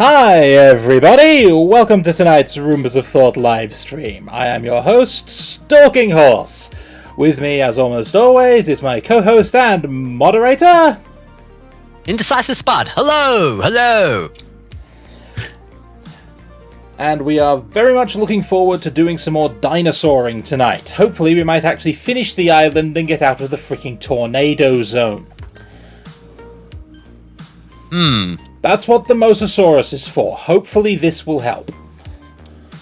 Hi everybody, welcome to tonight's Roombas of Thought live stream. I am your host, Stalking Horse. With me, as almost always, is my co-host and moderator... Indecisive Spud. Hello! And we are very much looking forward to doing some more dinosauring tonight. Hopefully we might actually finish the island and get out of the freaking tornado zone. That's what the Mosasaurus is for. Hopefully this will help.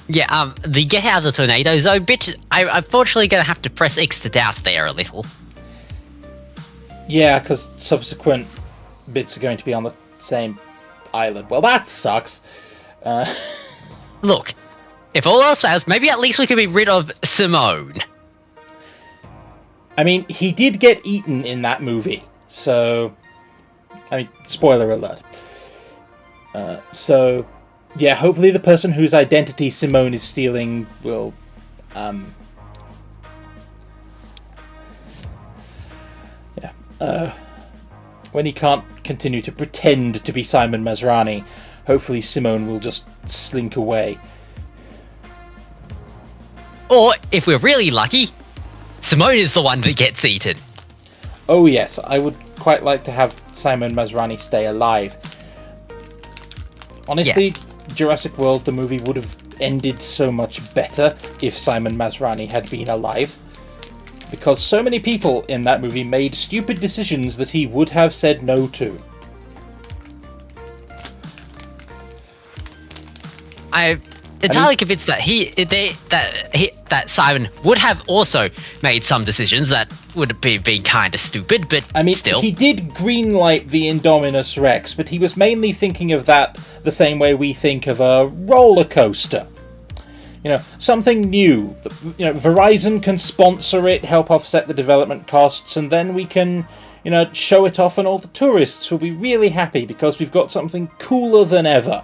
Yeah, the get out of the tornado zone bit, I'm unfortunately going to have to press X to doubt there a little. Yeah, because subsequent bits are going to be on the same island. Well, that sucks. Look, if all else fails, maybe at least we can be rid of Simone. I mean, he did get eaten in that movie, so... I mean, spoiler alert. So, yeah, hopefully the person whose identity Simone is stealing will, when he can't continue to pretend to be Simon Masrani, hopefully Simone will just slink away. Or, if we're really lucky, Simone is the one that gets eaten. Oh yes, I would quite like to have Simon Masrani stay alive. Honestly, yeah. Jurassic World, the movie, would have ended so much better if Simon Masrani had been alive. Because so many people in that movie made stupid decisions that he would have said no to. I'm entirely convinced that that Simon would have also made some decisions that would have been kind of stupid, but I mean, still. He did greenlight the Indominus Rex, but he was mainly thinking of that the same way we think of a roller coaster. You know, something new. You know, Verizon can sponsor it, help offset the development costs, and then we can, you know, show it off and all the tourists will be really happy because we've got something cooler than ever.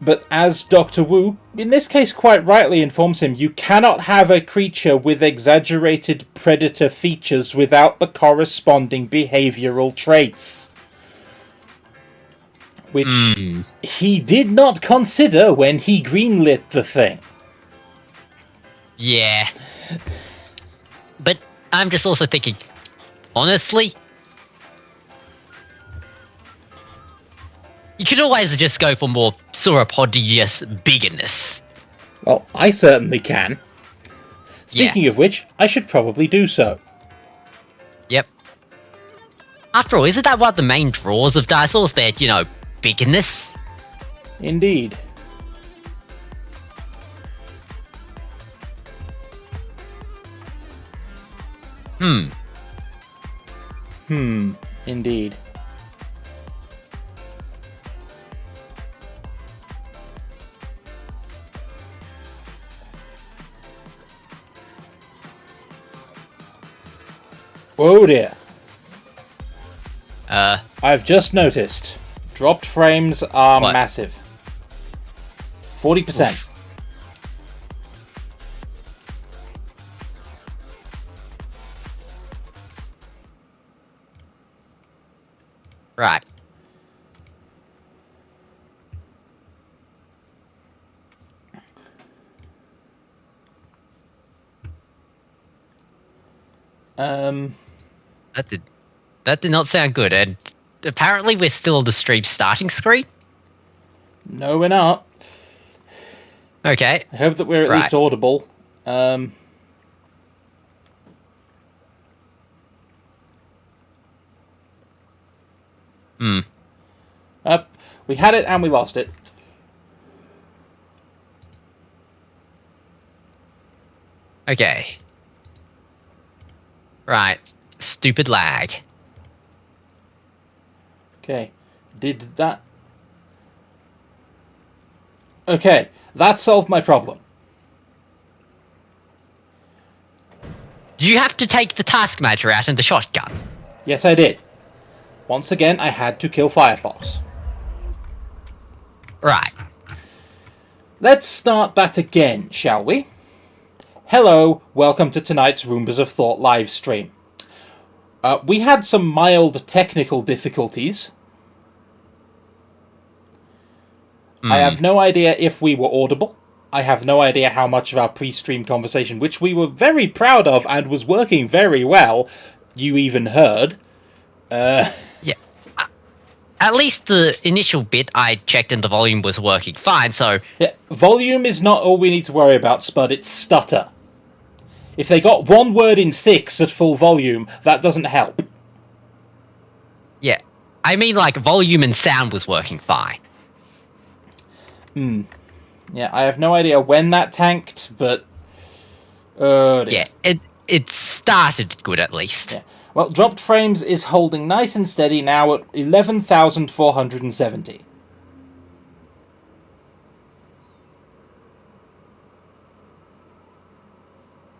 But as Dr. Wu, in this case quite rightly informs him, you cannot have a creature with exaggerated predator features without the corresponding behavioural traits. Which he did not consider when he greenlit the thing. Yeah. But I'm just also thinking, honestly, you could always just go for more sauropodious bigness. Well, I certainly can. Speaking of which, I should probably do so. Yep. After all, isn't that one of the main draws of dinosaurs? Their, you know, bigness? Indeed. Indeed. Whoa dear. I've just noticed. Dropped frames are massive. 40%. Oof. Right. That did not sound good, and apparently we're still on the stream starting screen? No, we're not. Okay. I hope that we're at least audible. We had it and we lost it. Okay. Right. Stupid lag. Okay. Did that... Okay. That solved my problem. Do you have to take the Taskmaster out and the shotgun? Yes, I did. Once again, I had to kill Firefox. Right. Let's start that again, shall we? Hello, welcome to tonight's Roombas of Thought live stream. We had some mild technical difficulties. I have no idea if we were audible. I have no idea how much of our pre-stream conversation, which we were very proud of and was working very well, you even heard. Yeah. At least the initial bit I checked and the volume was working fine, so... Yeah, volume is not all we need to worry about, Spud, it's stutter. If they got one word in 6 at full volume, that doesn't help. Yeah. I mean, like, volume and sound was working fine. Yeah, I have no idea when that tanked, but... yeah, it started good at least. Yeah. Well, dropped frames is holding nice and steady now at 11,470.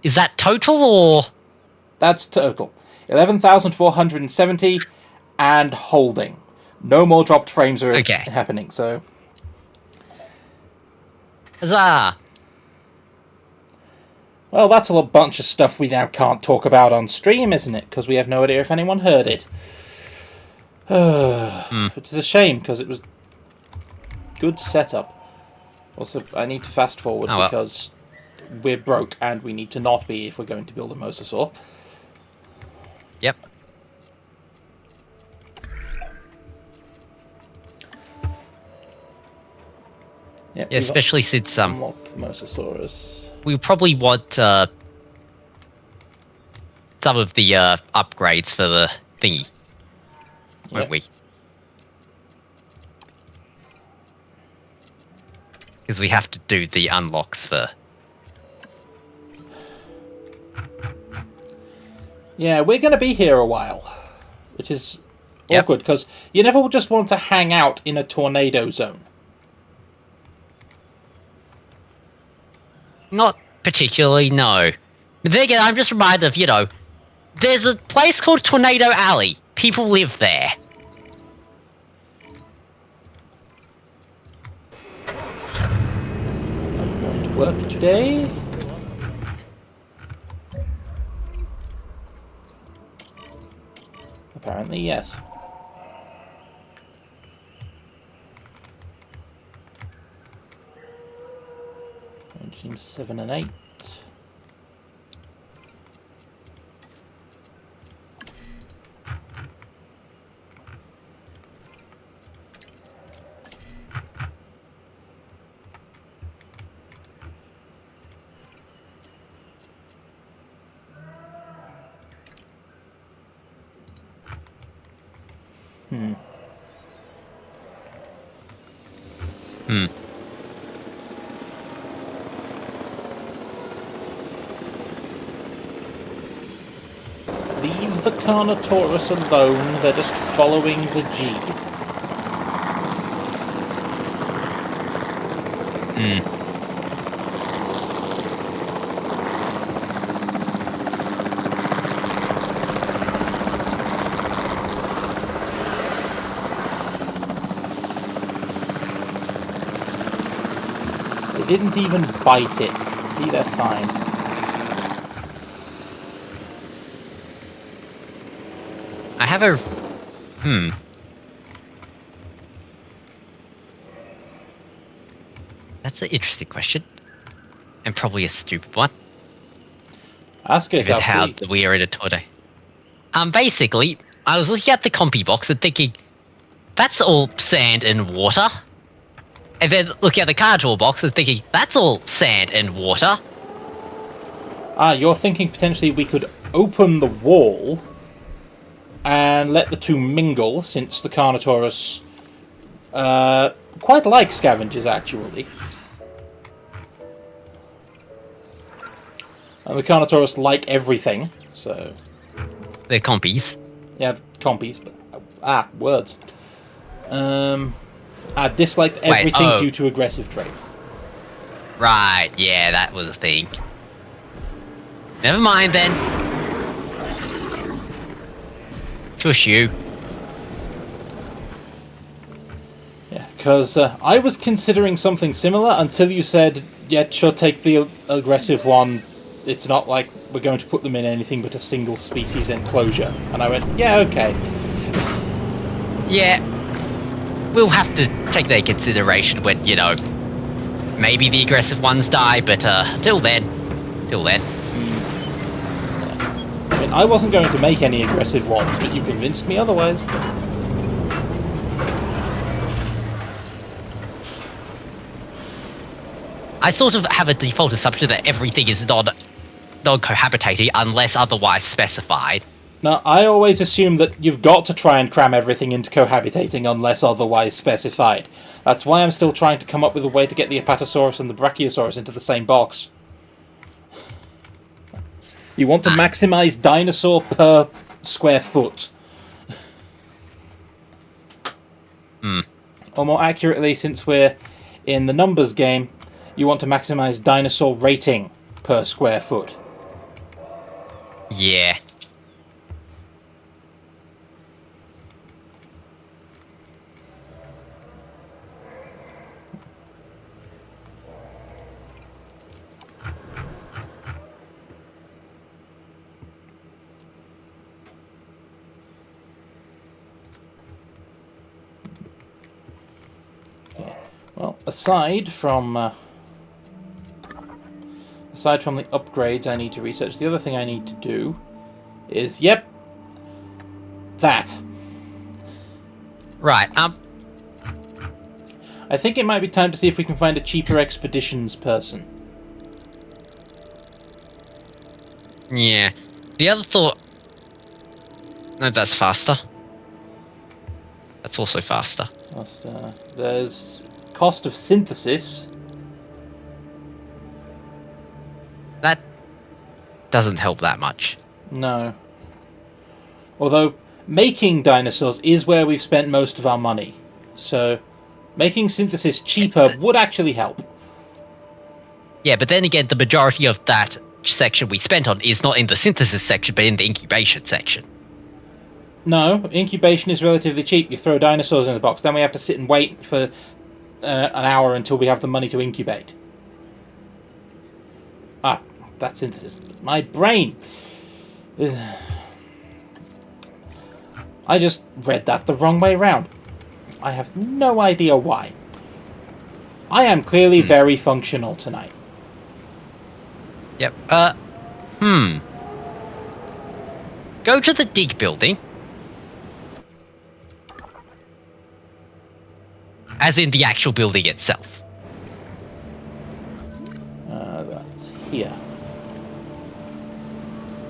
Is that total, or...? That's total. 11,470 and holding. No more dropped frames are happening, so... Huzzah! Well, that's a bunch of stuff we now can't talk about on stream, isn't it? Because we have no idea if anyone heard it. Which is a shame, because it was good setup. Also, I need to fast forward because we're broke, and we need to not be if we're going to build a mosasaur. Yep. Yep, yeah, especially since unlocked the mosasaurus. We probably want some of the upgrades for the thingy, won't we? Because we have to do the unlocks for... Yeah, we're going to be here a while, which is awkward, because you never just want to hang out in a tornado zone. Not particularly, no. But then again, I'm just reminded of, there's a place called Tornado Alley. People live there. I'm going to work today. Apparently, yes. Teams 7 and 8. Leave the Carnotaurus alone, they're just following the Jeep. They didn't even bite it. See, they're fine. I have a... That's an interesting question. And probably a stupid one. Ask it, given how we are in a tornado. Basically, I was looking at the compy box and thinking, that's all sand and water. And then looking at the Carnotaur box and thinking, that's all sand and water. You're thinking potentially we could open the wall and let the two mingle, since the Carnotaurus quite like scavengers, actually. And the Carnotaurus like everything, so... They're compies. Yeah, compies, but... words. Disliked everything due to aggressive trait. Right, yeah, that was a thing. Never mind, then. Shush you. Yeah, because I was considering something similar until you said, yeah, sure, take the aggressive one. It's not like we're going to put them in anything but a single species enclosure. And I went, yeah, okay. Yeah. we'll have to take that into consideration when, you know, maybe the aggressive ones die, but till then. I mean, I wasn't going to make any aggressive ones, but you convinced me otherwise. I sort of have a default assumption that everything is non-cohabitating unless otherwise specified. Now, I always assume that you've got to try and cram everything into cohabitating unless otherwise specified. That's why I'm still trying to come up with a way to get the Apatosaurus and the Brachiosaurus into the same box. You want to maximize dinosaur per square foot. Or more accurately, since we're in the numbers game, you want to maximize dinosaur rating per square foot. Yeah. Well, aside from the upgrades I need to research, the other thing I need to do is, yep, that. Right, I think it might be time to see if we can find a cheaper expeditions person. yeah. The other thought... No, that's faster. That's also faster. There's cost of synthesis. That doesn't help that much. No. Although, making dinosaurs is where we've spent most of our money. So, making synthesis cheaper would actually help. Yeah, but then again, the majority of that section we spent on is not in the synthesis section, but in the incubation section. No, incubation is relatively cheap. You throw dinosaurs in the box, then we have to sit and wait for an hour until we have the money to incubate. Ah, that's synthesis. My brain! I just read that the wrong way round. I have no idea why. I am clearly very functional tonight. Yep. Go to the dig building. As in the actual building itself. That's here.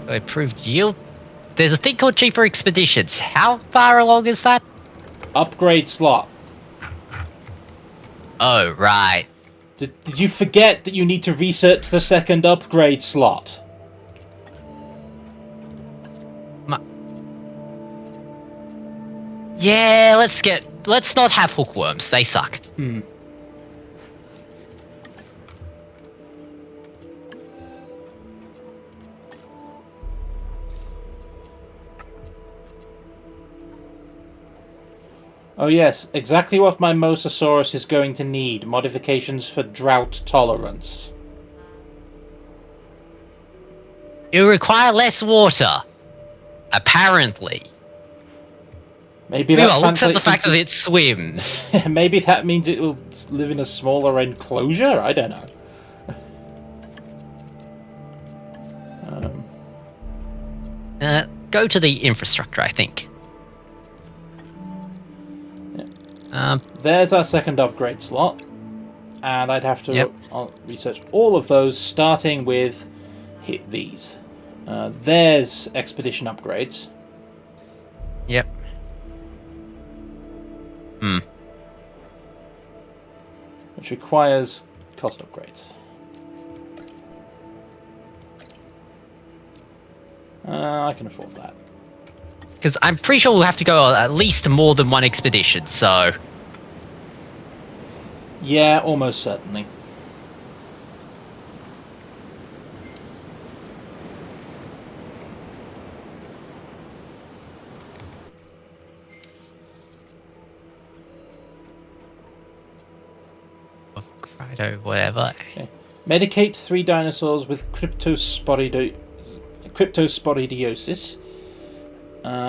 Improved yield. There's a thing called cheaper expeditions. How far along is that? Upgrade slot. Oh, right. Did you forget that you need to research the second upgrade slot? Yeah, let's not have hookworms. They suck. Oh yes, exactly what my Mosasaurus is going to need. Modifications for drought tolerance. It'll require less water. Apparently. Maybe that looks at the translates fact into... that it swims. Maybe that means it will live in a smaller enclosure? I don't know. Go to the infrastructure, I think. There's our second upgrade slot. And I'd have to research all of those, starting with these. There's expedition upgrades. Yep. Which requires cost upgrades. I can afford that. Because I'm pretty sure we'll have to go on at least more than one expedition, so... Yeah, almost certainly. Whatever. Okay. Medicate 3 dinosaurs with cryptosporidiosis,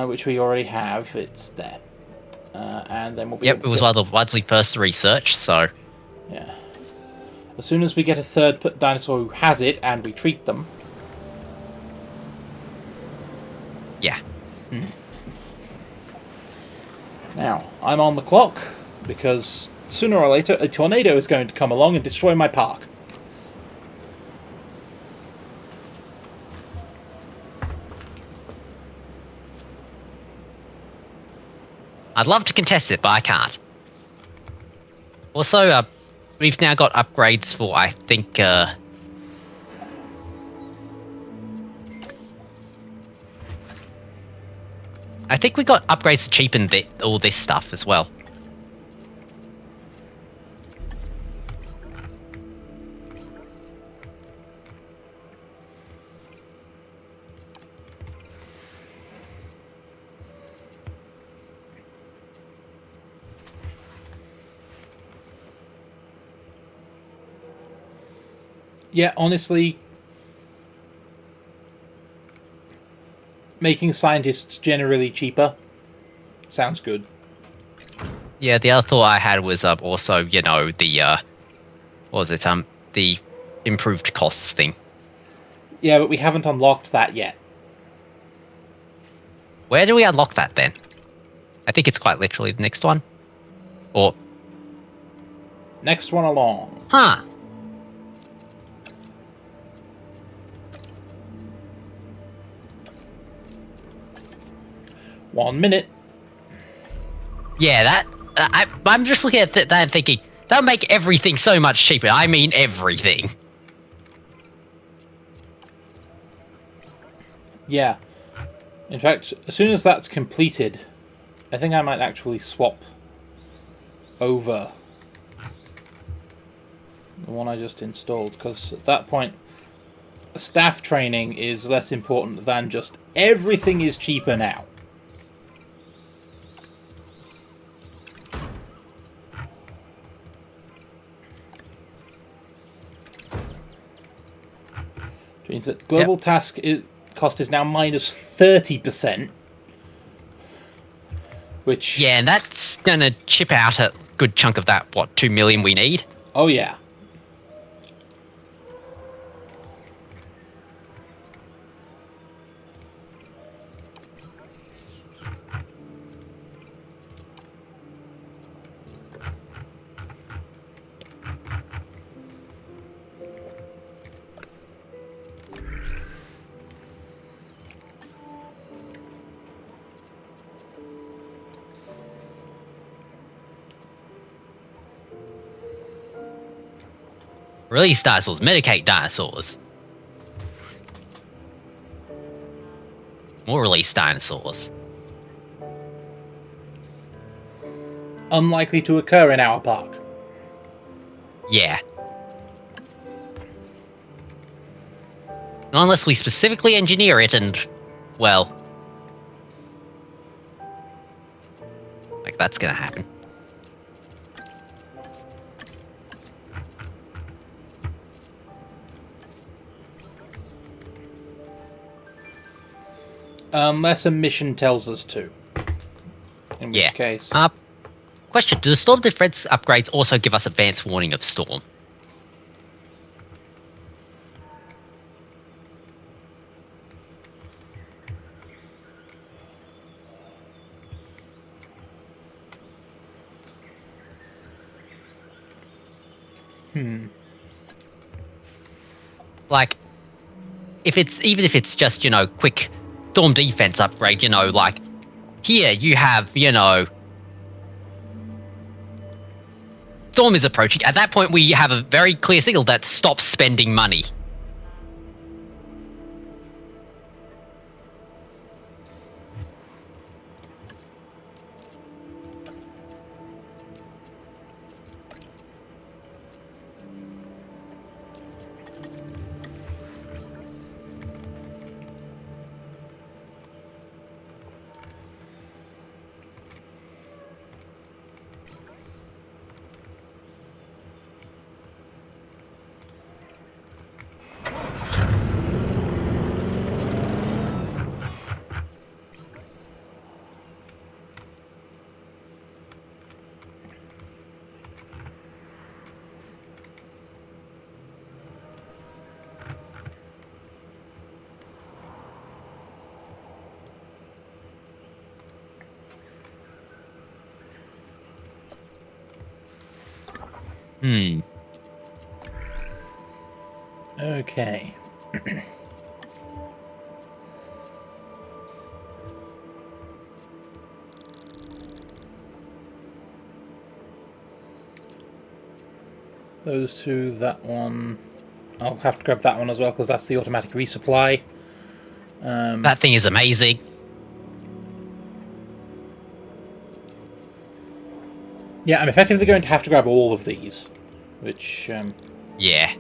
which we already have. It's there. And then we'll be Yep, able it was to one of the ones we first researched, so... yeah. As soon as we get a third dinosaur who has it and we treat them. Yeah. Now, I'm on the clock because sooner or later a tornado is going to come along and destroy my park. I'd love to contest it, but I can't. Also, we've now got upgrades for, I think, we got upgrades to cheapen all this stuff as well. Yeah, honestly, making scientists generally cheaper sounds good. Yeah, the other thought I had was also, you know, the what was it? The improved costs thing. Yeah, but we haven't unlocked that yet. Where do we unlock that then? I think it's quite literally the next one. Or Next one along. huh? 1 minute. Yeah, that I'm just looking at that and thinking that'll make everything so much cheaper. I mean everything. Yeah. In fact, as soon as that's completed, I think I might actually swap over the one I just installed, because at that point, staff training is less important than just everything is cheaper now. Which means that global task cost is now minus 30%. Which... yeah, and that's gonna chip out a good chunk of that, what, 2 million we need? oh yeah. Release dinosaurs, medicate dinosaurs. More release dinosaurs. Unlikely to occur in our park. Yeah. Unless we specifically engineer it and, well... like, that's gonna happen. Unless a mission tells us to. In which case... question, do the storm defense upgrades also give us advance warning of storm? Like, even if it's just, you know, quick storm defense upgrade, you know, like, here you have, you know, storm is approaching. At that point, we have a very clear signal that stops spending money. Hmm. Okay. Those two, that one. I'll have to grab that one as well because that's the automatic resupply. That thing is amazing. Yeah, I'm effectively going to have to grab all of these, which Yeah.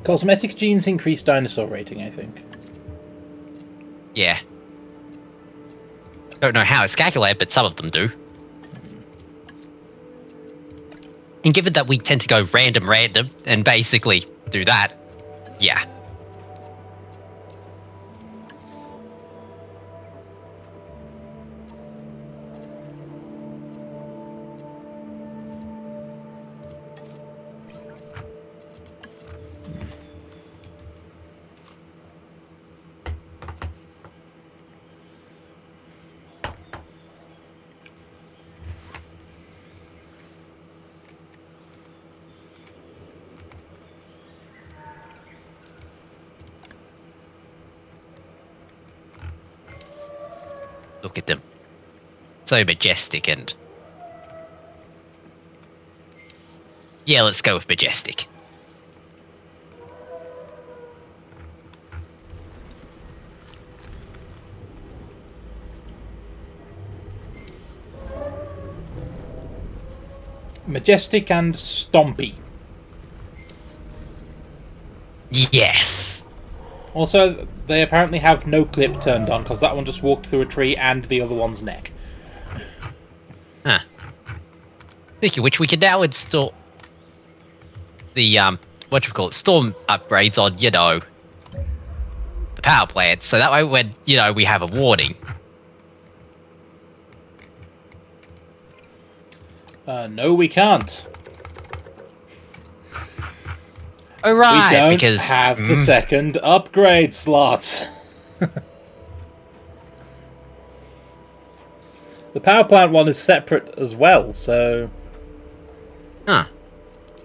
cosmetic genes increase dinosaur rating, I think. Yeah. Don't know how it's calculated, but some of them do. And given that we tend to go random, and basically do that, yeah. Look at them. So majestic and... Yeah, let's go with majestic. Majestic and stompy. Yes. Also, they apparently have no clip turned on because that one just walked through a tree and the other one's neck. Huh. Speaking of which, we can now install the storm upgrades on, the power plant, so that way when, we have a warning. No, we can't. Oh, right, we don't because... have the second upgrade slot. The power plant one is separate as well, so... Huh.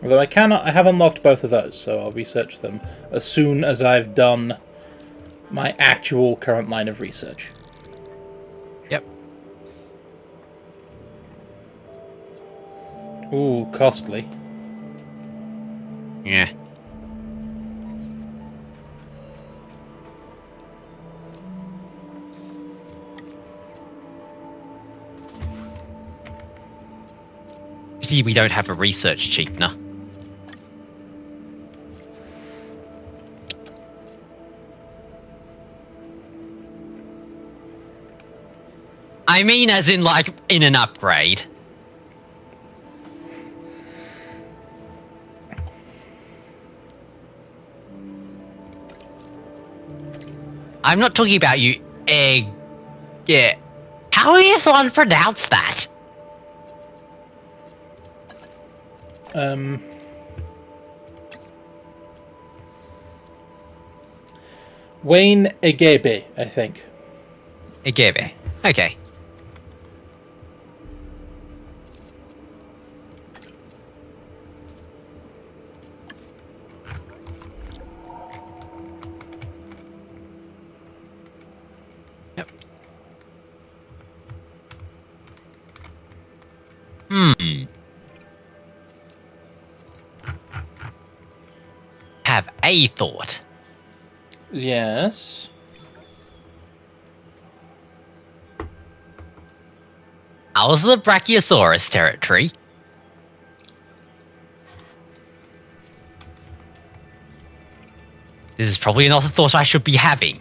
Although I have unlocked both of those, so I'll research them as soon as I've done my actual current line of research. Yep. Ooh, costly. Yeah. Pity we don't have a research cheapener. I mean, as in, in an upgrade. I'm not talking about you, egg. Yeah. How is one pronounce that? Wayne Egebe, I think. Egebe. Okay. Yep. Have a thought. Yes. How's the Brachiosaurus territory? This is probably not a thought I should be having.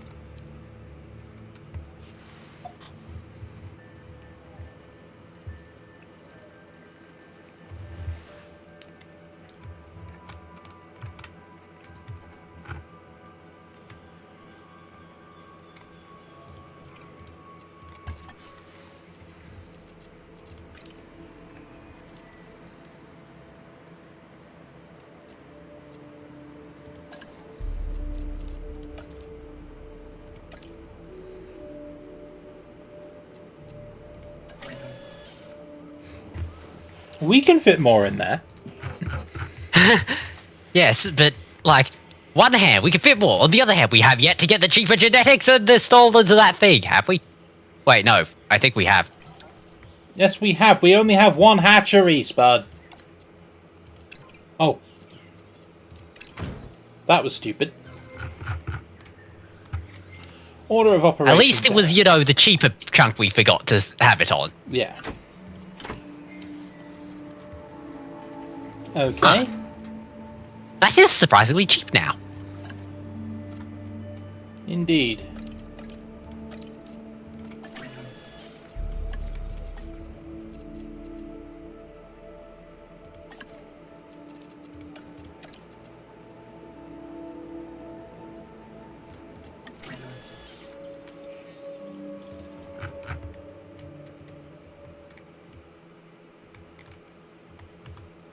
We can fit more in there. Yes, but, like, one hand, we can fit more. On the other hand, we have yet to get the cheaper genetics and installed into that thing, have we? Wait, no. I think we have. Yes, we have. We only have one hatchery, Spud. Oh. That was stupid. Order of operations. At least it was, you know, the cheaper chunk we forgot to have it on. Yeah. Okay. That is surprisingly cheap now. Indeed.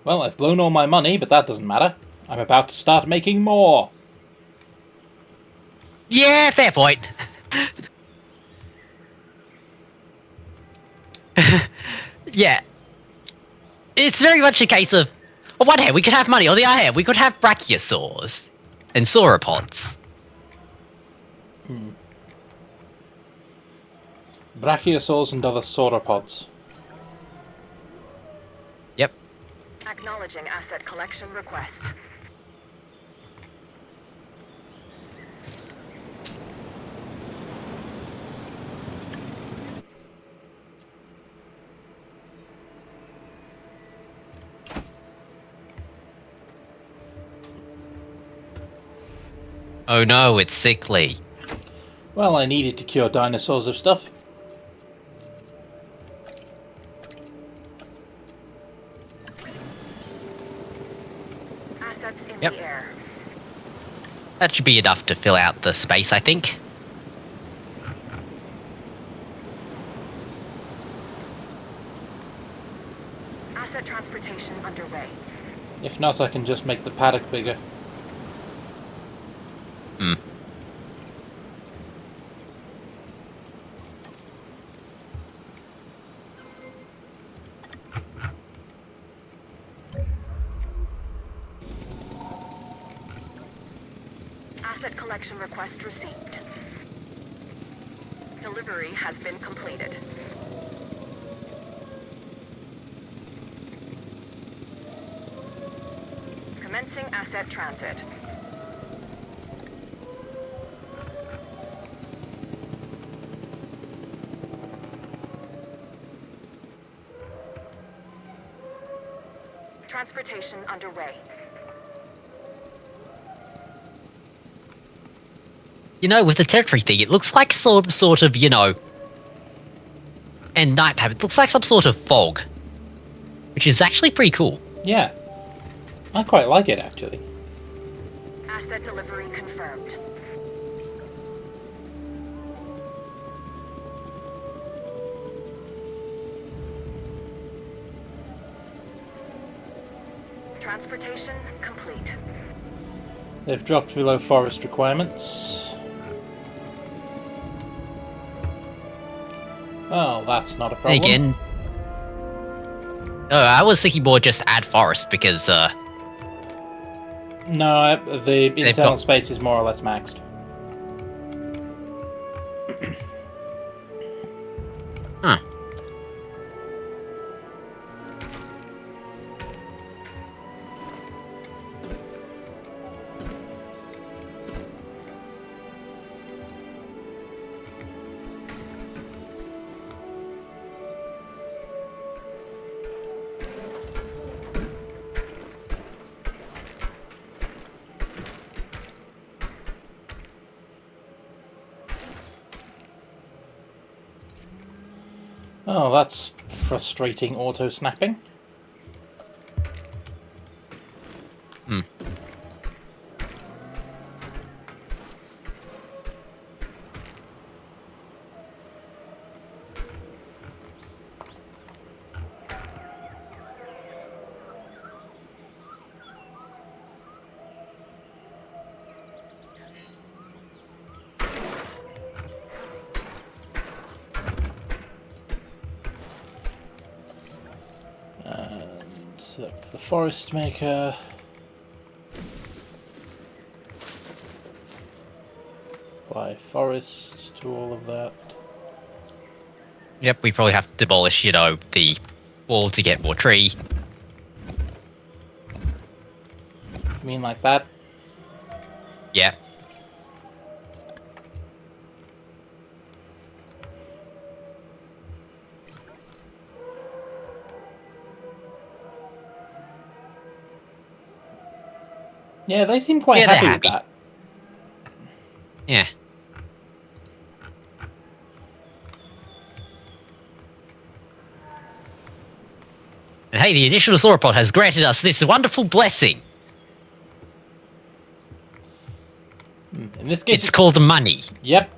Well, I've blown all my money, but that doesn't matter. I'm about to start making more. Yeah, fair point. Yeah. It's very much a case of, on one hand, we could have money. On the other hand, we could have brachiosaurs and sauropods. Brachiosaurs and other sauropods. Yep. Acknowledging asset collection request. Oh no, it's sickly. Well, I needed to cure dinosaurs of stuff. Assets in Yep. the air. That should be enough to fill out the space, I think. Asset transportation underway. If not, I can just make the paddock bigger. Hmm. Asset collection request received. Delivery has been completed. Commencing asset transit. Transportation underway. You know, with the territory thing, it looks like some sort of, you know... And nighttime, it looks like some sort of fog. Which is actually pretty cool. Yeah. I quite like it, actually. Asset delivery confirmed. Transportation complete. They've dropped below forest requirements. Well, that's not a problem. Again... Oh, I was thinking more just add forest, because, No, the internal got- space is more or less maxed. Huh. Oh, that's frustrating auto-snapping. Hmm. The forest maker. Apply forest to all of that. Yep, we probably have to demolish, you know, the wall to get more tree. You mean like that? Yeah. Yeah, they seem quite Yeah, they're happy with happy. that. Yeah. And hey, the additional Sauropod has granted us this wonderful blessing. In this case, It's called money. Yep.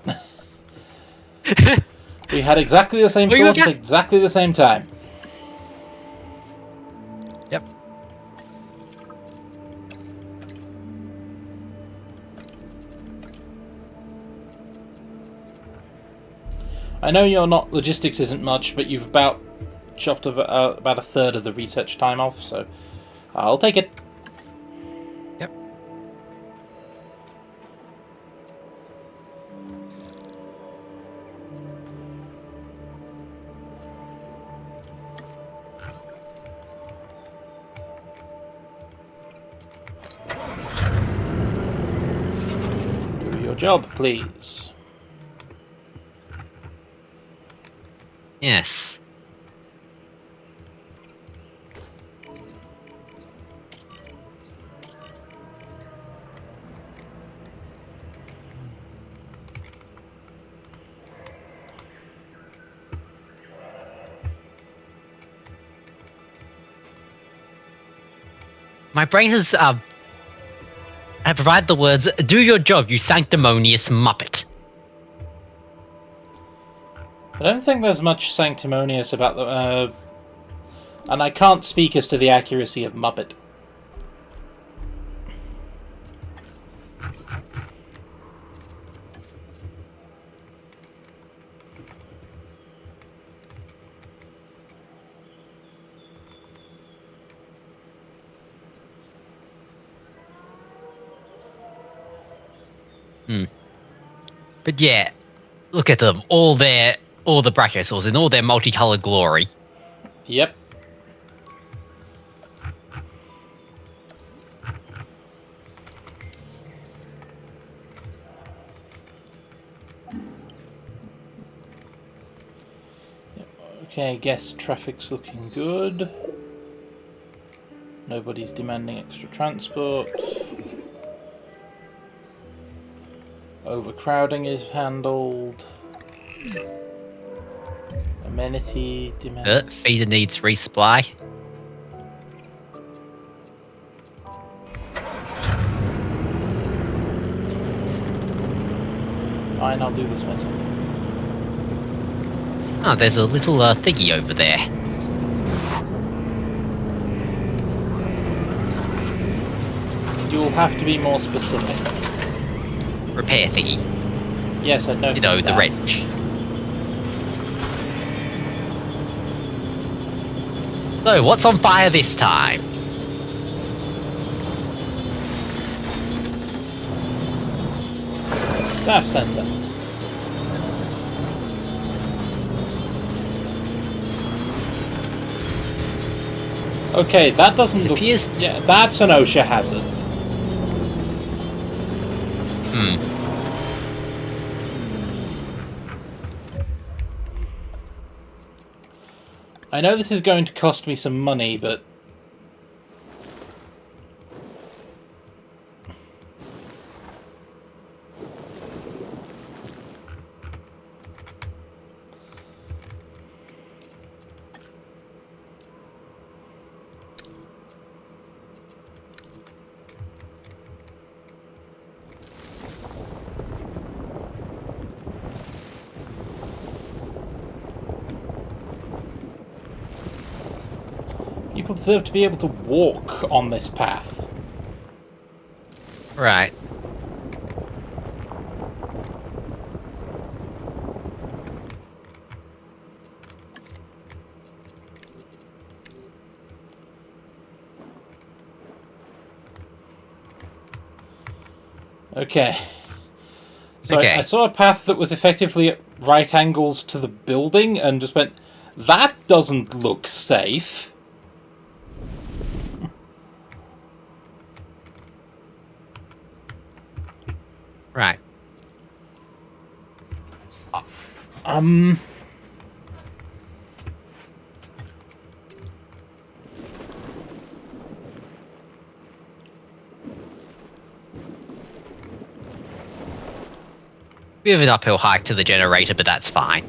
We had exactly the same Well, you thought at got- exactly the same time. Yep. I know your not logistics isn't much, but you've about chopped about a third of the research time off, so I'll take it. Yep. Do your job, please. Yes. My brain has I provide the words, "Do your job, you sanctimonious muppet." I don't think there's much sanctimonious about the... and I can't speak as to the accuracy of Muppet. But yeah, look at them, all the brachiosaurs in all their multicolored glory. Yep. Okay, guess traffic's looking good. Nobody's demanding extra transport. Overcrowding is handled. Amenity demand. Feeder needs resupply. Fine, I'll do this myself. Oh, there's a little thingy over there. You'll have to be more specific. Repair thingy. Yes, I noticed You know, the that. wrench. So, what's on fire this time? Staff center. Okay, that doesn't It look... appears- Yeah, that's an OSHA hazard. I know this is going to cost me some money, but... people deserve to be able to walk on this path. Right. Okay. So Okay. I saw a path that was effectively at right angles to the building and just went, that doesn't look safe. Right. Bit of an uphill hike to the generator, but that's fine.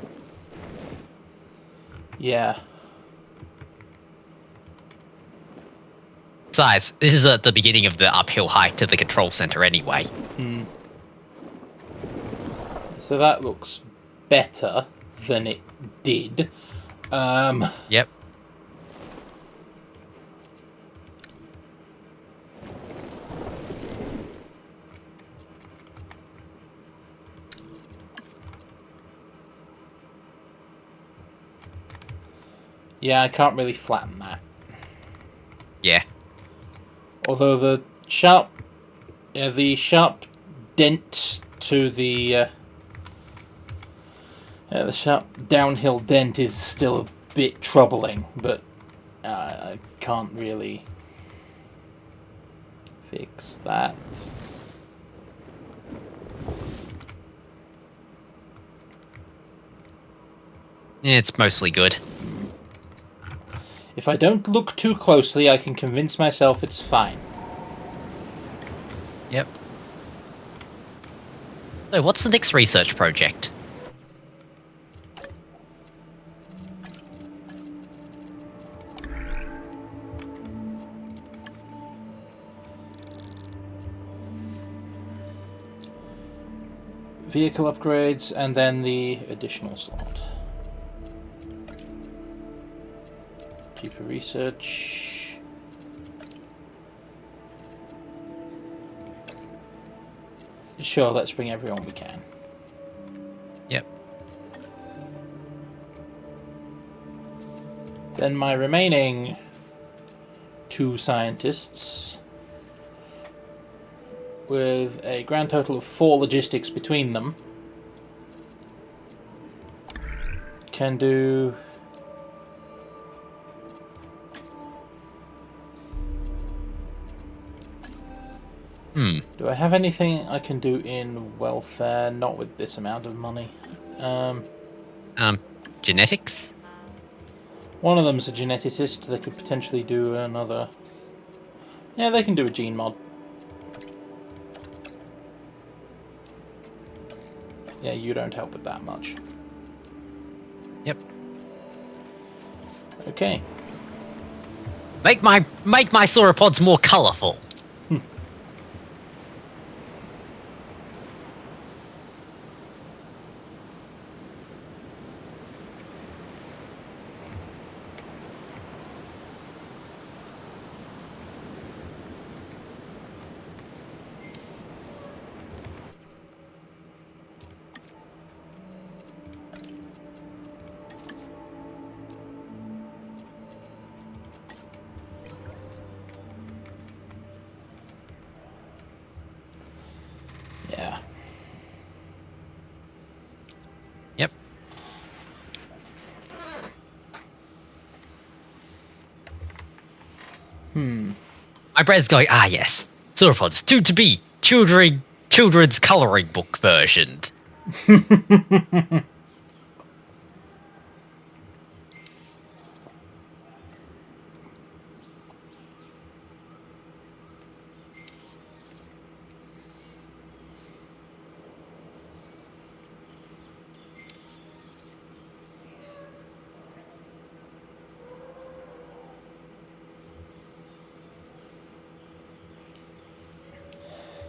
Yeah. Besides, this is at the beginning of the uphill hike to the control center anyway. So that looks better than it did. Yep. Yeah, I can't really flatten that. Yeah. Although the sharp dent to the sharp downhill dent is still a bit troubling, but I can't really fix that. It's mostly good. If I don't look too closely, I can convince myself it's fine. Yep. So, what's the next research project? Vehicle upgrades, and then the additional slot. Deeper research. Sure, let's bring everyone we can. Yep. Then my remaining 2 scientists, with a grand total of 4 logistics between them, can do... Do I have anything I can do in welfare? Not with this amount of money. Genetics? One of them's a geneticist. They could potentially do another... Yeah, they can do a gene mod. Yeah, you don't help it that much. Yep. Okay. Make my sauropods more colourful. Yeah. Yep. My brain's going, yes. Sauropods, soon to be children's colouring book version.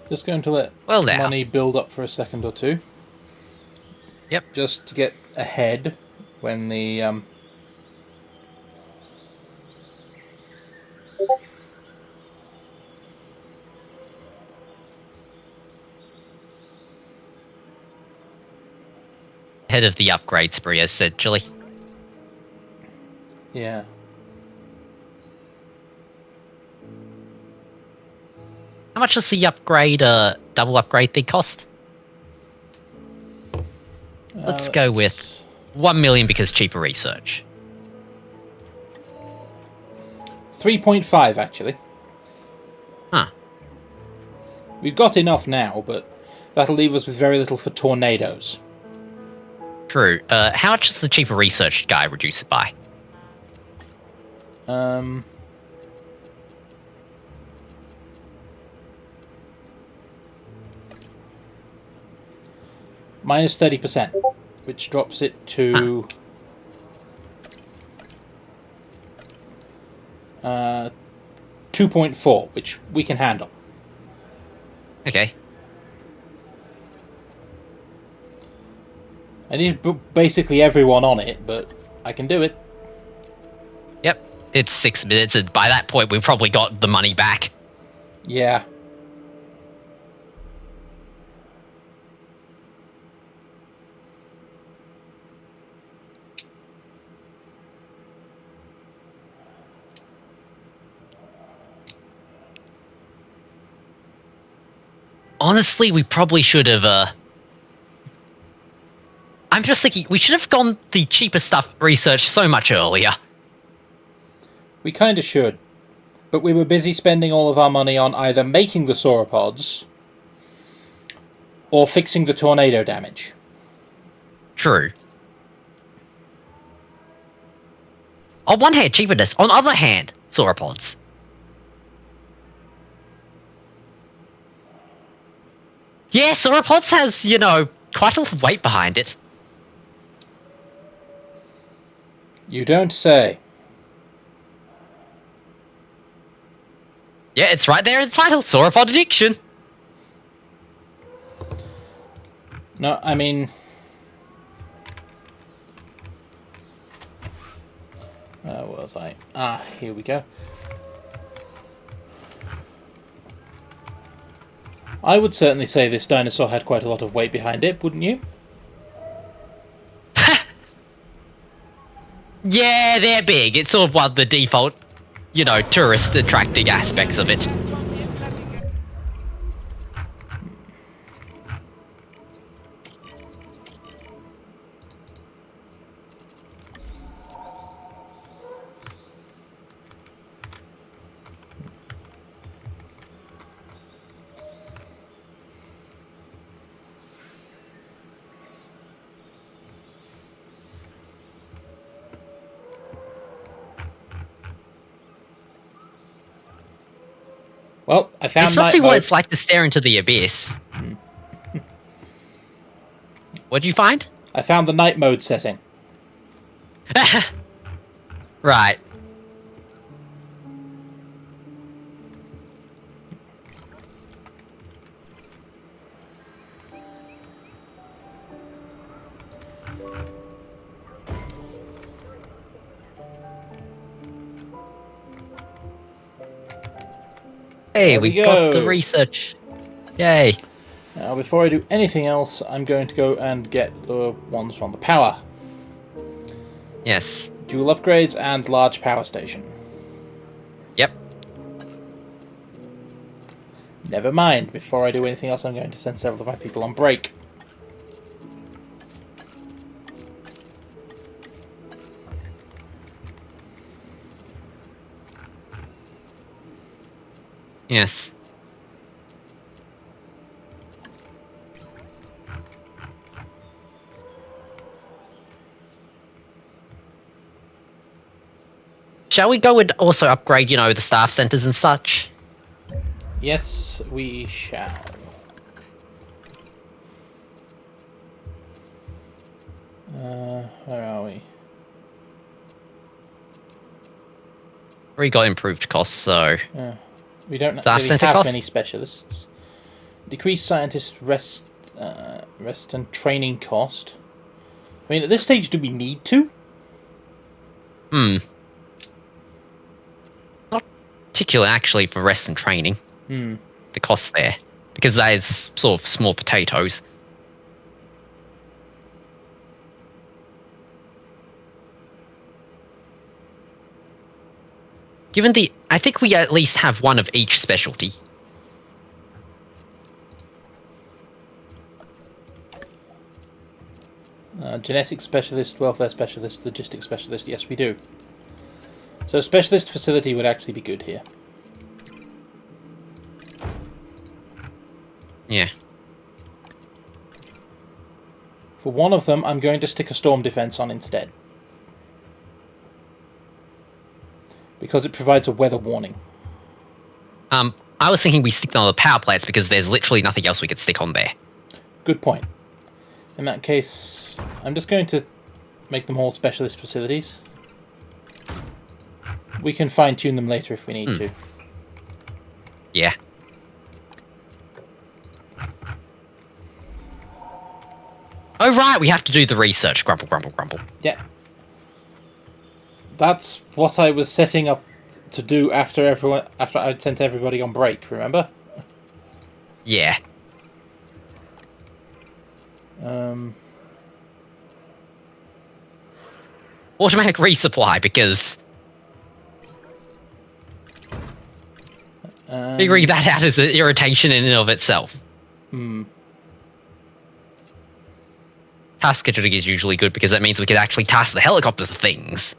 Just going to let Well, now. money build up for a second or two. Yep. Just to get ahead when the Head of the upgrade spree, essentially. yeah. How much does the upgrade, double upgrade thing cost? Let's go with 1 million because cheaper research. 3.5 actually. Huh. We've got enough now, but that'll leave us with very little for tornadoes. True. How much does the cheaper research guy reduce it by? Minus 30%, which drops it to 2.4, which we can handle. Okay. I need basically everyone on it, but I can do it. Yep. It's 6 minutes, and by that point, we've probably got the money back. Yeah. Honestly, we probably should have, I'm just thinking, we should have gone the cheaper stuff research so much earlier. We kind of should. But we were busy spending all of our money on either making the sauropods or fixing the tornado damage. True. On one hand, cheaperness. On the other hand, sauropods. Yeah, sauropods has, you know, quite a lot of weight behind it. You don't say. Yeah, it's right there in the title, Sauropod Addiction. No, I mean... where was I? Ah, here we go. I would certainly say this dinosaur had quite a lot of weight behind it, wouldn't you? Yeah, they're big. It's sort of one of the default, you know, tourist attracting aspects of it. Well, I found This must be night what mode. it's like to stare into the abyss. What'd you find? I found the night mode setting. Right. Hey, There we we got the go. research. Yay. Now, before I do anything else, I'm going to go and get the ones from the power. Yes. Dual upgrades and large power station. Yep. Never mind, before I do anything else, I'm going to send several of my people on break. Yes. Shall we go and also upgrade, you know, the staff centers and such? Yes, we shall. Where are we? We got improved costs, so... We don't Staff really center have cost? many specialists. Decrease scientist rest and training cost. I mean, at this stage, do we need to? Not particularly, actually, for rest and training. The cost there. Because that is sort of small potatoes. Given the... I think we at least have one of each specialty. Genetic specialist, welfare specialist, logistics specialist. Yes, we do. So a specialist facility would actually be good here. Yeah. For one of them, I'm going to stick a storm defense on instead. Because it provides a weather warning. I was thinking we stick them on the power plants because there's literally nothing else we could stick on there. Good point. In that case, I'm just going to make them all specialist facilities. We can fine-tune them later if we need to. Yeah. Oh, right, we have to do the research. Grumble, grumble, grumble. Yeah. That's what I was setting up to do after I'd sent everybody on break, remember? Yeah. Automatic resupply, because figuring that out is an irritation in and of itself. Task scheduling is usually good because that means we can actually task the helicopter for things.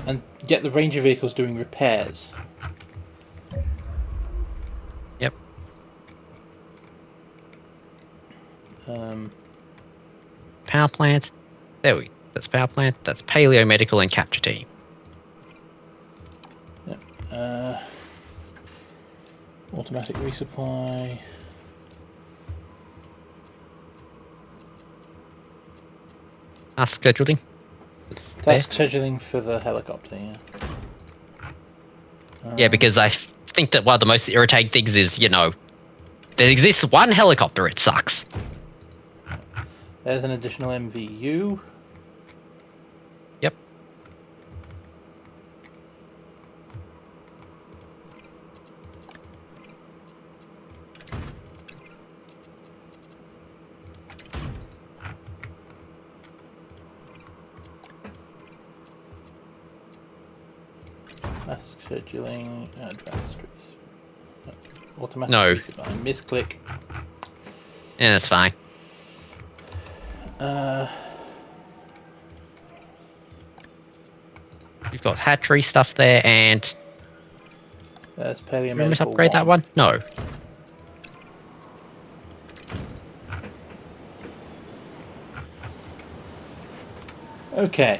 And get the ranger vehicles doing repairs. Yep. Power plant. There we go. That's power plant. That's paleo medical and capture team. Yep. Automatic resupply. Task scheduling. Task scheduling for the helicopter, yeah. Yeah, because I think that one of the most irritating things is, you know, there exists one helicopter, it sucks. There's an additional MVU. Yep. Task scheduling, advanced automatic No. resupply. Misclick. Yeah, that's fine. We've got hatchery stuff there, and There's Paleo remember to Medical upgrade that one? No. Okay.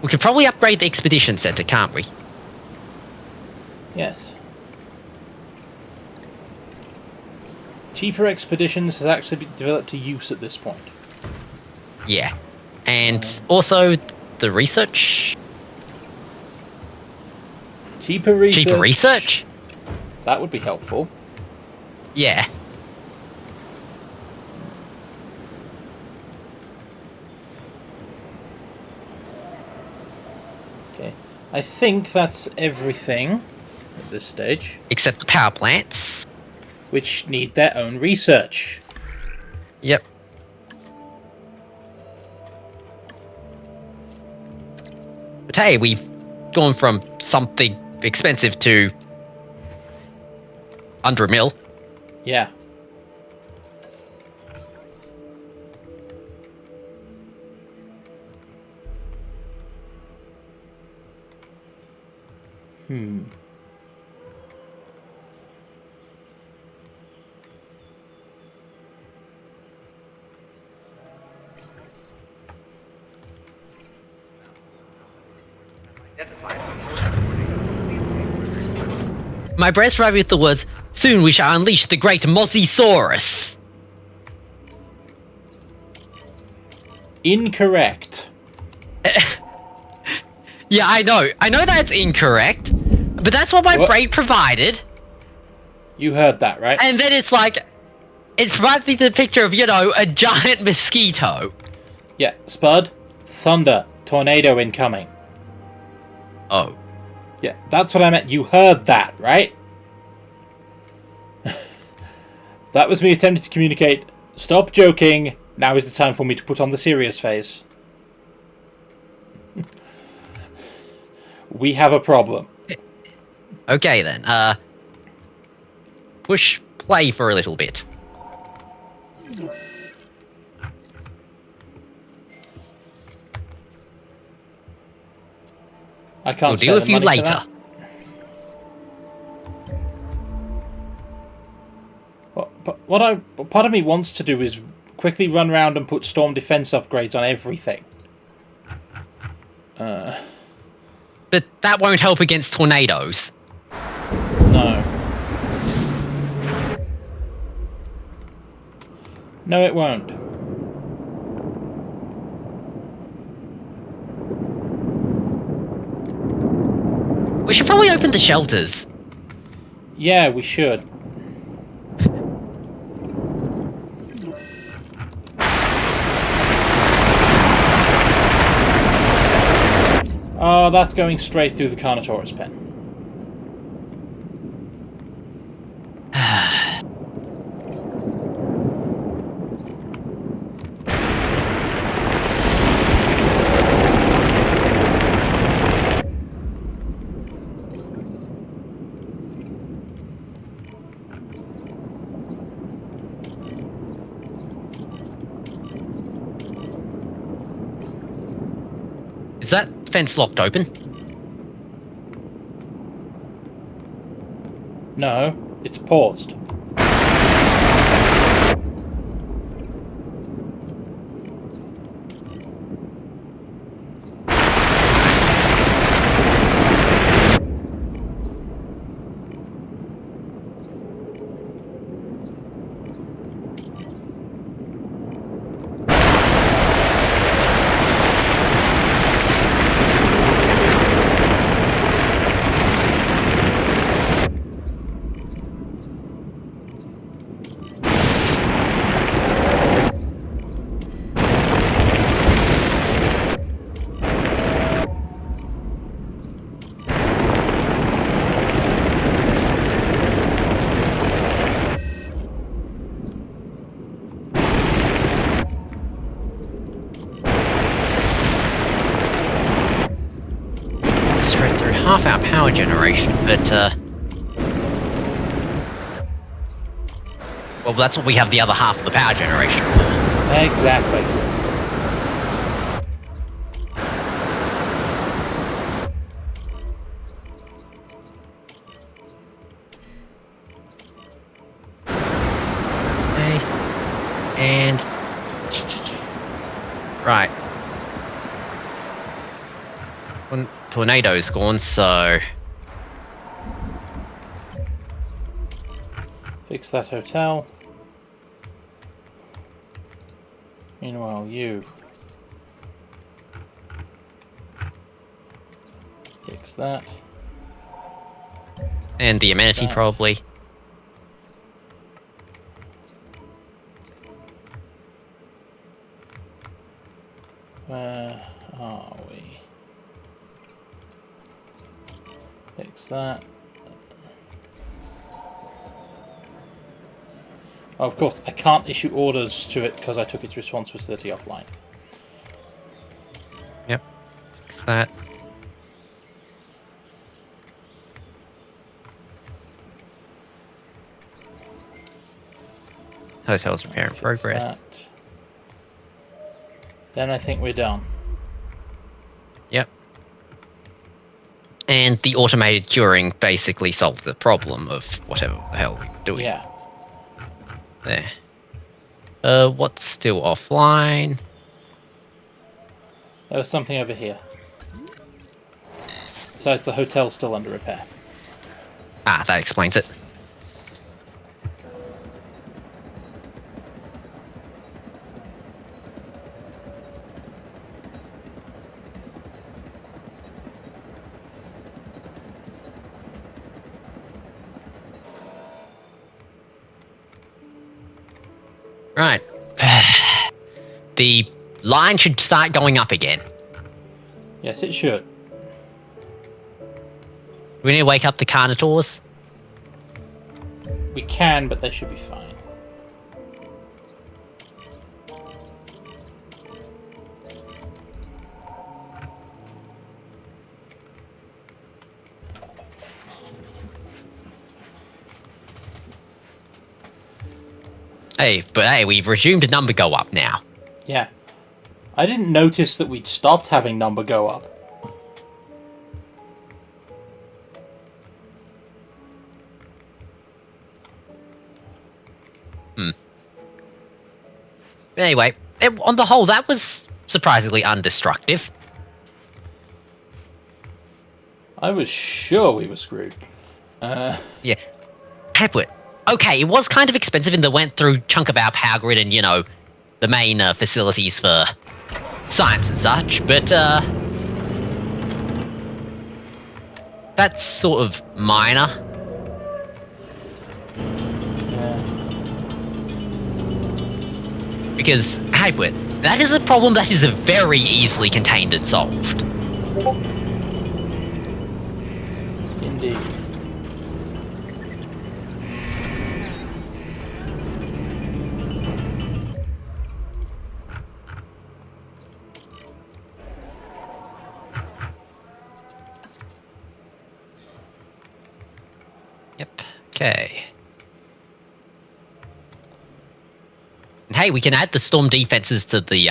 We could probably upgrade the expedition center, can't we? Yes. Cheaper Expeditions has actually been developed to use at this point. Yeah. And also the research. Cheaper research. Cheaper research? That would be helpful. Yeah. Okay. I think that's everything at this stage. Except the power plants. Which need their own research. Yep. But hey, we've gone from something expensive to under $1 million. Yeah. My brain's provided with the words, "Soon we shall unleash the great Mosasaurus." Incorrect. Yeah, I know. I know that's incorrect, but that's what my What? brain provided. You heard that, right? And then it's like, it provides me the picture of, you know, a giant mosquito. Yeah, Spud, thunder, tornado incoming. Oh. Yeah, that's what I meant. You heard that, right? That was me attempting to communicate. Stop joking. Now is the time for me to put on the serious face. We have a problem. Okay then, push play for a little bit. I can't We'll spare deal the with you money for later. that. But what part of me wants to do is quickly run around and put storm defense upgrades on everything. But that won't help against tornadoes. No. No, it won't. We should probably open the shelters. Yeah, we should. Oh, that's going straight through the Carnotaurus pen. Is that fence locked open? No, it's paused. Straight through half our power generation, but well, that's what we have the other half of the power generation for. Exactly. Okay. And right. One tornado's gone, so Fix that hotel. Meanwhile, you fix that. and the amenity That. probably. Where are we? Fix that. Oh, of course, I can't issue orders to it because I took its response facility offline. Yep. Fix that. Hotel's repair in Fix progress. that. Then I think we're done. Yep. And the automated curing basically solved the problem of whatever the hell we were doing. Yeah. There. What's still offline? There was something over here. So the hotel's still under repair. Ah, that explains it. Right. The line should start going up again. Yes, it should. We need to wake up the Carnotaurs. We can, but they should be fine. Hey, we've resumed number go up now. Yeah. I didn't notice that we'd stopped having number go up. Anyway, on the whole, that was surprisingly undestructive. I was sure we were screwed. Yeah. Hepwood. Okay, it was kind of expensive and they went through chunk of our power grid and, you know, the main facilities for science and such, but that's sort of minor. Yeah. Because, Hepwood, that is a problem that is very easily contained and solved. Indeed. Yep. Okay. And hey, we can add the storm defenses to the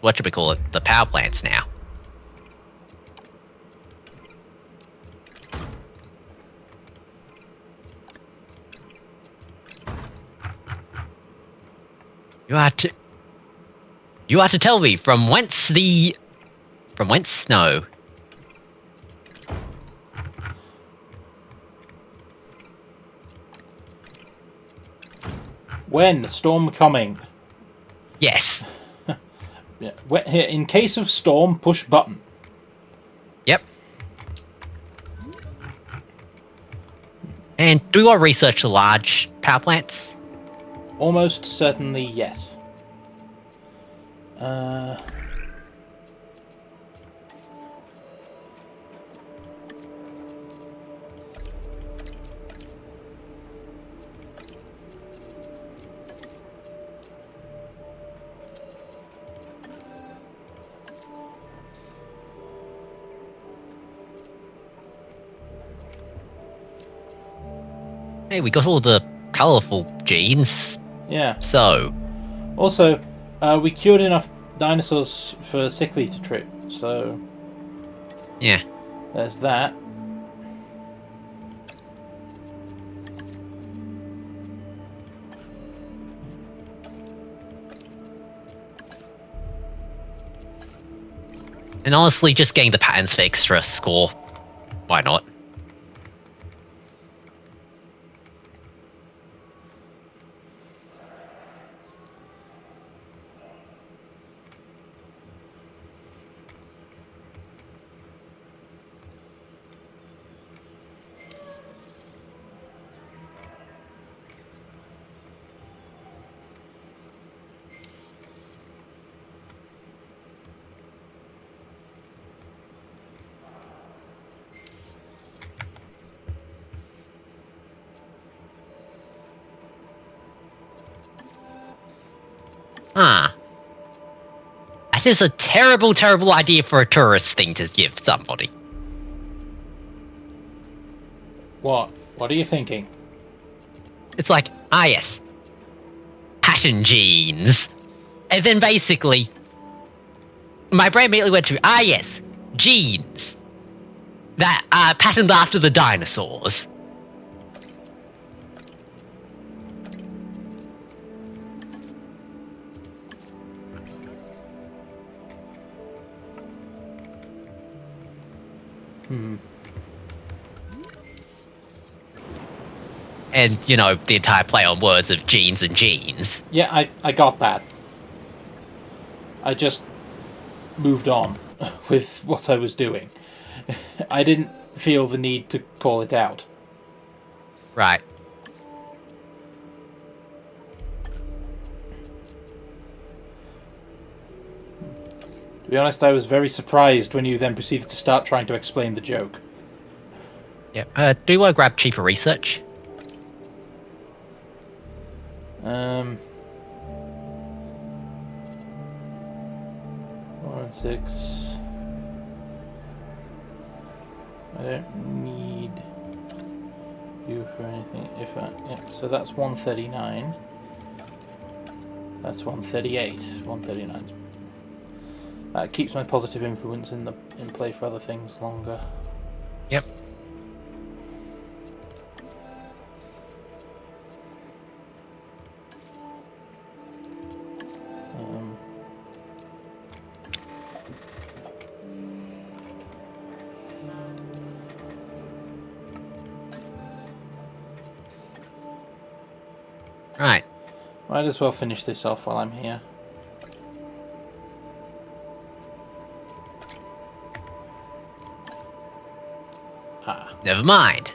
whatchamacallit, the power plants now. You are to tell me from whence snow. When? Storm coming. Yes. Yeah. Here, in case of storm, push button. Yep. And do we want to research the large power plants? Almost certainly yes. Hey, we got all the colourful genes. Yeah. So, Also, we cured enough dinosaurs for Sickly to trip, so yeah. there's that. And honestly, just getting the patterns for extra score. Why not? Ah. That is a terrible, terrible idea for a tourist thing to give somebody. What? What are you thinking? It's like, yes, pattern genes. And then basically, my brain immediately went to, yes, genes. That are patterned after the dinosaurs. And, you know, the entire play on words of genes and genes. Yeah, I got that. I just moved on with what I was doing. I didn't feel the need to call it out. Right. To be honest, I was very surprised when you then proceeded to start trying to explain the joke. Yeah. Do you want to grab cheaper research? 106. I don't need you for anything. Yeah, so that's 139. That's 138. 139. That keeps my positive influence in play for other things longer. Yep. Right. Might as well finish this off while I'm here. Ah. Never mind.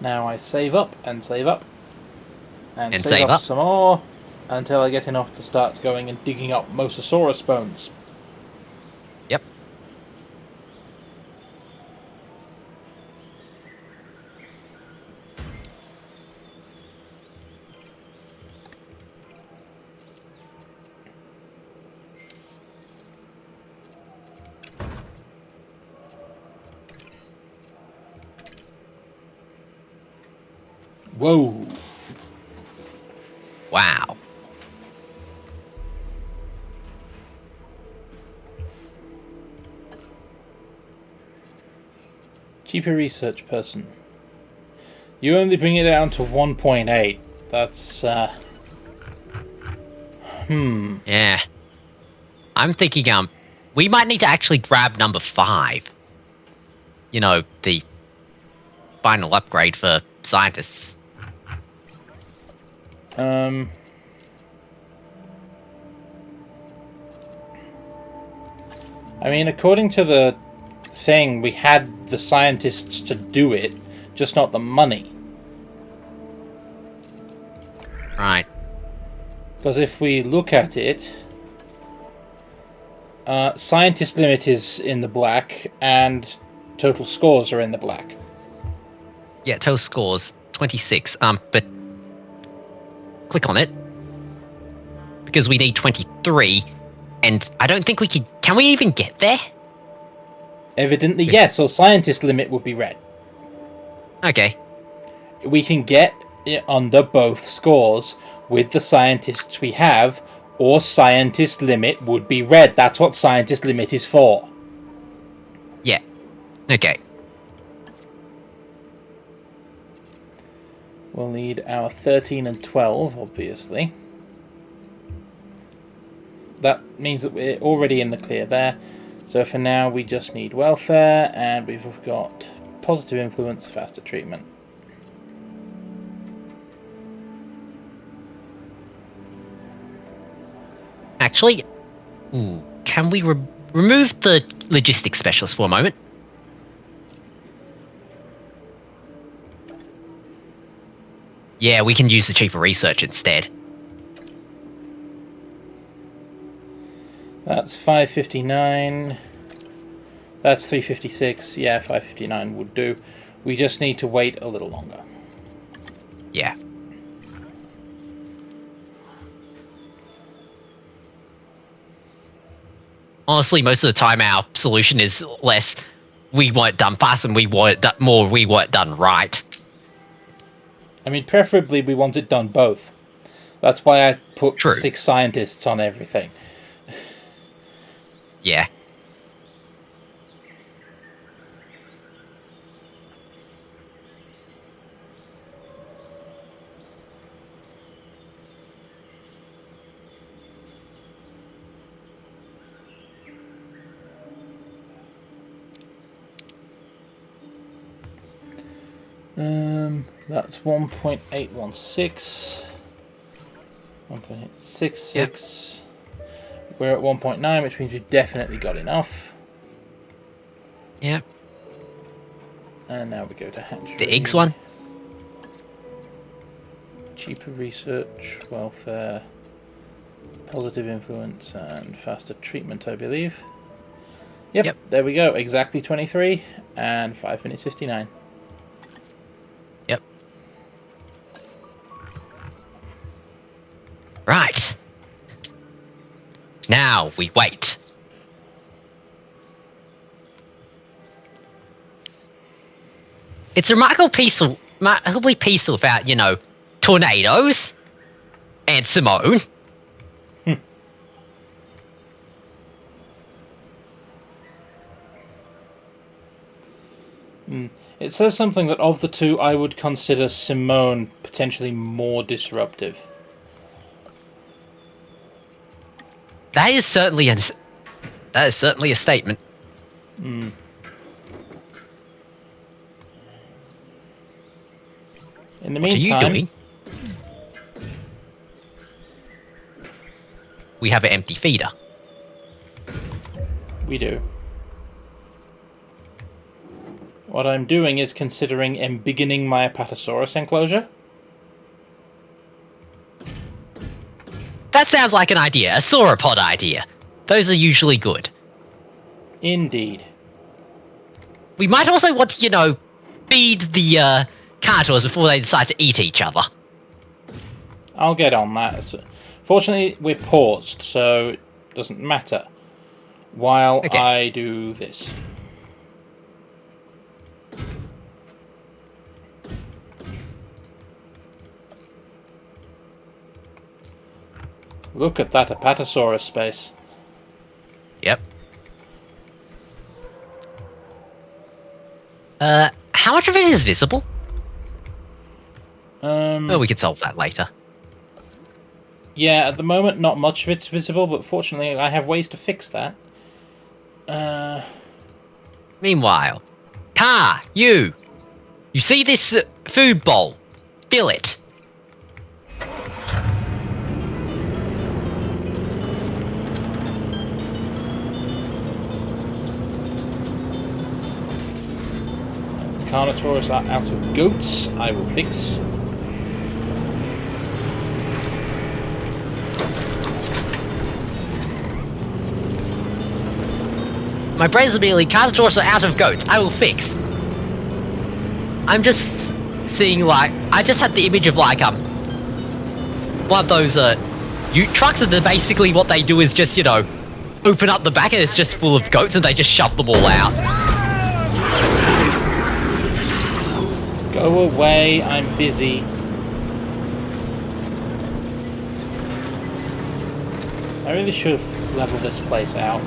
Now I save up and save up and And save save up up. some more until I get enough to start going and digging up Mosasaurus bones. Yep. Whoa! Wow. Cheaper research person. You only bring it down to 1.8. That's, Yeah. I'm thinking, we might need to actually grab number 5. You know, the final upgrade for scientists. I mean, according to the thing, we had the scientists to do it, just not the money. Right. Because if we look at it, scientist limit is in the black, and total scores are in the black. Yeah, total scores 26. But click on it because we need 23, and I don't think we can. Can we even get there? Evidently, yes, or scientist limit would be red. Okay. We can get it under both scores with the scientists we have, or scientist limit would be red. That's what scientist limit is for. Yeah. Okay. We'll need our 13 and 12, obviously. That means that we're already in the clear there. So for now, we just need welfare, and we've got positive influence, faster treatment. Actually, can we remove the logistics specialist for a moment? Yeah, we can use the cheaper research instead. That's 559. That's 356. Yeah, 559 would do. We just need to wait a little longer. Yeah. Honestly, most of the time our solution is less we want it done fast and we want it more we want it done right. I mean, preferably we want it done both. That's why I put True. 6 scientists on everything. Yeah. That's 1.816. 1.866. We're at 1.9, which means we've definitely got enough. Yeah. And now we go to hatchery. The eggs one? Cheaper research, welfare, positive influence, and faster treatment, I believe. Yep, there we go. Exactly 23 and 5 minutes 59. Yep. Now we wait. It's remarkably peaceful without, tornadoes and Simone. It says something that of the two, I would consider Simone potentially more disruptive. That is certainly a statement. Mm. In the What meantime, are you doing? We have an empty feeder. we do. What I'm doing is considering embiggening my Apatosaurus enclosure. That sounds like an idea, a sauropod idea. Those are usually good. Indeed. We might also want to, feed the carnivores before they decide to eat each other. I'll get on that. Fortunately, we're paused, so it doesn't matter. While Okay. I do this. Look at that Apatosaurus space. Yep. How much of it is visible? Oh, we can solve that later. Yeah, at the moment, not much of it's visible, but fortunately, I have ways to fix that. Meanwhile, you see this food bowl? Fill it. Carnotaurus are out of goats. I will fix. My brain's immediately Carnotaurus are out of goats. I will fix. I'm just seeing I just had the image of one of those ute trucks, and then basically what they do is just open up the back and it's just full of goats and they just shove them all out. Go away, I'm busy. I really should have leveled this place out.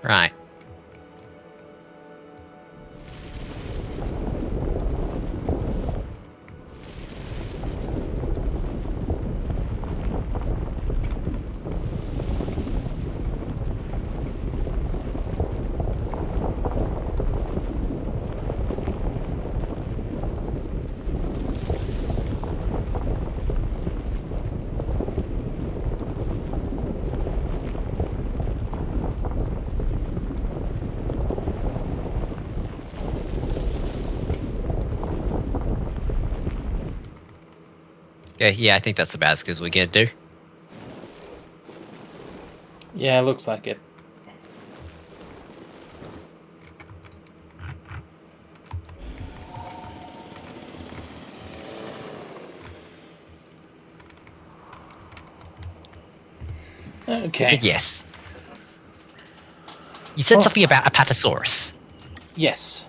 Right. Okay, yeah, I think that's about as good as we can do. Yeah, looks like it. Okay. But yes. You said something about Apatosaurus. Yes.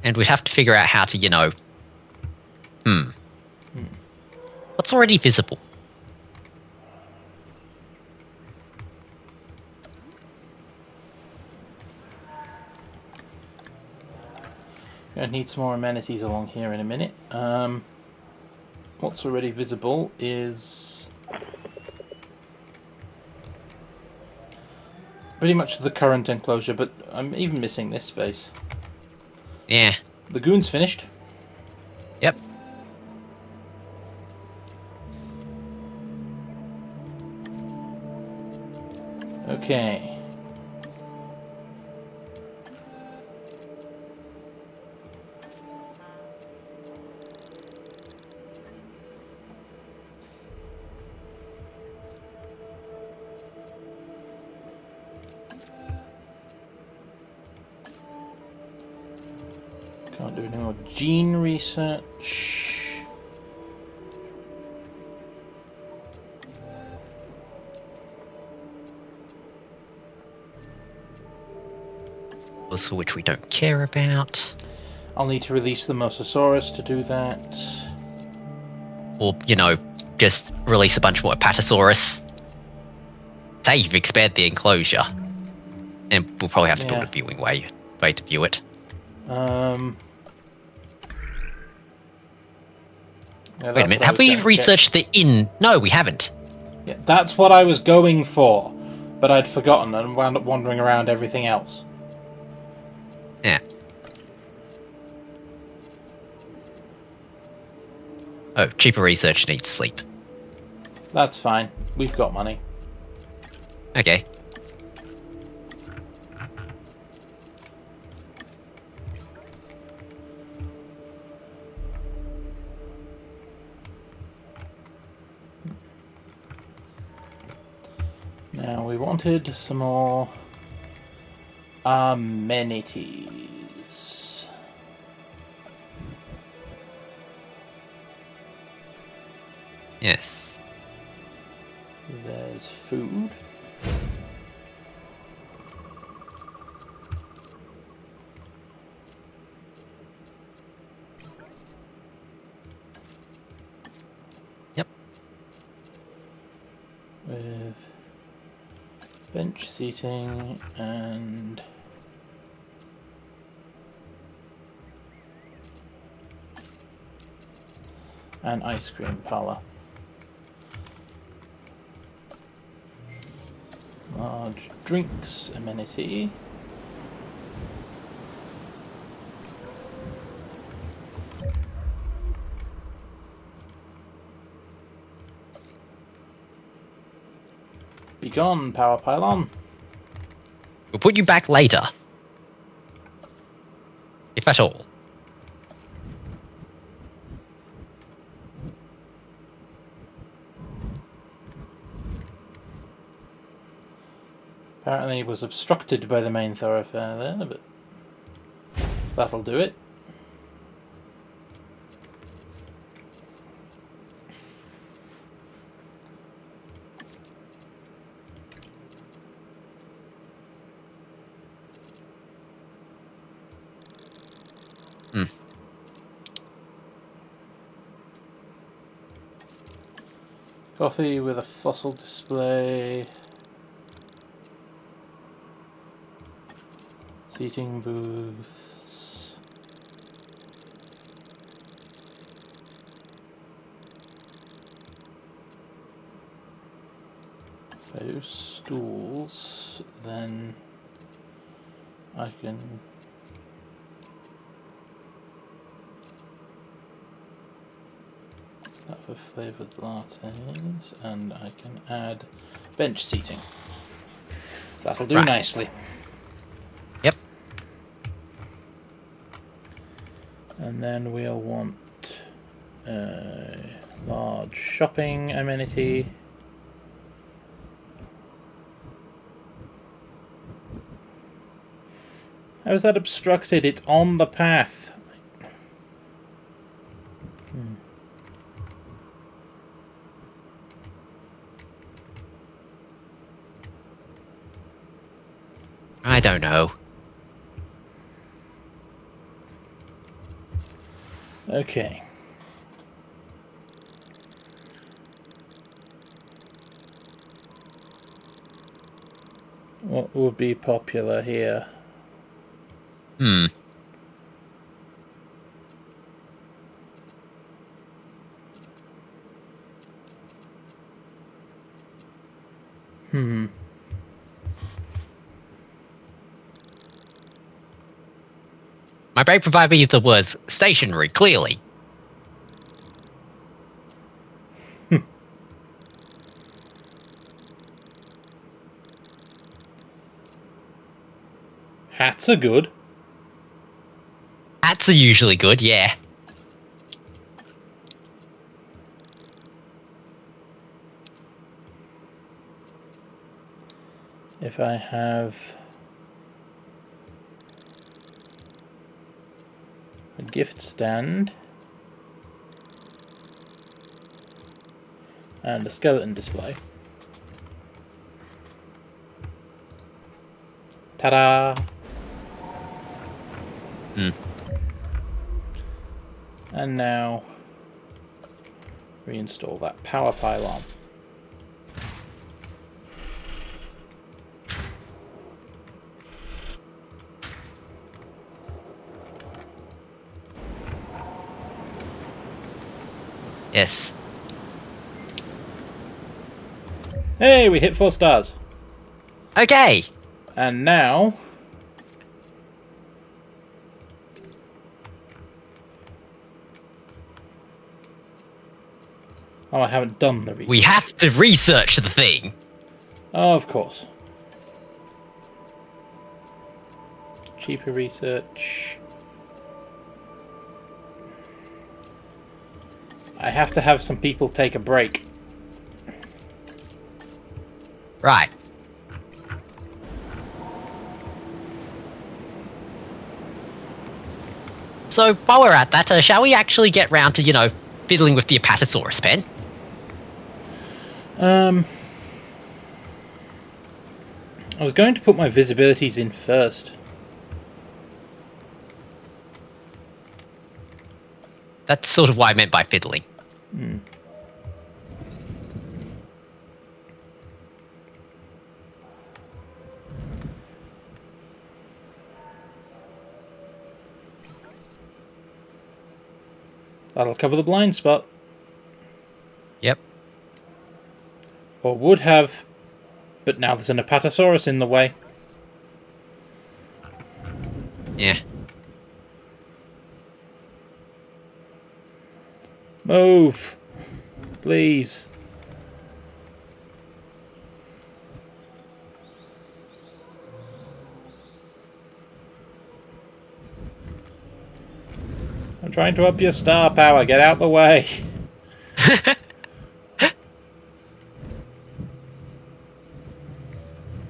And we'd have to figure out how to, What's already visible? I need some more amenities along here in a minute. What's already visible is pretty much the current enclosure, but I'm even missing this space. Yeah. The goon's finished. Yep. Okay. Can't do any more gene research. For which we don't care about. I'll need to release the Mosasaurus to do that. Or, you know, just release a bunch more Apatosaurus. Say you've expanded the enclosure. And we'll probably have to build a viewing way to view it. Yeah, Wait a minute, have we researched the inn? No, we haven't. Yeah, that's what I was going for, but I'd forgotten and wound up wandering around everything else. Yeah. Oh, cheaper research needs sleep. That's fine. We've got money. Okay. Now, we wanted some more amenities. Yes. There's food. Yep. With bench seating and an ice cream parlor. Large drinks amenity. Be gone, power pylon. We'll put you back later. If at all. Apparently it was obstructed by the main thoroughfare there, but that'll do it. Coffee with a fossil display. Seating booths. If I do stools, then I can have a flavoured lattes, and I can add bench seating. That'll do nicely. Yep. And then we'll want a large shopping amenity. How is that obstructed? It's on the path. I don't know. Okay. What would be popular here? My brain provided me the words stationary, clearly. Hats are good. Hats are usually good, yeah. If I have a gift stand and a skeleton display. Ta-da! And now reinstall that power pylon. Yes. Hey, we hit 4 stars. Okay. And now oh, I haven't done the research. We have to research the thing. Oh, of course. Cheaper research. I have to have some people take a break. Right. So, while we're at that, shall we actually get round to, fiddling with the Apatosaurus pen? I was going to put my visibilities in first. That's sort of what I meant by fiddling. That'll cover the blind spot. Yep. Or would have, but now there's an Apatosaurus in the way. Yeah. Move. Please. I'm trying to up your star power. Get out the way.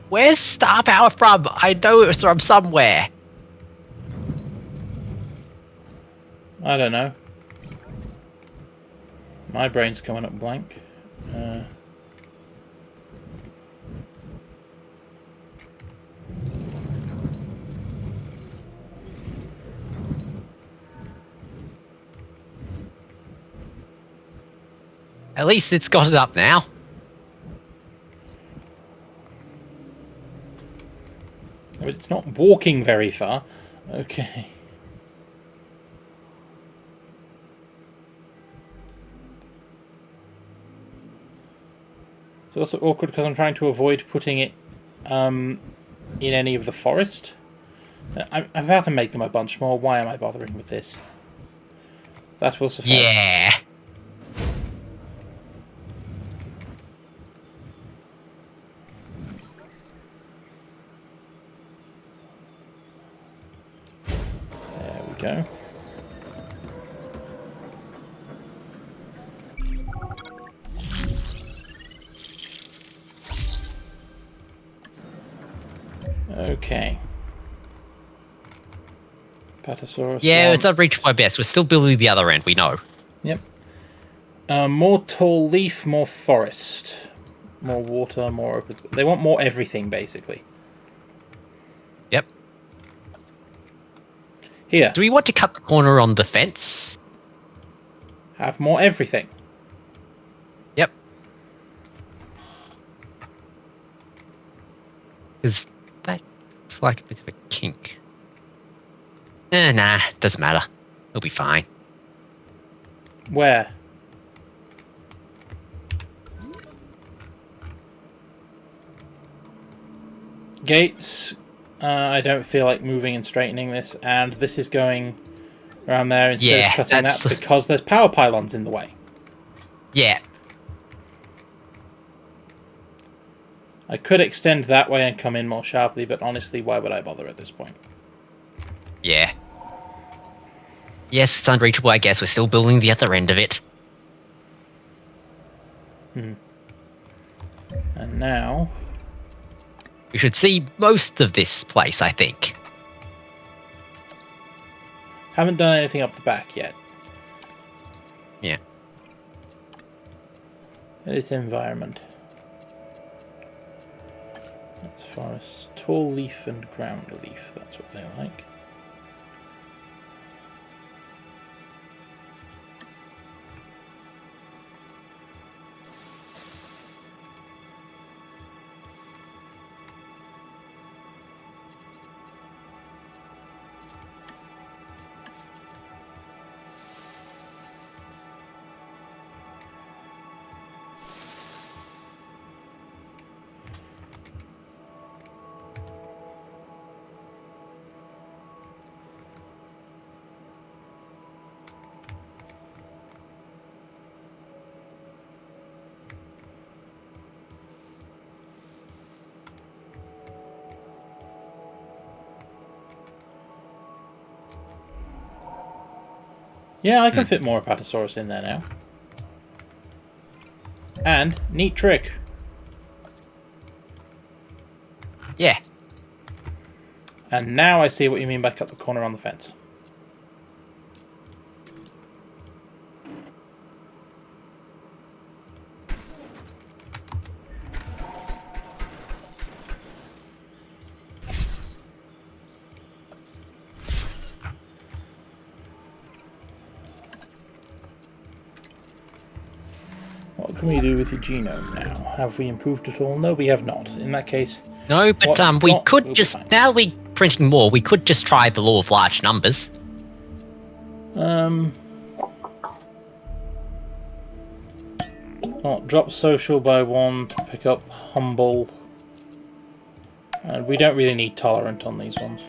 Where's star power from? I know it was from somewhere. I don't know. My brain's coming up blank. At least it's got it up now. But it's not walking very far. Okay. It's also awkward because I'm trying to avoid putting it in any of the forest. I'm about to make them a bunch more. Why am I bothering with this? That will suffice. Yeah. There we go. Okay. Apatosaurus. Yeah, one. it's unreached by best. We're still building the other end, we know. Yep. More tall leaf, more forest. More water, more open. They want more everything, basically. Yep. Here, Do we want to cut the corner on the fence? have more everything. Yep. Because that's like a bit of a kink. Nah, doesn't matter. It'll be fine. Where? Gates. I don't feel like moving and straightening this, and this is going around there instead of cutting that because there's power pylons in the way. Yeah. I could extend that way and come in more sharply, but honestly, why would I bother at this point? Yeah. Yes, it's unreachable, I guess. We're still building the other end of it. And now... we should see most of this place, I think. Haven't done anything up the back yet. Yeah. Edit environment. That's forest. Tall leaf and ground leaf. That's what they like. Yeah, I can fit more Apatosaurus in there now. And, neat trick. Yeah. And now I see what you mean by cut the corner on the fence. What can we do with the genome now? Have we improved at all? No, we have not. In that case... No, but we could just... now we're printing more, we could just try the law of large numbers. Oh, drop social by 1 to pick up humble. And we don't really need tolerant on these ones.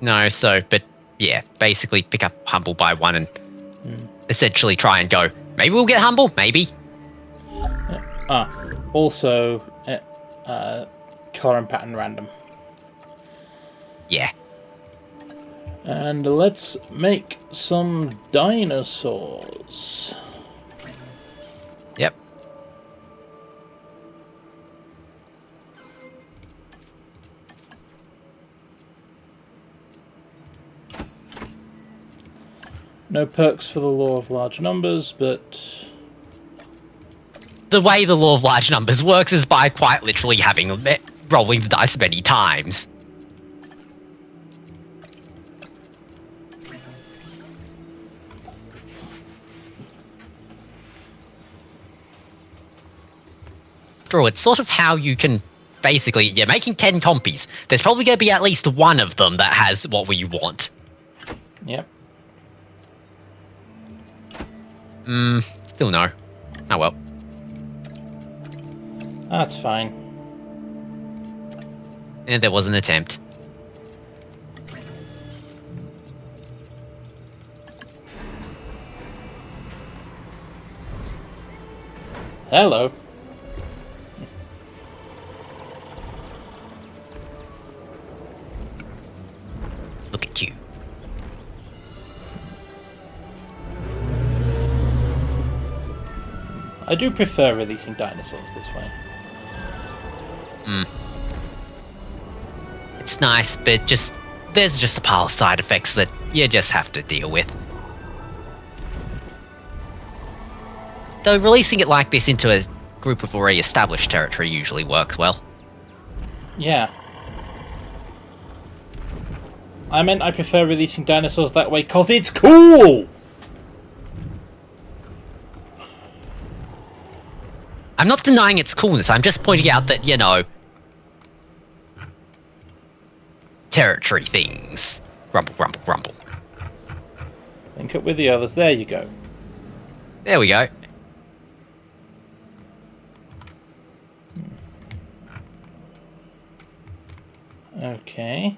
No, so, but yeah, basically pick up humble by 1 and essentially try and go, maybe we'll get humble, maybe. Also, color and pattern random. Yeah. And let's make some dinosaurs. Yep. No perks for the law of large numbers, but... the way the law of large numbers works is by quite literally rolling the dice many times. After all, it's sort of how you can basically, you're making 10 compies. There's probably going to be at least one of them that has what we want. Yep. Still no. Oh well. That's fine. And there was an attempt. Hello. Look at you. I do prefer releasing dinosaurs this way. It's nice, but there's just a pile of side effects that you just have to deal with. Though releasing it like this into a group of already established territory usually works well. Yeah. I meant I prefer releasing dinosaurs that way because it's cool! I'm not denying its coolness, I'm just pointing out that, you know, territory things. Grumble, grumble, grumble. Link up with the others. There you go. There we go. Okay.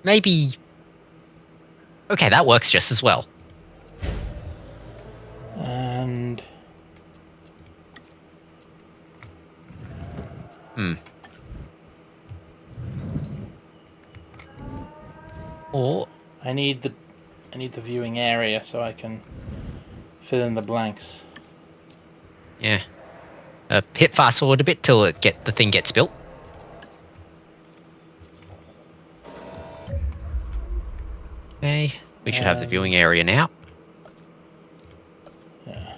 Maybe... Okay, that works just as well. And... Or... I need the viewing area so I can fill in the blanks. Yeah. Hit fast forward a bit till the thing gets built. Okay, we should have the viewing area now. Yeah.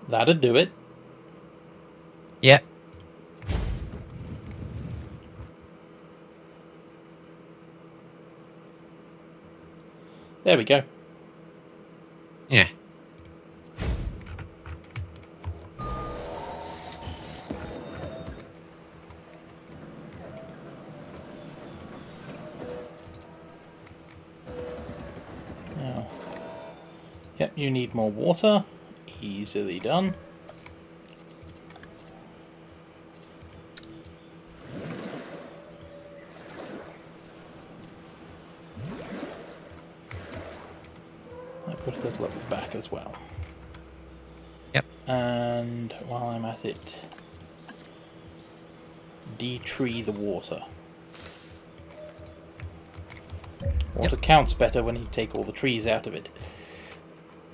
That'd do it. Yep. There we go. Yeah. Now, yep, you need more water. Easily done. I put a little at the back as well. Yep. And while I'm at it, de-tree the water. Water counts better when you take all the trees out of it.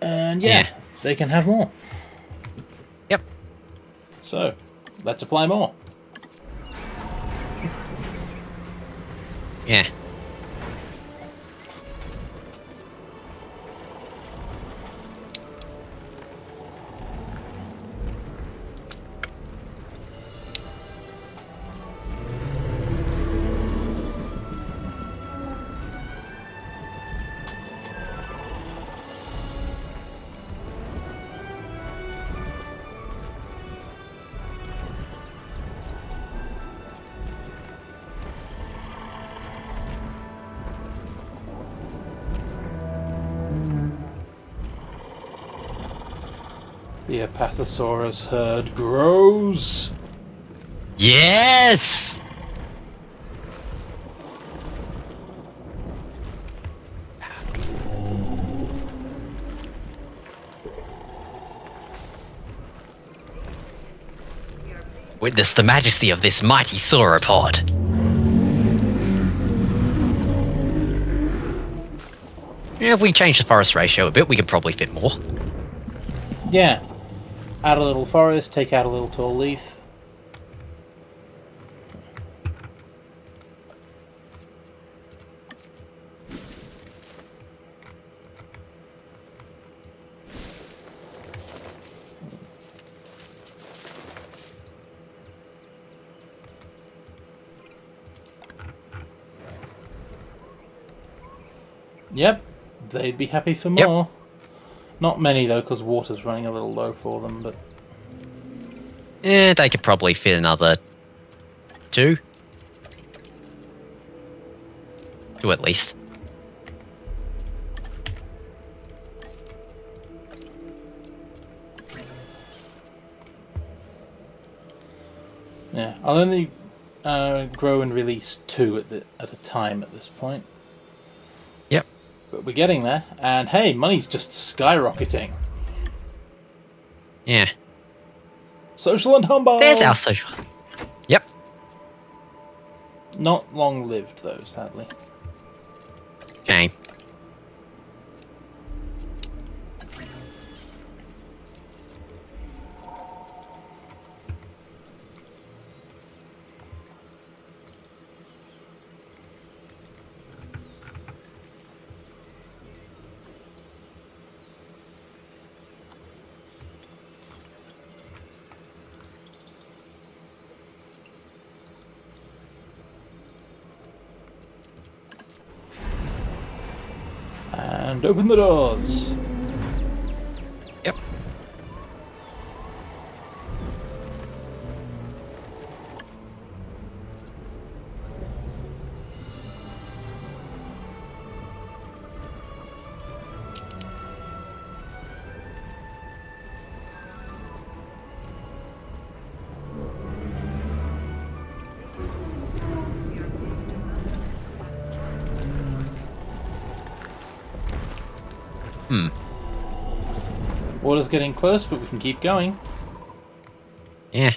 And yeah, they can have more. Yep. So, let's apply more. Yeah. The Apatosaurus herd grows. Yes! Witness the majesty of this mighty sauropod. Yeah, if we change the forest ratio a bit, we can probably fit more. Yeah. Add a little forest, take out a little tall leaf. Yep, they'd be happy for more. Yep. Not many though, because water's running a little low for them, but... Yeah, they could probably fit another 2. 2 at least. Yeah, I'll only grow and release 2 at a time at this point. Yep. But we're getting there, and hey, money's just skyrocketing. Yeah. Social and humble! There's our social. Yep. Not long-lived, though, sadly. Okay. And open the doors. Yep. Water's getting close, but we can keep going. Yeah.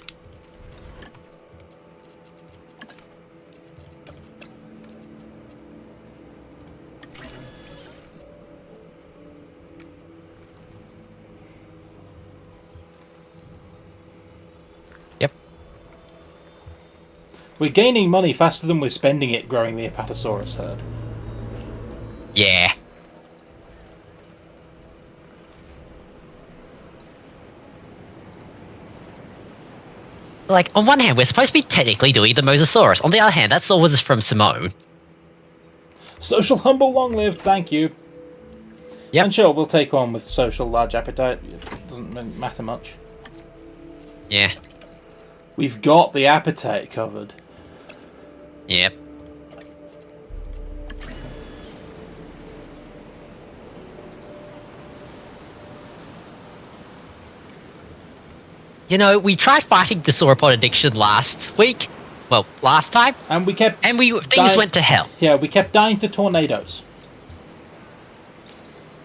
Yep. We're gaining money faster than we're spending it growing the Apatosaurus herd. Yeah. Like, on one hand, we're supposed to be technically doing the Mosasaurus. On the other hand, that's orders from Simone. Social, humble, long-lived, thank you. Yep. And sure, we'll take one with social, large appetite. It doesn't matter much. Yeah. We've got the appetite covered. Yep. You know, we tried fighting the Sauropod addiction last week. Well, last time. And we kept... And things went to hell. Yeah, we kept dying to tornadoes.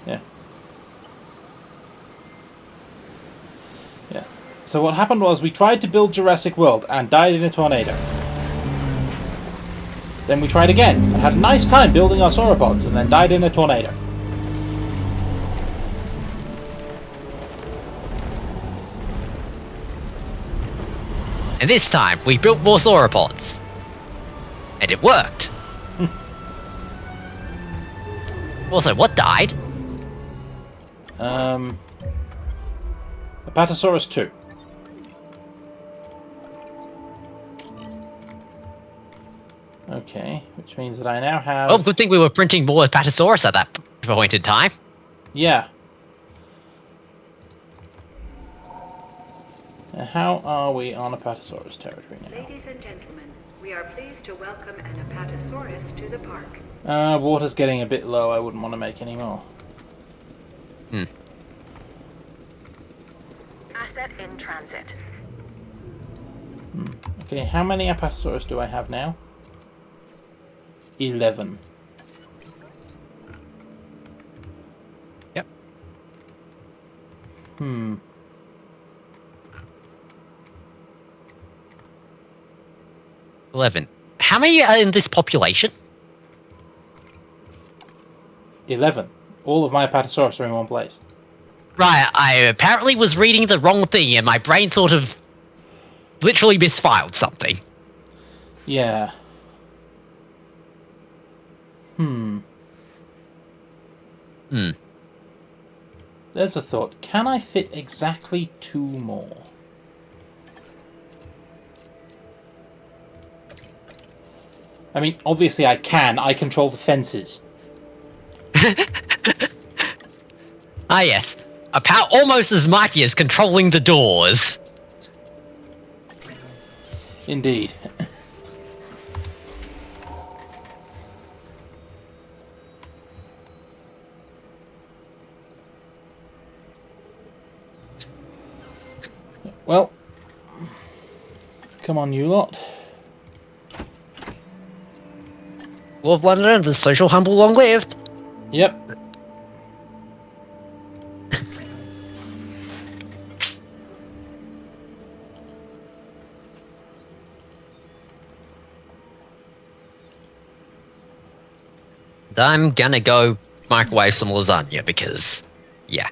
Yeah. Yeah. So what happened was we tried to build Jurassic World and died in a tornado. Then we tried again and had a nice time building our sauropods and then died in a tornado. And this time, we built more sauropods. And it worked. Also, what died? Apatosaurus 2. Okay, which means that I now have... Well, good thing we were printing more Apatosaurus at that point in time. Yeah. How are we on Apatosaurus territory now? Ladies and gentlemen, we are pleased to welcome an Apatosaurus to the park. Water's getting a bit low. I wouldn't want to make any more. Asset in transit. Okay, how many Apatosaurus do I have now? 11. Yep. 11. How many are in this population? 11. All of my Apatosaurus are in one place. Right, I apparently was reading the wrong thing and my brain sort of literally misfiled something. Yeah. There's a thought. Can I fit exactly 2 more? I mean, obviously I can. I control the fences. Ah yes, almost as mighty as controlling the doors. Indeed. Well, come on, you lot. Well, one learned was social, humble, long-lived. Yep. I'm gonna go microwave some lasagna because, yeah.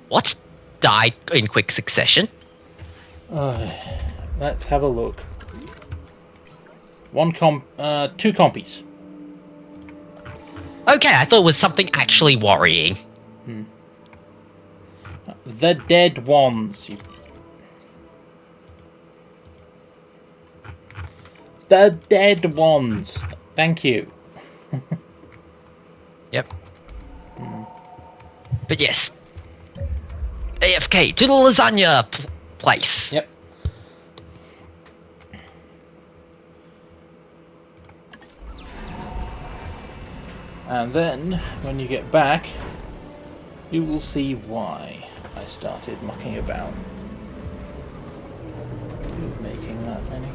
What died in quick succession? Let's have a look. 2 compies. Okay, I thought it was something actually worrying. The dead ones. The dead ones. Thank you. Yep. But yes, AFK to the lasagna place. Yep. And then, when you get back, you will see why I started mucking about making that many.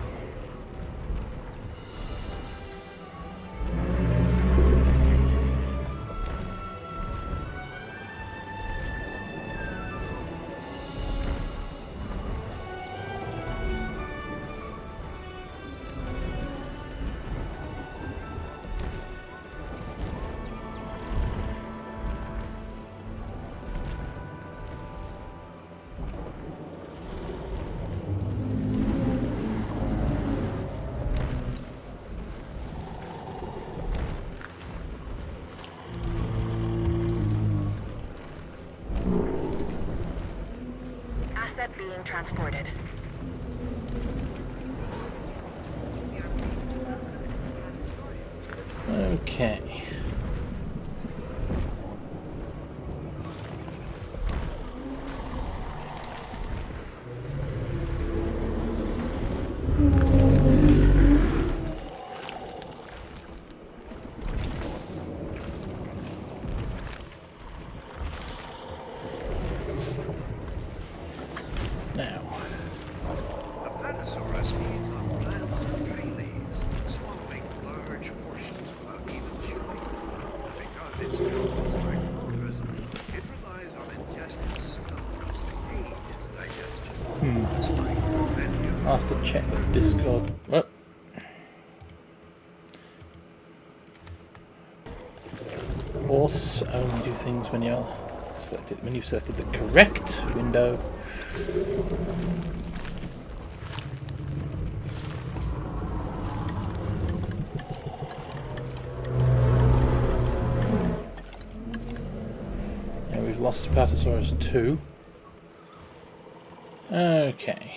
Asset being transported. We are pleased to welcome an Apatosaurus to the party. Okay. Now, Apatosaurus feeds on plants and tree leaves, swallowing large portions without even chewing. Because its jaws are agriculturism, it relies on ingested stones to aid its digestion. Despite plenty of I'll have to check the Discord. Oh. Horse only do things when you're selected. When you've selected the correct window. Yeah, we've lost Apatosaurus 2. Okay.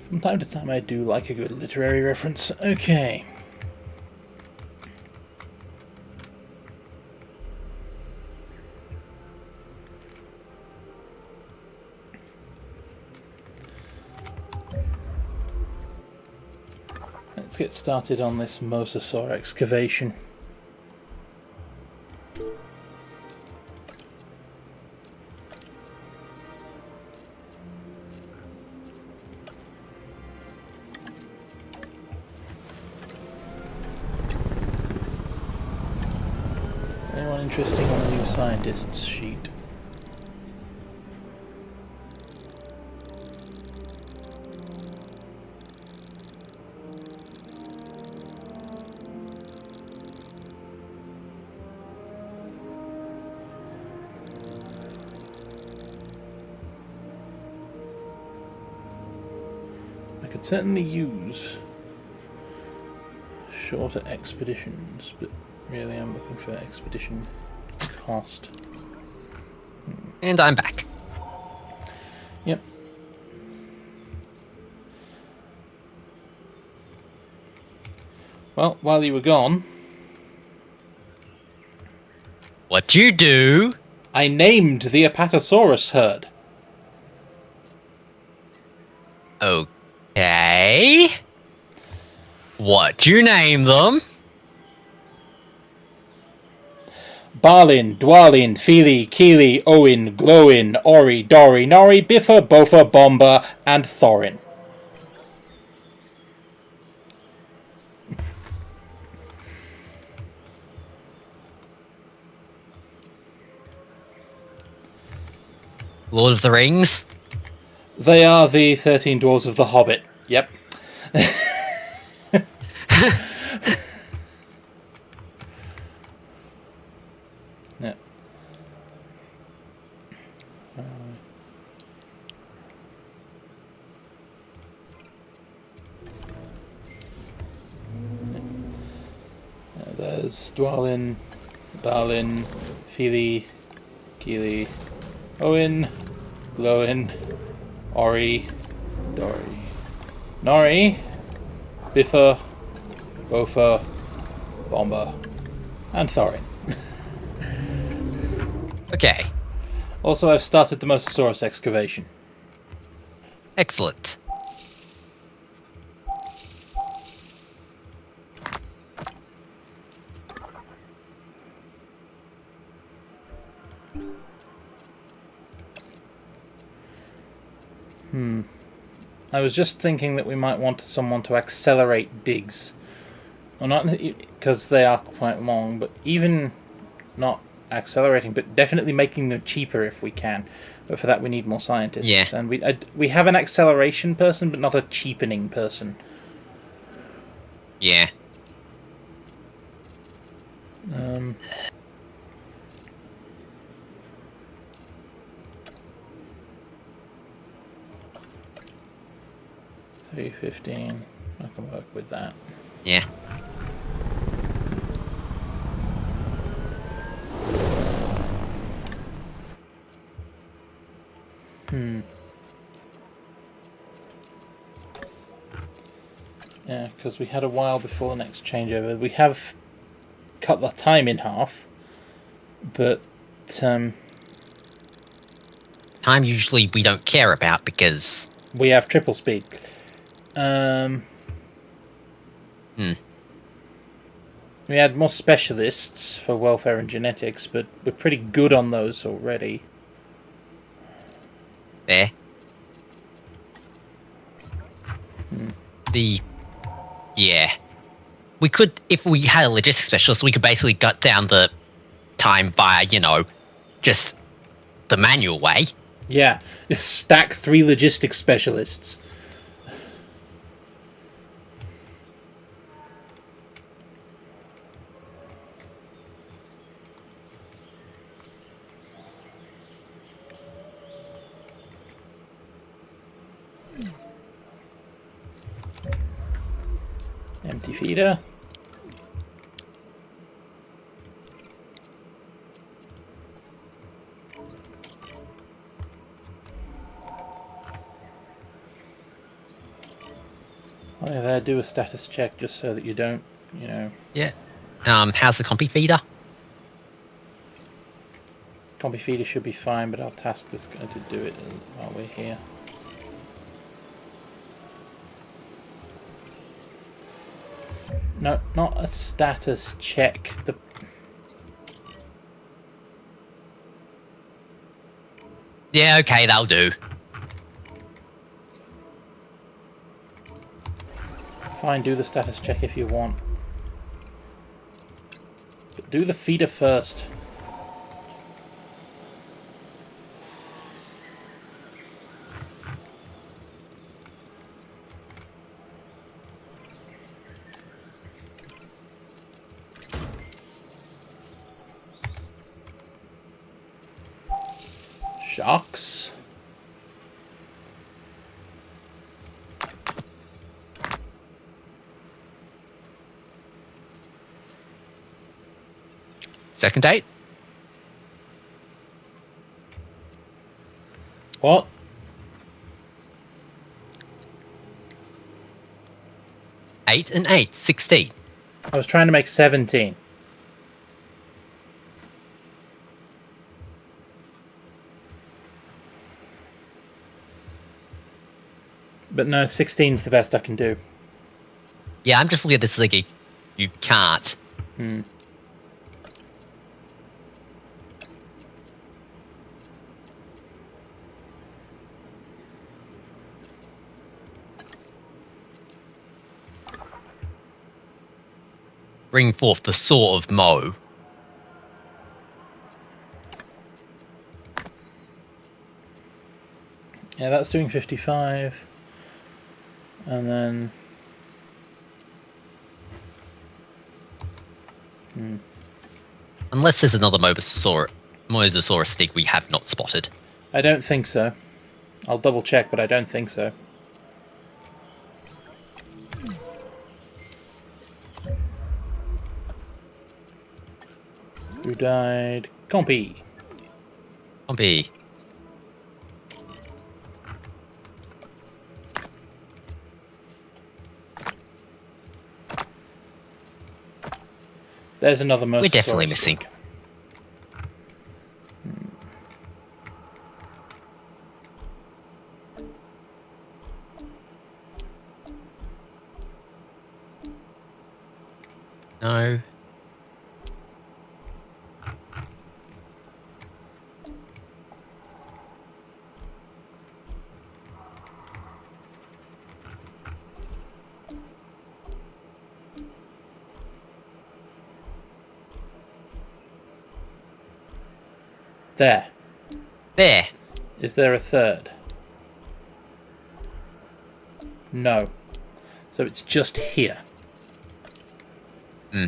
From time to time I do like a good literary reference. Okay. Let's get started on this mosasaur excavation. Anyone interesting on the new scientists sheet? I could certainly use shorter expeditions, but really I'm looking for expedition cost. And I'm back. Yep. Well, while you were gone, What'd you do? I named the Apatosaurus herd. Okay. What'd you name them? Balin, Dwalin, Fili, Kili, Owen, Glowin, Ori, Dori, Nori, Biffa, Bofa, Bomba, and Thorin. Lord of the Rings? They are the 13 Dwarves of the Hobbit. Yep. Yeah. There's Dwalin, Balin, Fili, Kili, Owen, Glowin, Ori, Dori, Nori, Biffa, Bofa, Bomba, and Thorin. Okay. Also, I've started the Mosasaurus excavation. Excellent. I was just thinking that we might want someone to accelerate digs. Well, not because they are quite long, but even not accelerating, but definitely making them cheaper if we can. But for that, we need more scientists. Yeah. And we have an acceleration person, but not a cheapening person. Yeah. $3.15. I can work with that. Yeah. Yeah, because we had a while before the next changeover. We have cut the time in half, but Time usually we don't care about because... we have triple speed. We had more specialists for welfare and genetics, but we're pretty good on those already. There. Yeah. We could, if we had a logistics specialist, we could basically cut down the time by, just the manual way. Yeah, just stack 3 logistics specialists. Empty feeder. Oh yeah, there, do a status check just so that you don't, Yeah. How's the compy feeder? Compy feeder should be fine, but I'll task this guy to do it while we're here. No, not a status check. Yeah, okay, that'll do. Fine, do the status check if you want. But do the feeder first. Sharks. Second date? What? Eight and 8, 16. I was trying to make 17. But no, 16's the best I can do. Yeah, I'm just looking at this thinking, you can't. Hmm. Bring forth the sword of Mo. Yeah, that's doing 55. And then... Unless there's another Mosasaurus stick we have not spotted. I don't think so. I'll double check, but I don't think so. Who died? Compy. Compy. There's another Mosasaurus. We're definitely missing. No. There. There. Is there a third? No. So it's just here. Hmm.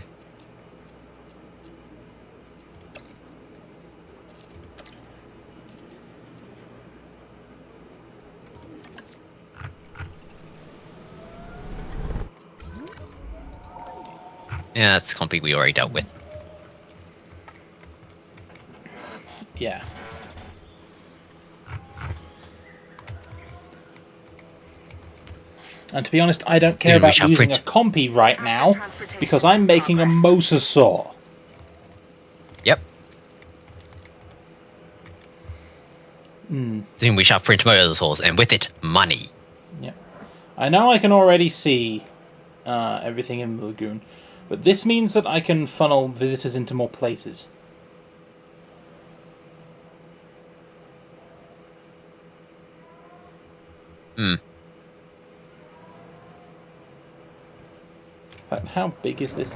Yeah, that's Compy we already dealt with. Yeah. And to be honest, I don't care Dude, we about shall using a print. compy right now, because I'm making a mosasaur. Yep. Soon we shall print Mosasaurs, and with it, money. Yeah. I know I can already see everything in the lagoon, but this means that I can funnel visitors into more places. Hmm. How big is this?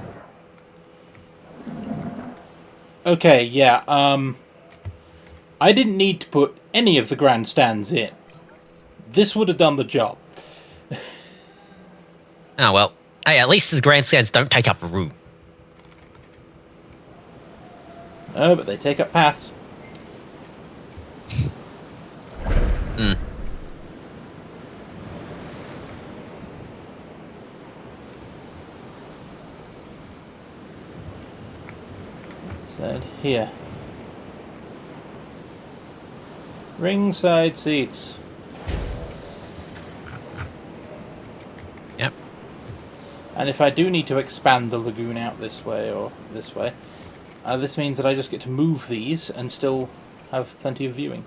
Okay, yeah, I didn't need to put any of the grandstands in. This would have done the job. Oh well. Hey, at least the grandstands don't take up room. Oh, but they take up paths. Hmm. Said here. Ringside seats. Yep. And if I do need to expand the lagoon out this way or this way, this means that I just get to move these and still have plenty of viewing.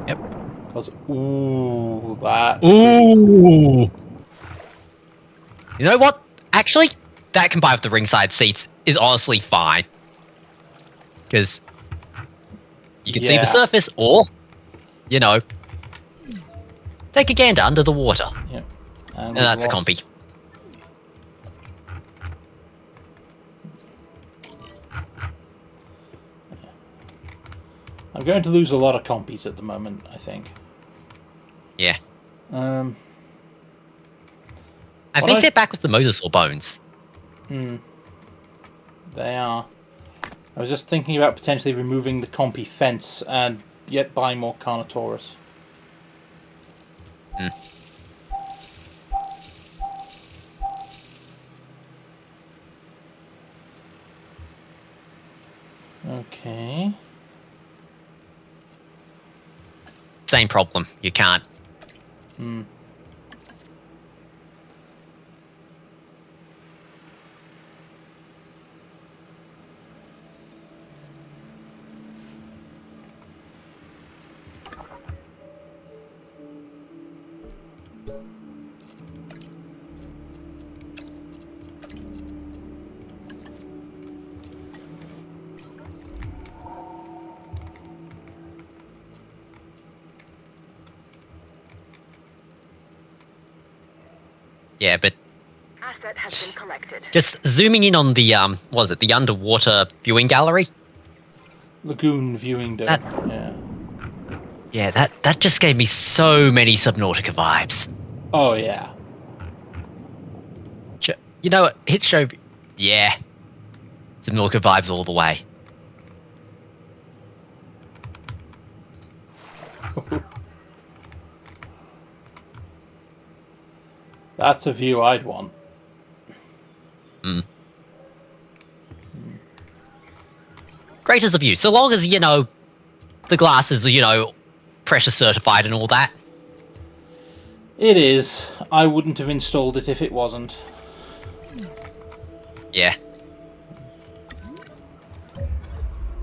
Yep. Because, ooh, that's... Ooh! You know what? Actually, that combined with the ringside seats is honestly fine. Because you can see the Yeah. surface, or, you know, take a gander under the water. Yep. And we've that's a lost- compy. I'm going to lose a lot of compies at the moment, I think. Yeah. Um, I What think I- they're back with the mosasaur bones. they are. I was just thinking about potentially removing the compy fence and yet buying more Carnotaurus. Hmm. Okay. Same problem. You can't. Yeah, but Asset has been collected. just zooming in on the, what was it, the underwater viewing gallery? Lagoon viewing dome. That- Yeah. Yeah, that just gave me so many Subnautica vibes. Oh, yeah. You know what? Hit show. Yeah. Subnautica vibes all the way. That's a view I'd want. Great as a view, so long as, you know, the glass is, you know, pressure certified and all that. It is. I wouldn't have installed it if it wasn't. Yeah.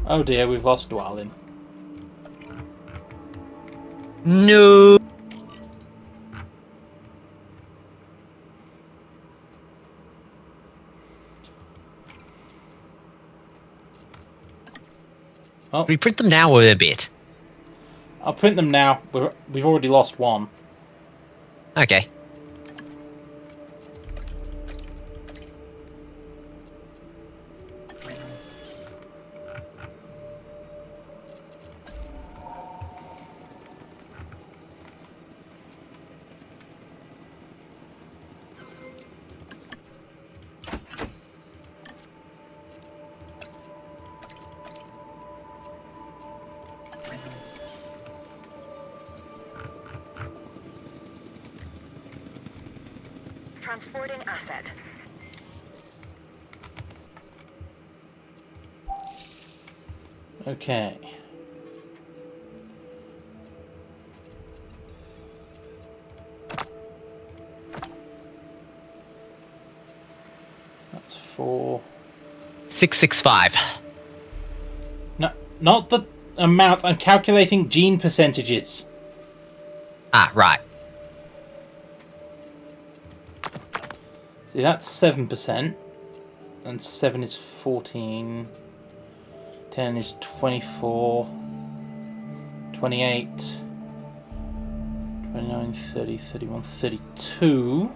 Oh dear, we've lost Dwalin. No. Oh, We print them now or a bit? I'll print them now. We've already lost one. Okay. Transporting asset. Okay. That's 4. 665. No, not the amount. I'm calculating gene percentages. Ah, right. See, that's 7%. And 7 is 14. 10 is 24. 28. 29, 30, 31, 32.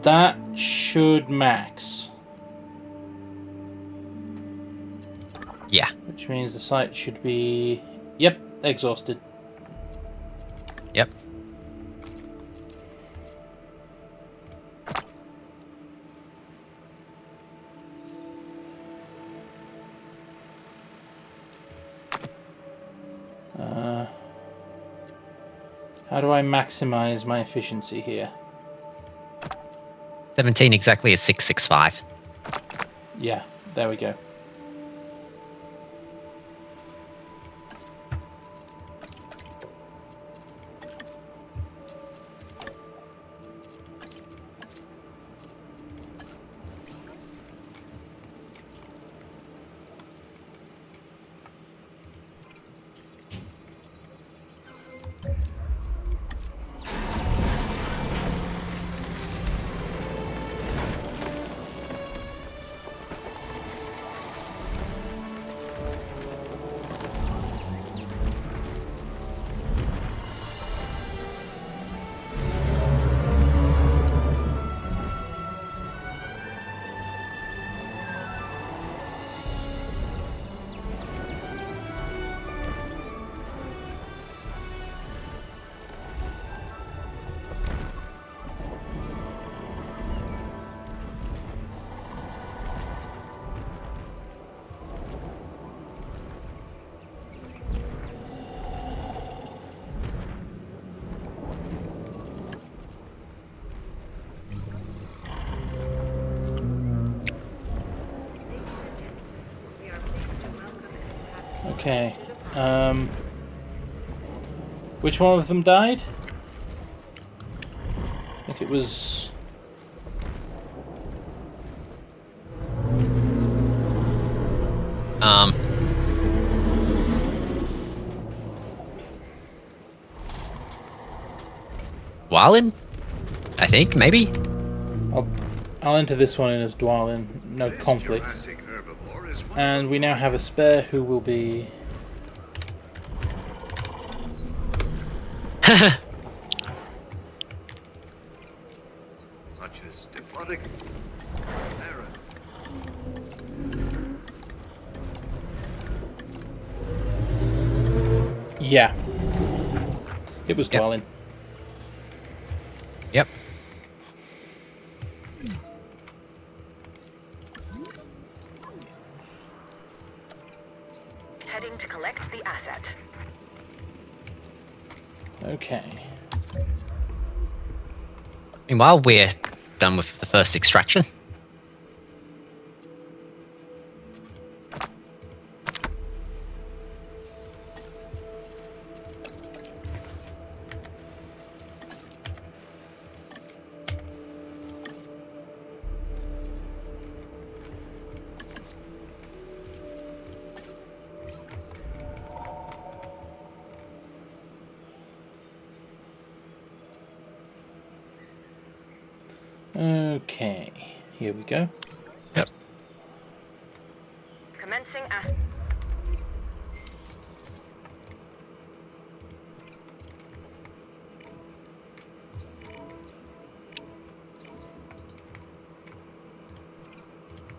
That should max. Yeah. Which means the site should be... Yep, exhausted. Yep. How do I maximize my efficiency here? 17 exactly is 665. Yeah, there we go. Okay. Which one of them died? I think it was... Dwalin? I think, maybe? I'll enter this one in as Dwalin. No This conflict. Jurassic herbivore is one And we now have a spare who will be... such as Diplodocus, Chimera, Yeah. It was Yep. Dwalin. Yep. Heading to collect the asset. Okay. Meanwhile, we're done with the first extraction. Okay. Here we go. Yep. Commencing asset.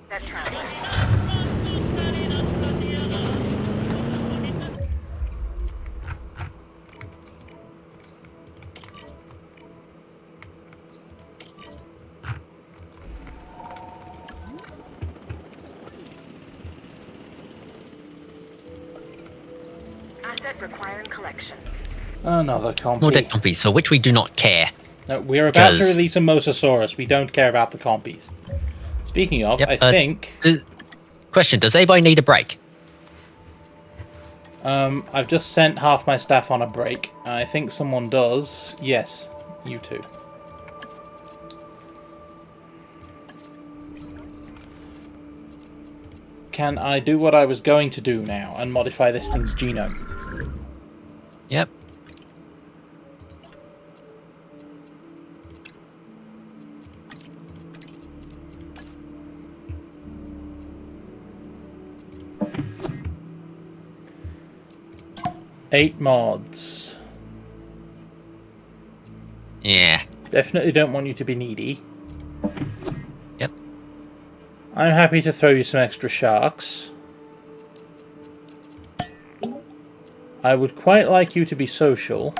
That's traveling. Asset requiring collection. Another More dead compy. compies, for which we do not care. No, we're about to Because- release a Mosasaurus. We don't care about the compies. Speaking of, Yep, I think... Question, does anybody need a break? I've just sent half my staff on a break. I think someone does. Yes, you two. Can I do what I was going to do now and modify this thing's genome? Yep. Eight mods. Yeah. Definitely don't want you to be needy. Yep. I'm happy to throw you some extra sharks. I would quite like you to be social.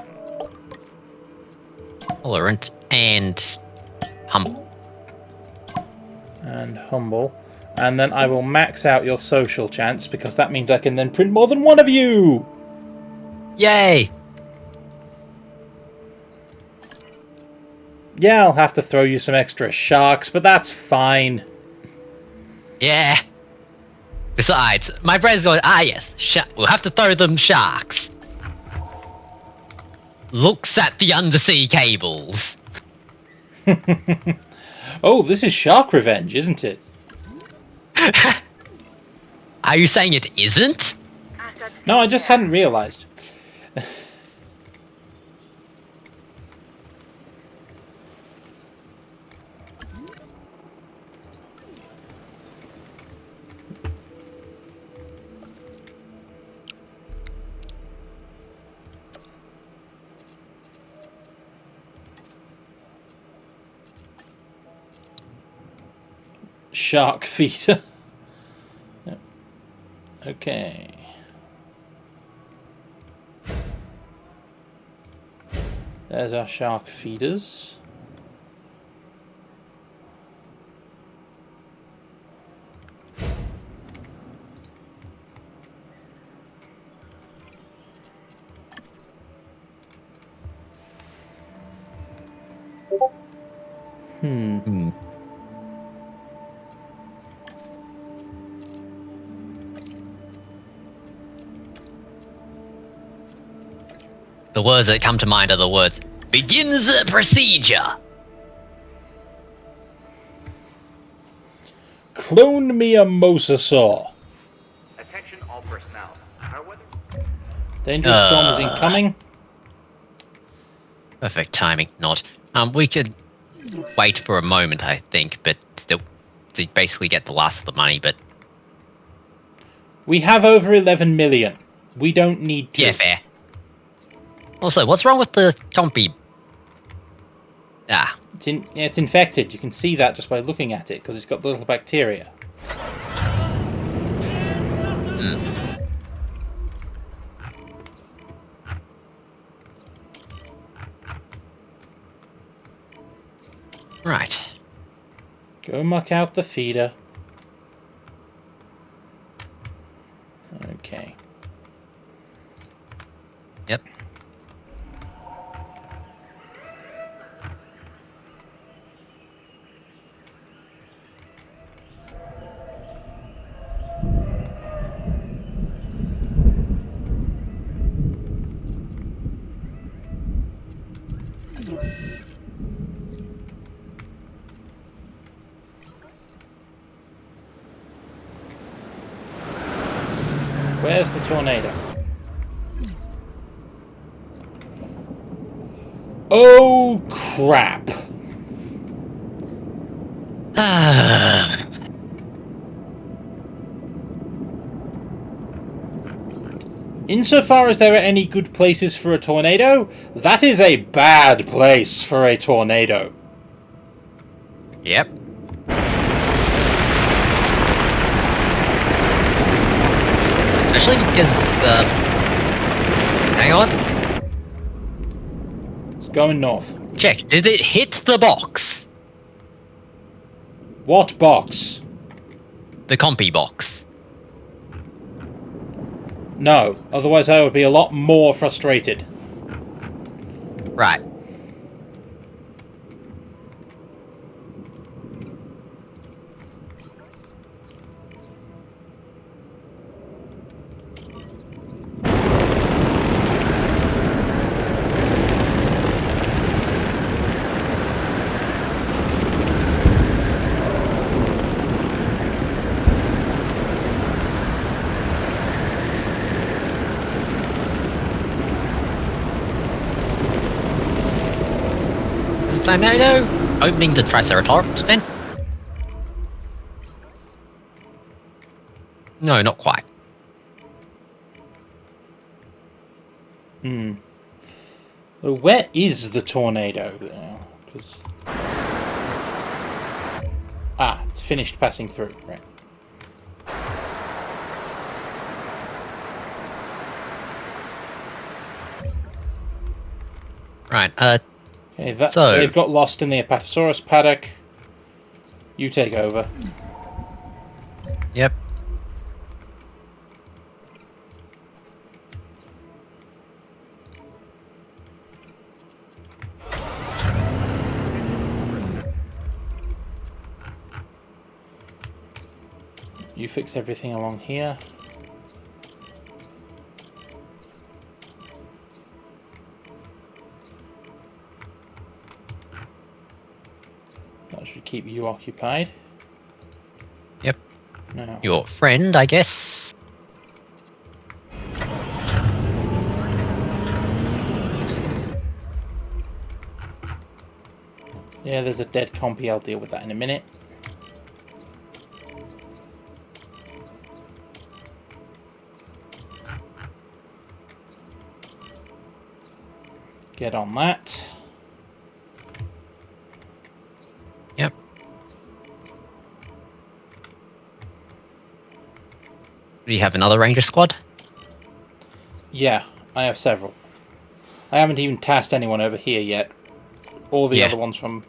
Tolerant and And humble. And then I will max out your social chance, because that means I can then print more than one of you! Yay! Yeah, I'll have to throw you some extra sharks, but that's fine. Yeah. Besides, my brain's going, yes, we'll have to throw them sharks. Looks at the undersea cables. Oh, this is shark revenge, isn't it? Are you saying it isn't? Assets No, I just hadn't realised. Shark feeder. Yep. Okay. There's our shark feeders. words that come to mind are the words, begins the procedure. Clone me a mosasaur. Attention all personnel. Our weather. Dangerous storm is incoming. Perfect timing, not. We could wait for a moment, I think, but still, to basically get the last of the money, but... We have over 11 million. We don't need to. Yeah, fair. Also, what's wrong with the compy? Ah. It's infected. You can see that just by looking at it, because it's got the little bacteria. Right. Go muck out the feeder. Okay. Yep. Where's the tornado? Oh, crap. Insofar as there are any good places for a tornado, that is a bad place for a tornado. Yep. Especially because, hang on. It's going north. Check, did it hit the box? What box? The compy box. No, otherwise I would be a lot more frustrated. Right. Tornado opening the Triceratops bin? No, not quite. Well, where is the tornado? It's finished passing through. Right. Right, Okay, so... they've got lost in the Apatosaurus paddock. You take over. Yep. You fix everything along here. That should keep you occupied. Yep. Now, Your friend, I guess. yeah, there's a dead compy. I'll deal with that in a minute. Get on that. Yep. Do you have another ranger squad? Yeah, I have several. I haven't even tasked anyone over here yet. All the other ones from...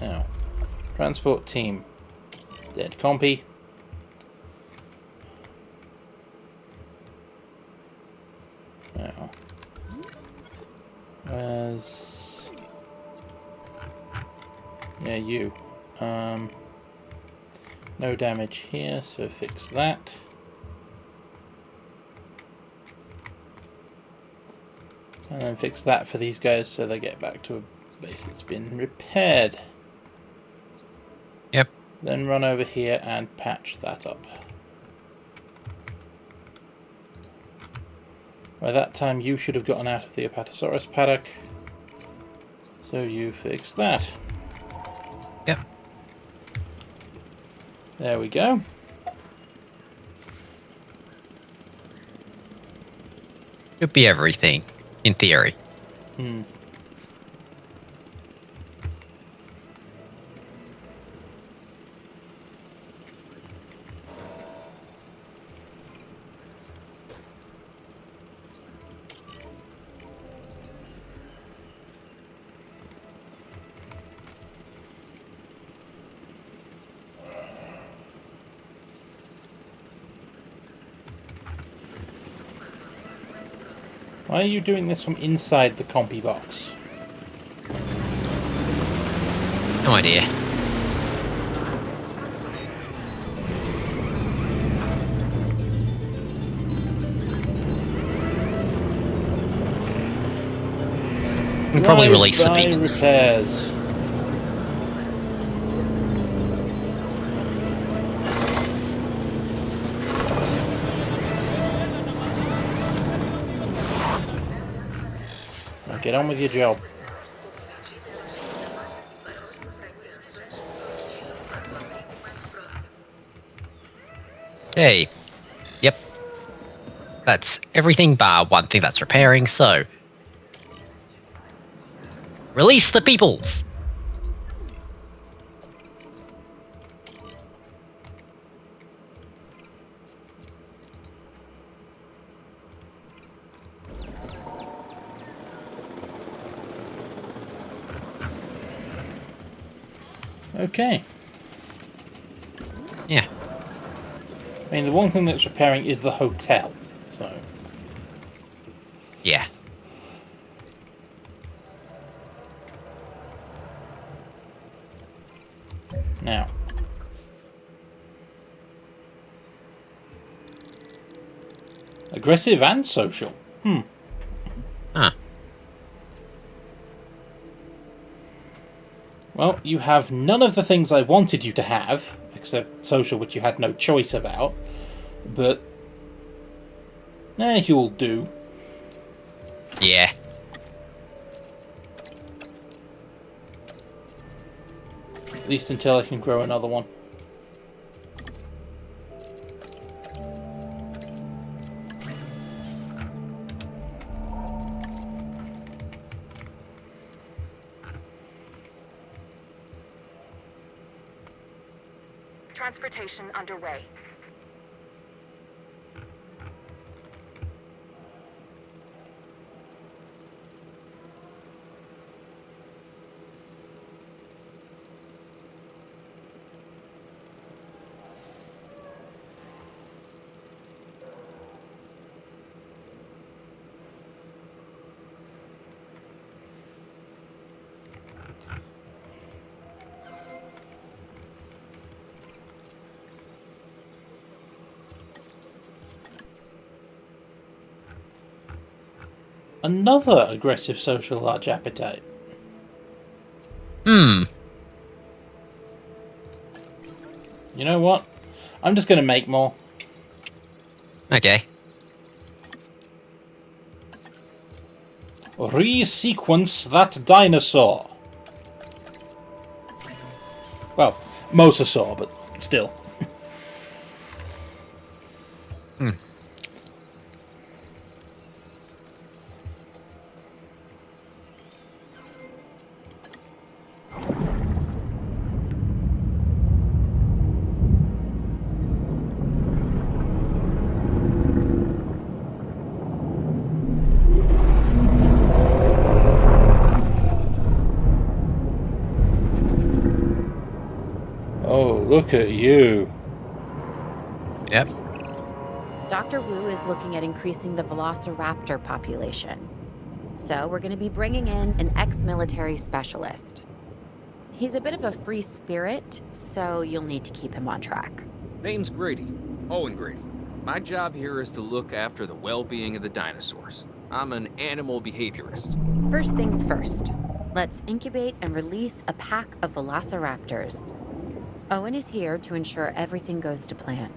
Now, transport team. Dead compy. Now, where's... Yeah, you. No damage here, so fix that. And then fix that for these guys so they get back to a base that's been repaired. Yep. Then run over here and patch that up. By that time you should have gotten out of the Apatosaurus paddock. So you fix that. Yep. There we go. Could be everything, in theory. Hmm. Why are you doing this from inside the compy box? No idea. We can probably release the Drive-by beacons. repairs. Now get on with your job. Okay. Yep. That's everything bar one thing that's repairing, so... Release the peoples! Okay. Yeah. I mean, the one thing that's repairing is the hotel. So, Yeah. now. Aggressive and social. Huh. Well, you have none of the things I wanted you to have, except social, which you had no choice about. But, you'll do. Yeah. At least until I can grow another one. Transportation underway. Another aggressive social large appetite. Hmm. You know what? I'm just going to make more. Okay. Resequence that dinosaur. Well, mosasaur, but still. Oh, look at you. Yep. Dr. Wu is looking at increasing the velociraptor population. So we're going to be bringing in an ex-military specialist. He's a bit of a free spirit, so you'll need to keep him on track. Name's Grady. Owen Grady. My job here is to look after the well-being of the dinosaurs. I'm an animal behaviorist. First things first. Let's incubate and release a pack of velociraptors. Owen is here to ensure everything goes to plan.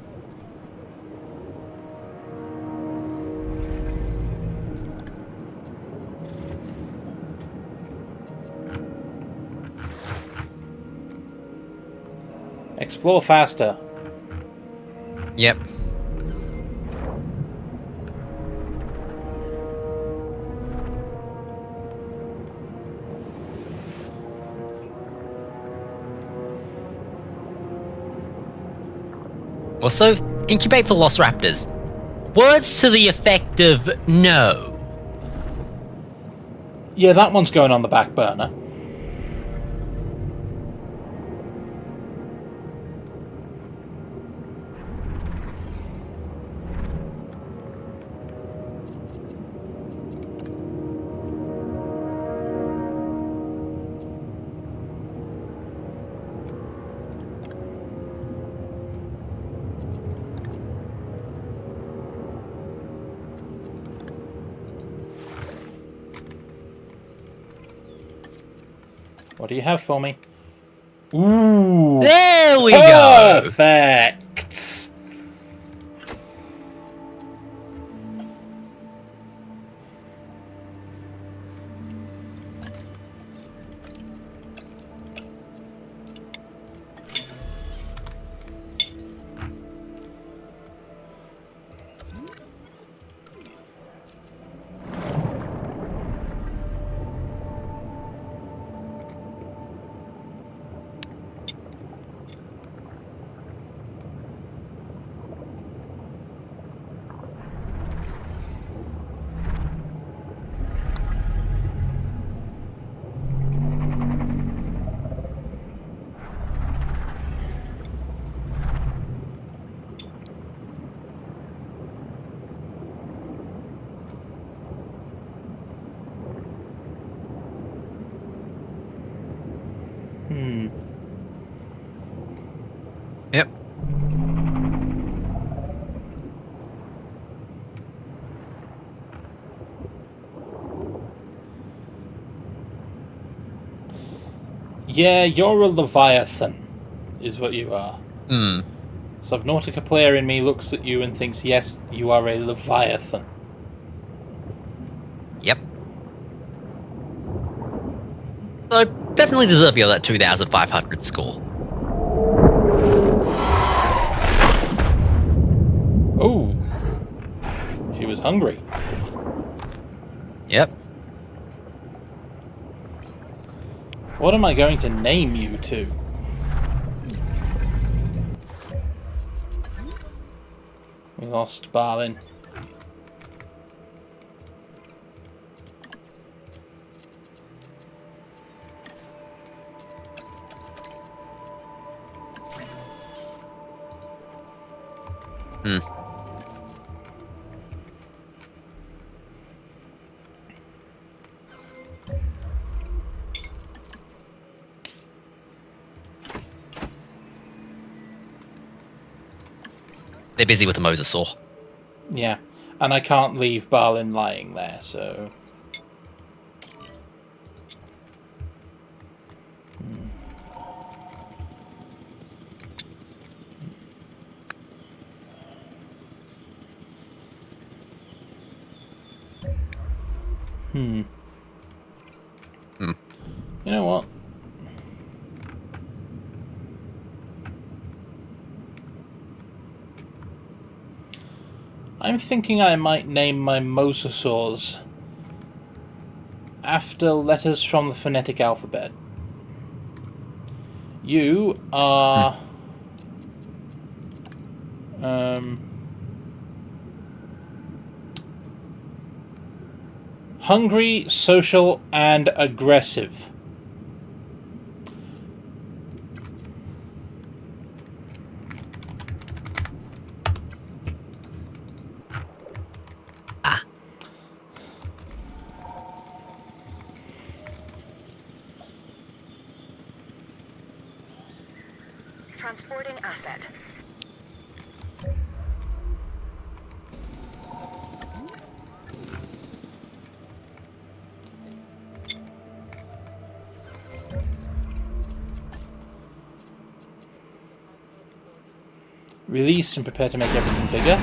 Explore faster. Yep. Also, incubate velociraptors. Words to the effect of no. Yeah, that one's going on the back burner. What do you have for me? Ooh! There we go! Perfect! Yep. Yeah, you're a Leviathan, is what you are. Hmm. Subnautica player in me looks at you and thinks, yes, you are a Leviathan. Yep. So, definitely deserve you that 2,500 score. Oh, she was hungry. Yep. What am I going to name you to? We lost Balin. Hmm. They're busy with the mosasaur. Yeah, and I can't leave Balin lying there, so... Hmm. You know what? I'm thinking I might name my mosasaurs after letters from the phonetic alphabet. You are... hungry, social, and aggressive. Ah. Transporting asset. Release and prepare to make everything bigger.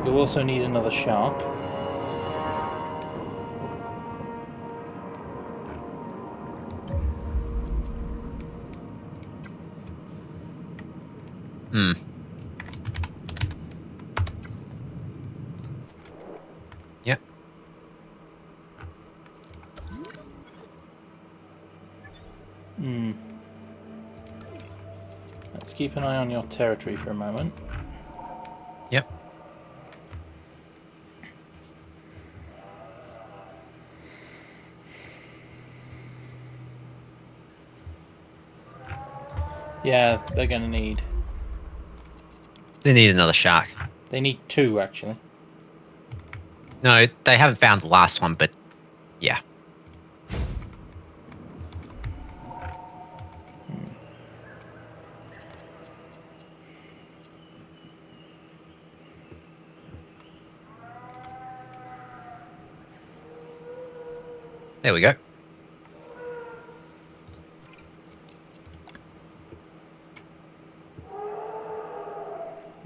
You'll also need another shark. Hmm. Yep. Let's keep an eye on your territory for a moment. Yep. Yeah, they're gonna need... They need another shark. They need 2, actually. No, they haven't found the last one, but yeah. There we go.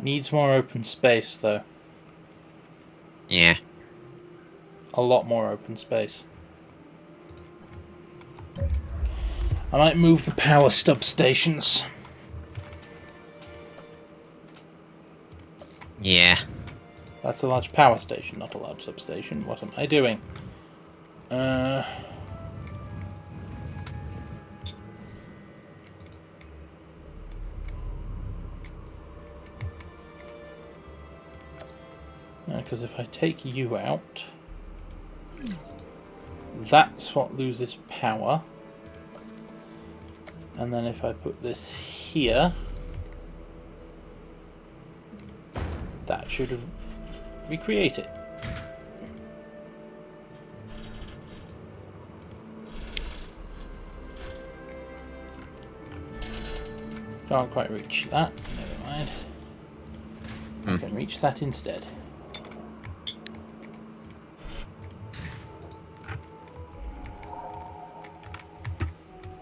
Needs more open space, though. Yeah. A lot more open space. I might move the power substations. Yeah. That's a large power station, not a large substation. What am I doing? Because if I take you out, that's what loses power. And then if I put this here, that should recreate it. Can't quite reach that, never mind. I can reach that instead.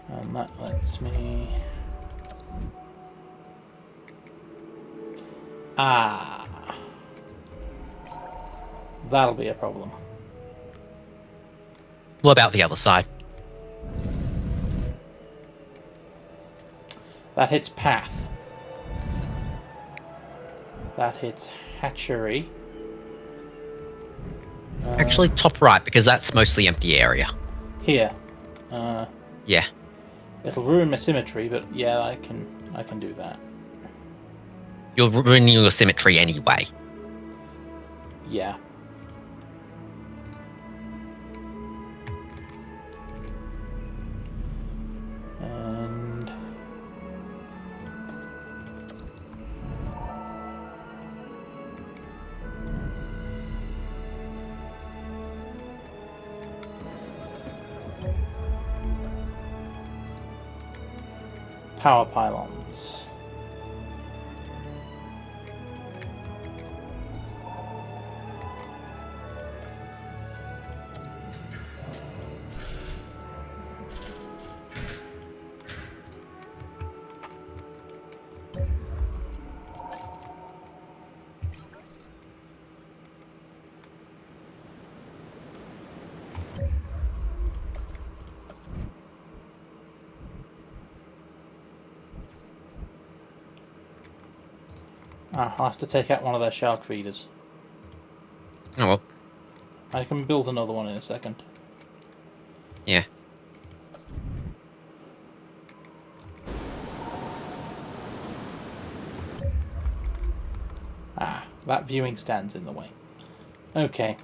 And that lets me... Ah! That'll be a problem. What about the other side? That hits path. That hits hatchery. Actually, top right, because that's mostly empty area. Here. Yeah. It'll ruin my symmetry, but yeah, I can do that. You're ruining your symmetry anyway. Yeah. And power pylons. Ah, I'll have to take out one of their shark feeders. Oh well. I can build another one in a second. Yeah. Ah, that viewing stand's in the way. Okay.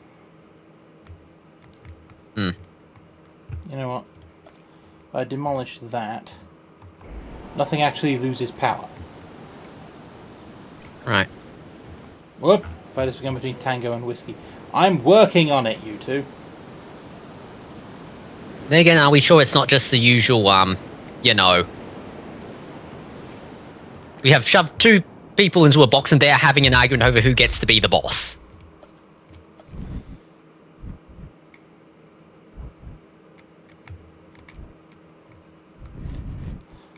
Hmm. You know what? If I demolish that, nothing actually loses power. Right. Whoop! Fight has begun between Tango and Whiskey. I'm working on it, you two. Then again, are we sure it's not just the usual, you know, We have shoved 2 people into a box and they're having an argument over who gets to be the boss.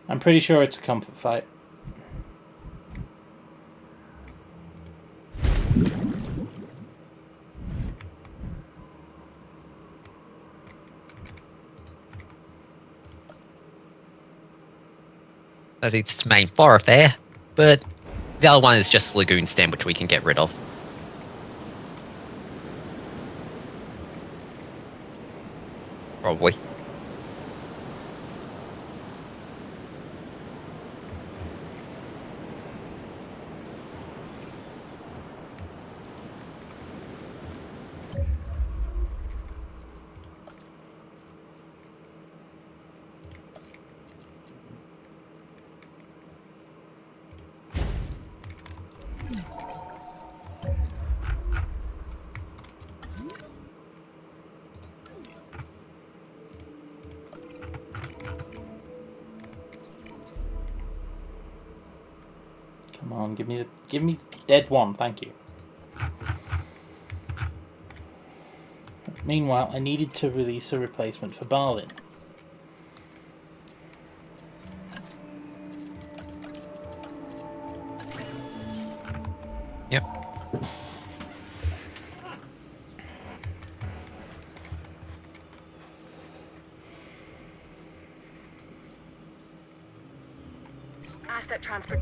I'm pretty sure it's a comfort fight. That is its main thoroughfare, but the other one is just Lagoon Stem, which we can get rid of. Probably. Come on, give me dead one, thank you. Meanwhile, I needed to release a replacement for Balin. Yep. Asset transfer.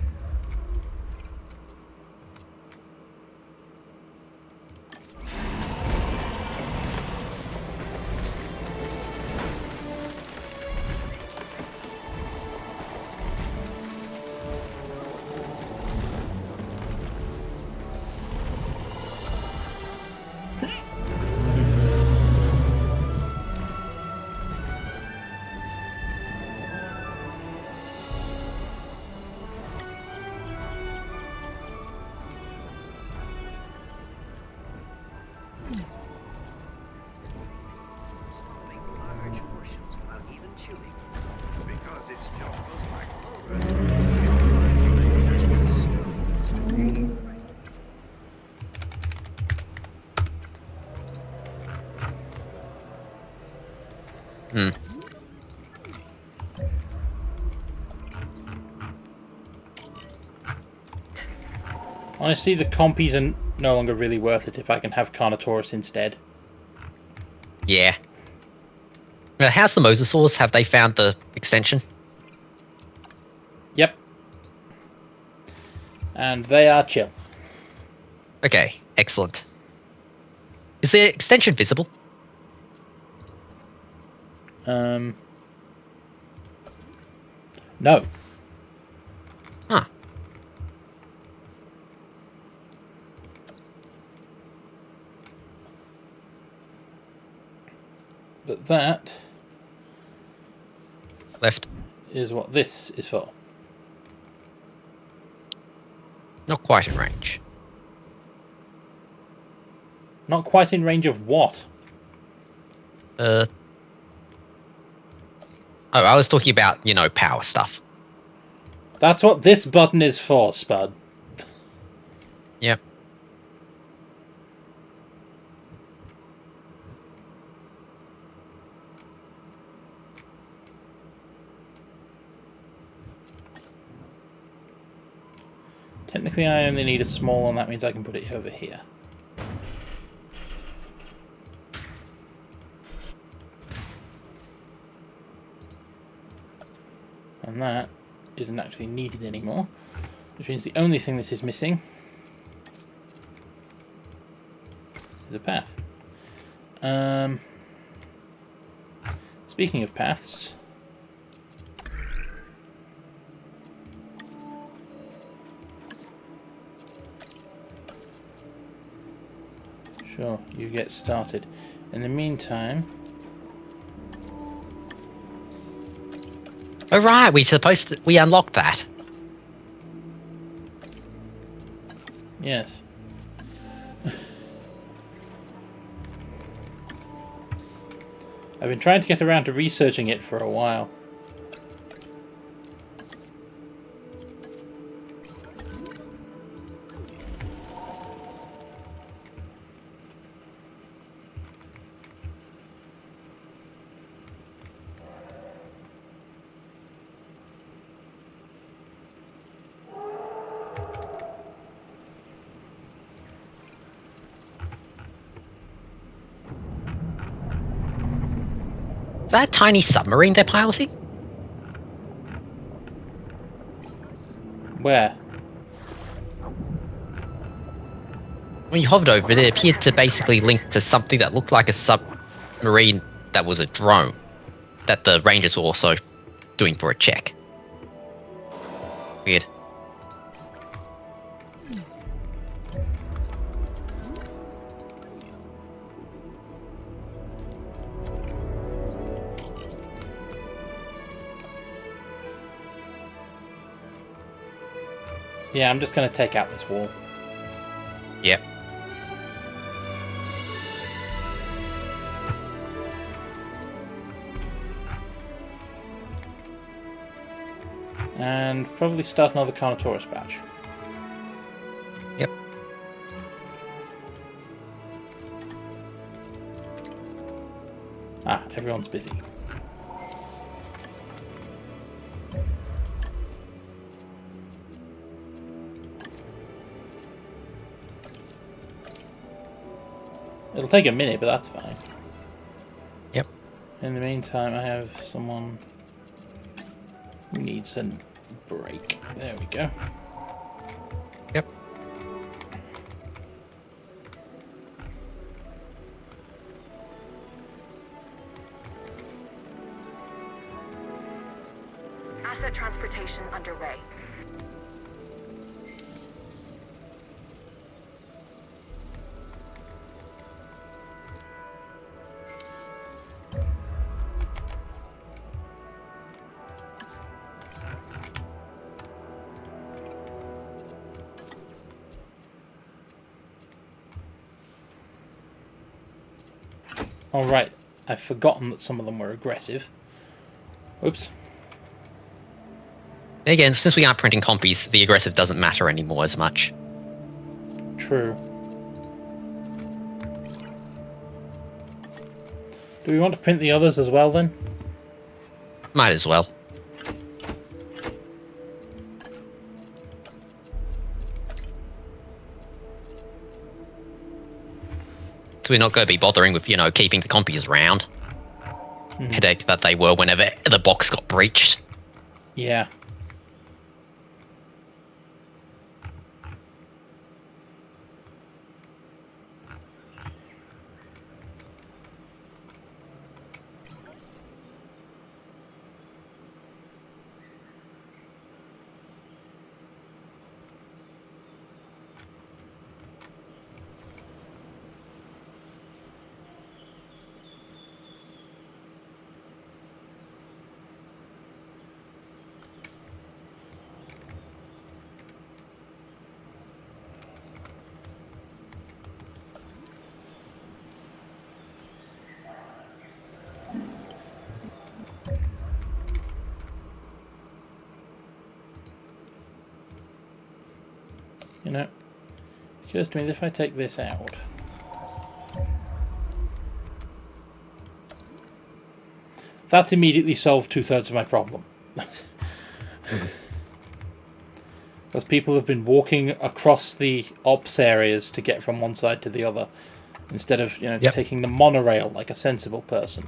Swallowing large portions without even chewing. Because its jaws, like molars, it relies on ingested stones to feed. Hmm. Honestly, the compies are no longer really worth it if I can have Carnotaurus instead. Yeah. Now, how's the mosasaurs? Have they found the extension? Yep. And they are chill. Okay, excellent. Is the extension visible? No. Huh. But that Left. is what this is for. Not quite in range. Not quite in range of what? Oh, I was talking about, you know, power stuff. That's what this button is for, Spud. Yep. Technically, I only need a small one. That means I can put it over here. And that isn't actually needed anymore, which means the only thing that is missing is a path. Speaking of paths, sure, you get started. In the meantime, Oh right, we unlocked that. yes. I've been trying to get around to researching it for a while. that tiny submarine they're piloting? Where? When you hovered over it, it appeared to basically link to something that looked like a submarine that was a drone that the Rangers were also doing for a check. Weird. Yeah, I'm just going to take out this wall. Yep. And probably start another Carnotaurus batch. Yep. Ah, everyone's busy. It'll take a minute, but that's fine. Yep. In the meantime, I have someone who needs a break. There we go. Yep. Asset transportation underway. Alright, I've forgotten that some of them were aggressive. Oops. Again, since we aren't printing copies, the aggressive doesn't matter anymore as much. True. Do we want to print the others as well then? Might as well. So we're not going to be bothering with, keeping the copies around. Headache that they were whenever the box got breached. Yeah. Just a minute, if I take this out. That's immediately solved 2/3 of my problem. Because people have been walking across the ops areas to get from one side to the other, instead of taking the monorail like a sensible person.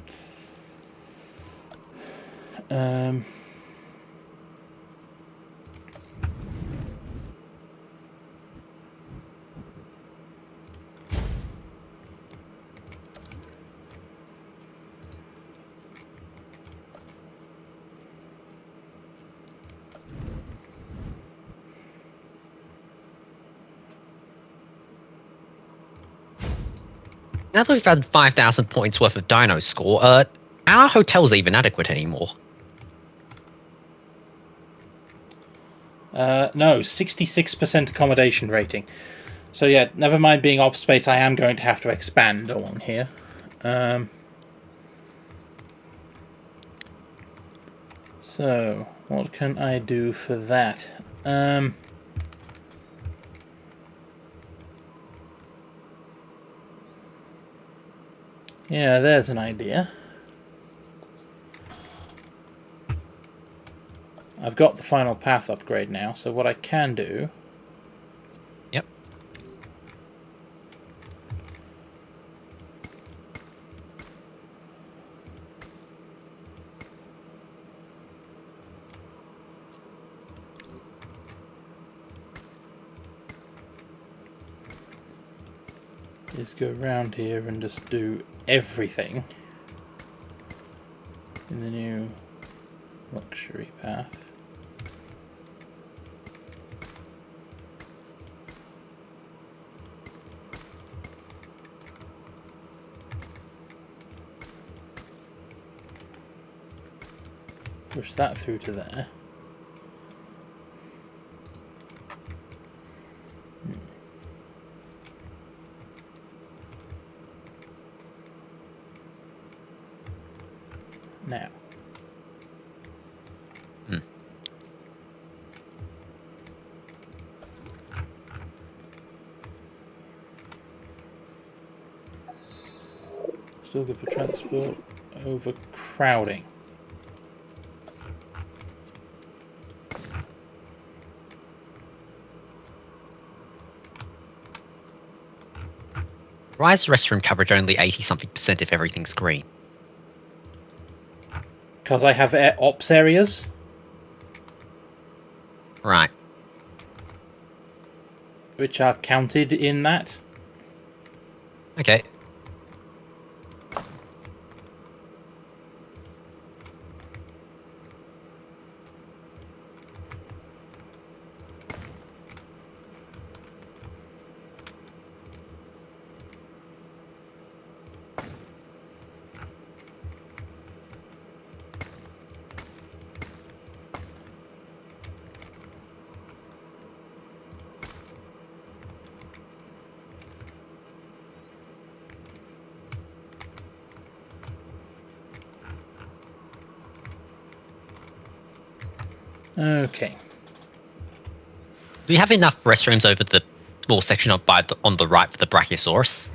Now that we've had 5,000 points worth of dino score, our hotel's even adequate anymore. No, 66% accommodation rating. So yeah, never mind being ops space, I am going to have to expand along here. So, what can I do for that? Yeah, there's an idea. I've got the final path upgrade now, so what I can do... Yep. is go around here and just do everything in the new luxury path. Push that through to there. Now. Still good for transport. Overcrowding. Why is restroom coverage only 80-something% if everything's green? Because I have ops areas. Right. Which are counted in that. Okay. Okay. Do we have enough restrooms over the small section on the right for the Brachiosaurus?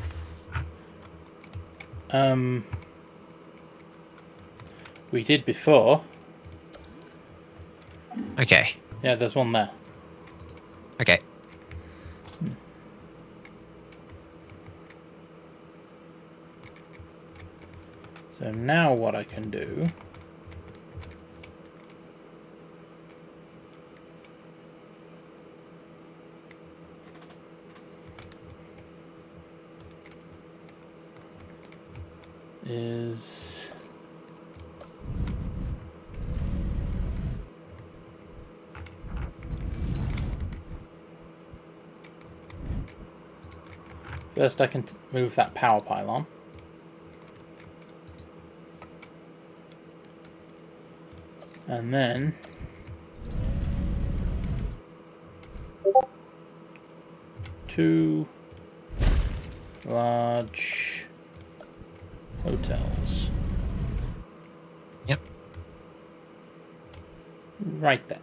We did before. Okay. Yeah, there's one there. Okay. So now what I can do is first I can move that power pylon. And then two large hotels. Yep. Right there.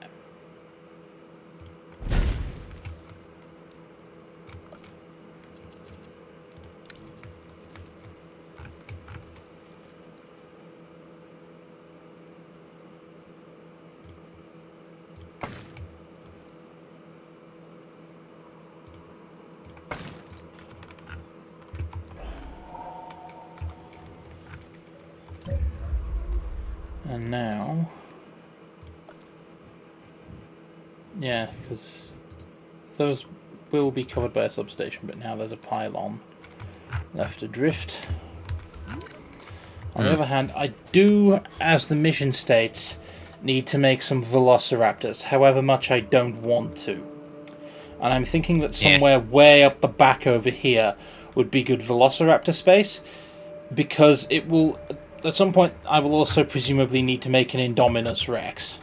And now, yeah, because those will be covered by a substation, but now there's a pylon left adrift. On the other hand, I do, as the mission states, need to make some velociraptors, however much I don't want to. And I'm thinking that somewhere way up the back over here would be good velociraptor space, because it will... At some point, I will also presumably need to make an Indominus Rex.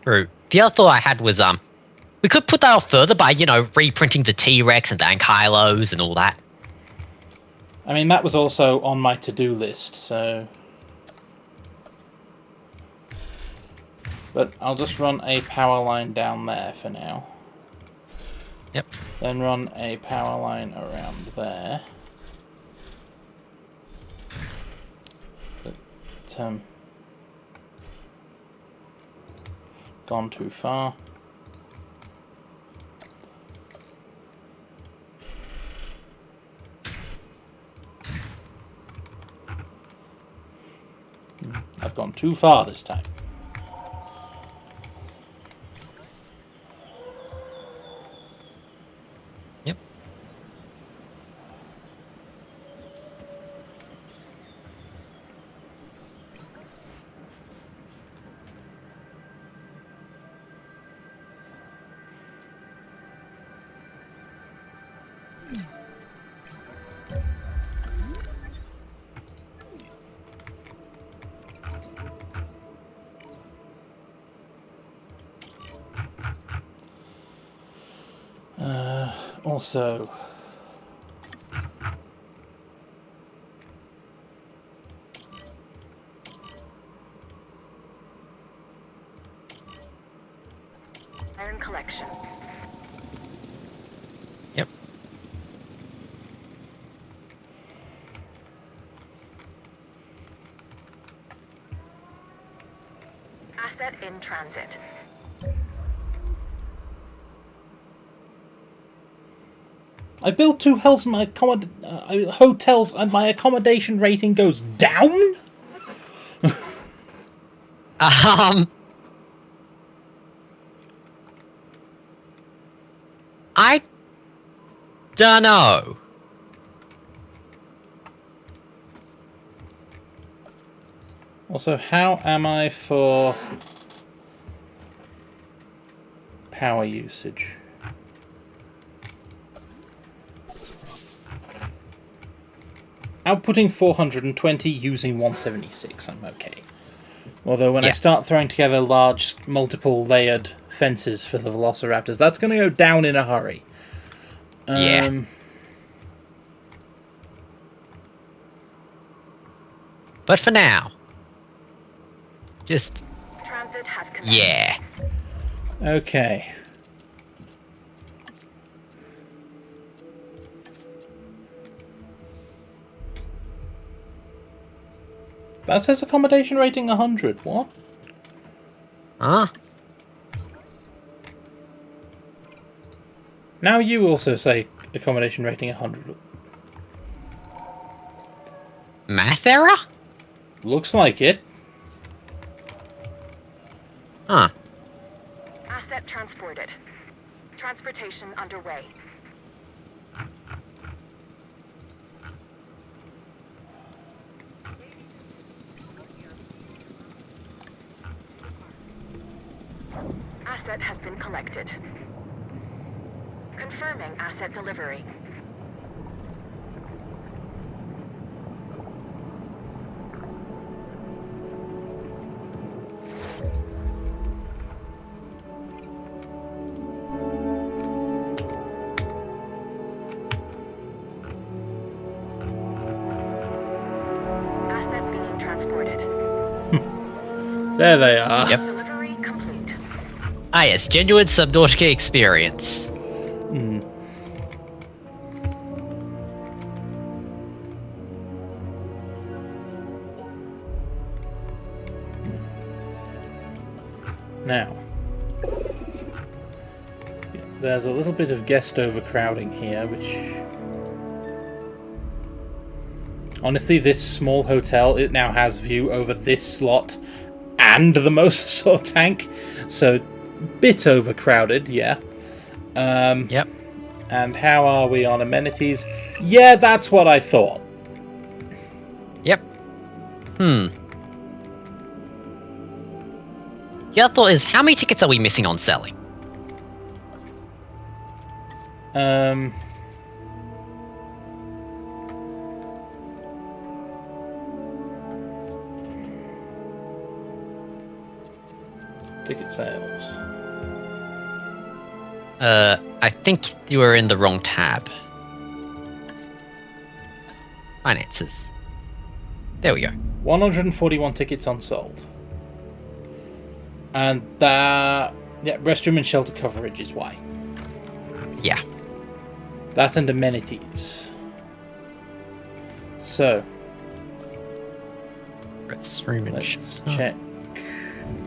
True. The other thought I had was, we could put that off further by, reprinting the T-Rex and the Ankylos and all that. I mean, that was also on my to-do list, so... But I'll just run a power line down there for now. Yep. Then run a power line around there. Gone too far. I've gone too far this time. Yep. Also, Iron collection. Yep. Asset in transit. I built 2 hotels and my accommodation rating goes down? I don't know. Also, how am I for power usage? Outputting 420, using 176, I'm okay. Although when I start throwing together large, multiple layered fences for the Velociraptors, that's going to go down in a hurry. Yeah. But for now, just Transit has commenced. yeah. Okay. That says accommodation rating 100. What? Huh? Now you also say accommodation rating 100. Math error? Looks like it. Huh. Asset transported. Transportation underway. Asset has been collected. Confirming asset delivery. Asset being transported. There they are. Yep. Delivery complete. Ah yes, genuine Subnautica experience. Now, there's a little bit of guest overcrowding here, which... Honestly, this small hotel, it now has view over this slot and the Mosasaur tank, so bit overcrowded, yeah. Yep. And how are we on amenities? Yeah, that's what I thought. Yep. The other thought is, how many tickets are we missing on selling? Ticket sales. I think you were in the wrong tab. Finances. There we go. 141 tickets unsold. And that... Yeah, restroom and shelter coverage is why. Yeah. That and amenities. So, Restroom and let's check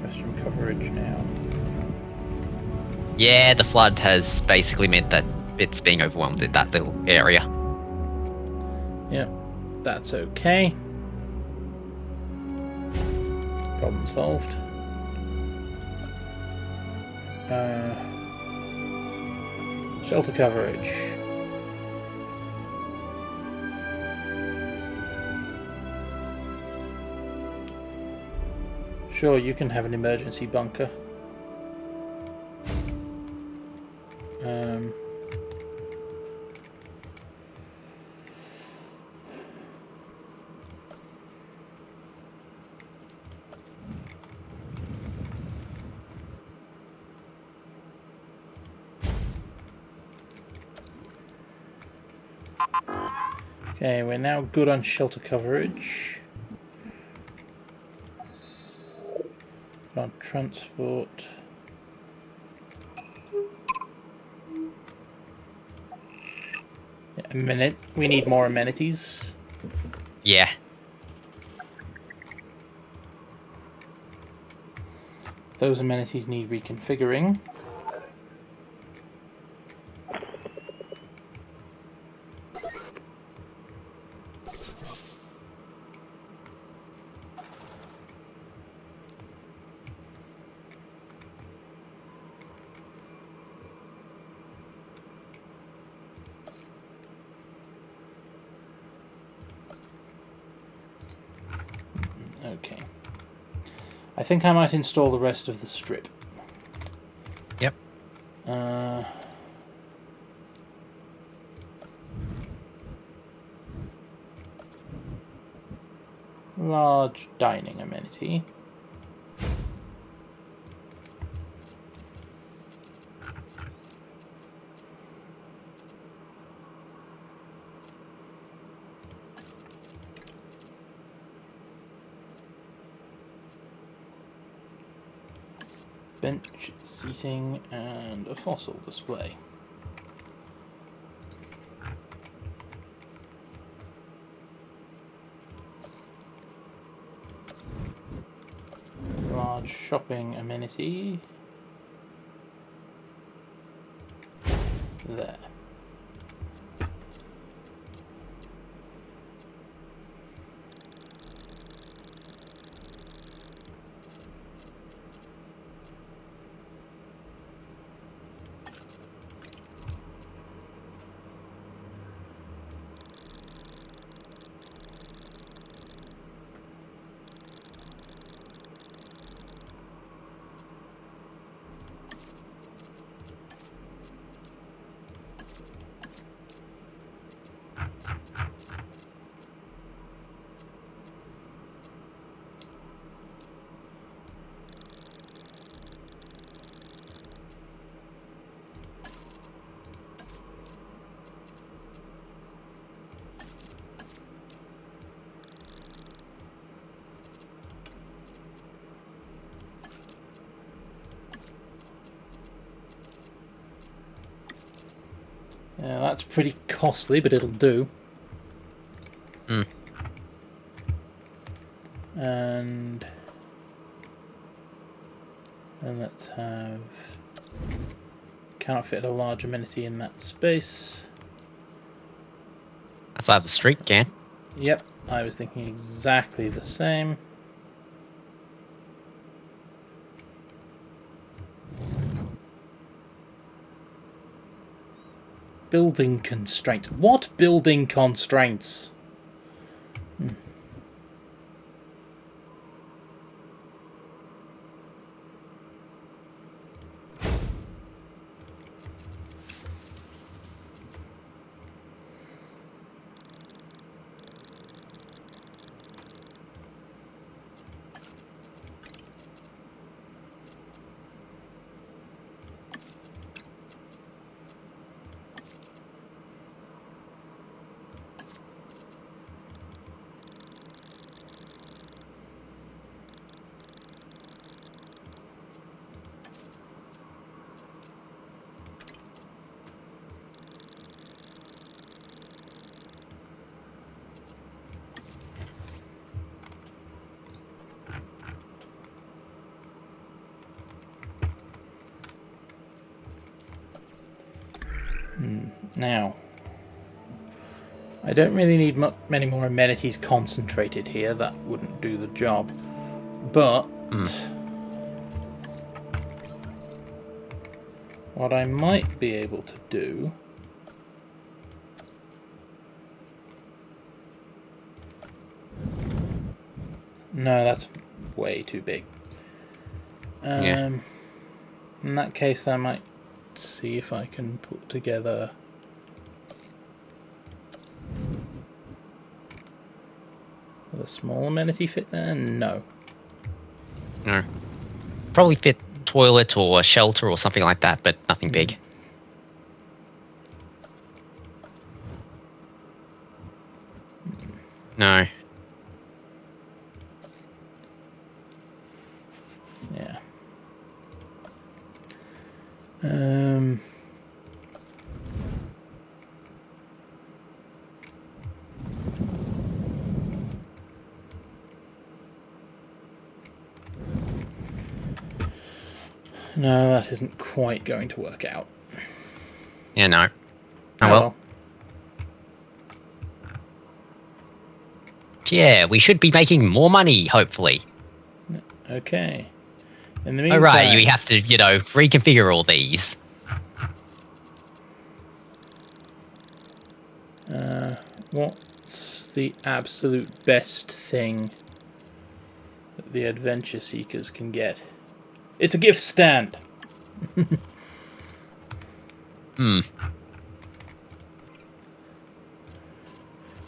restroom coverage now. Yeah, the flood has basically meant that it's being overwhelmed in that little area. Yep, that's okay. Problem solved. Shelter coverage. Sure, you can have an emergency bunker. Okay, we're now good on shelter coverage. Good on transport. Yeah, we need more amenities. Yeah. Those amenities need reconfiguring. Okay. I think I might install the rest of the strip. Yep. Large dining amenity. Bench, seating, and a fossil display. Large shopping amenity. There. Yeah, that's pretty costly, but it'll do. Mm. And let's have... Can't fit a large amenity in that space. Outside the street can. Yep, I was thinking exactly the same. Building constraints. What building constraints? Now, I don't really need many more amenities concentrated here. That wouldn't do the job. But what I might be able to do no, that's way too big. In that case, I might see if I can put together a small amenity fit there. No. Probably fit toilet or a shelter or something like that, but nothing big. No. Yeah. No, that isn't quite going to work out. Yeah, no. Oh well. Yeah, we should be making more money, hopefully. Okay. In the Oh, meantime... right, we have to, reconfigure all these. What's the absolute best thing that the adventure seekers can get? It's a gift stand!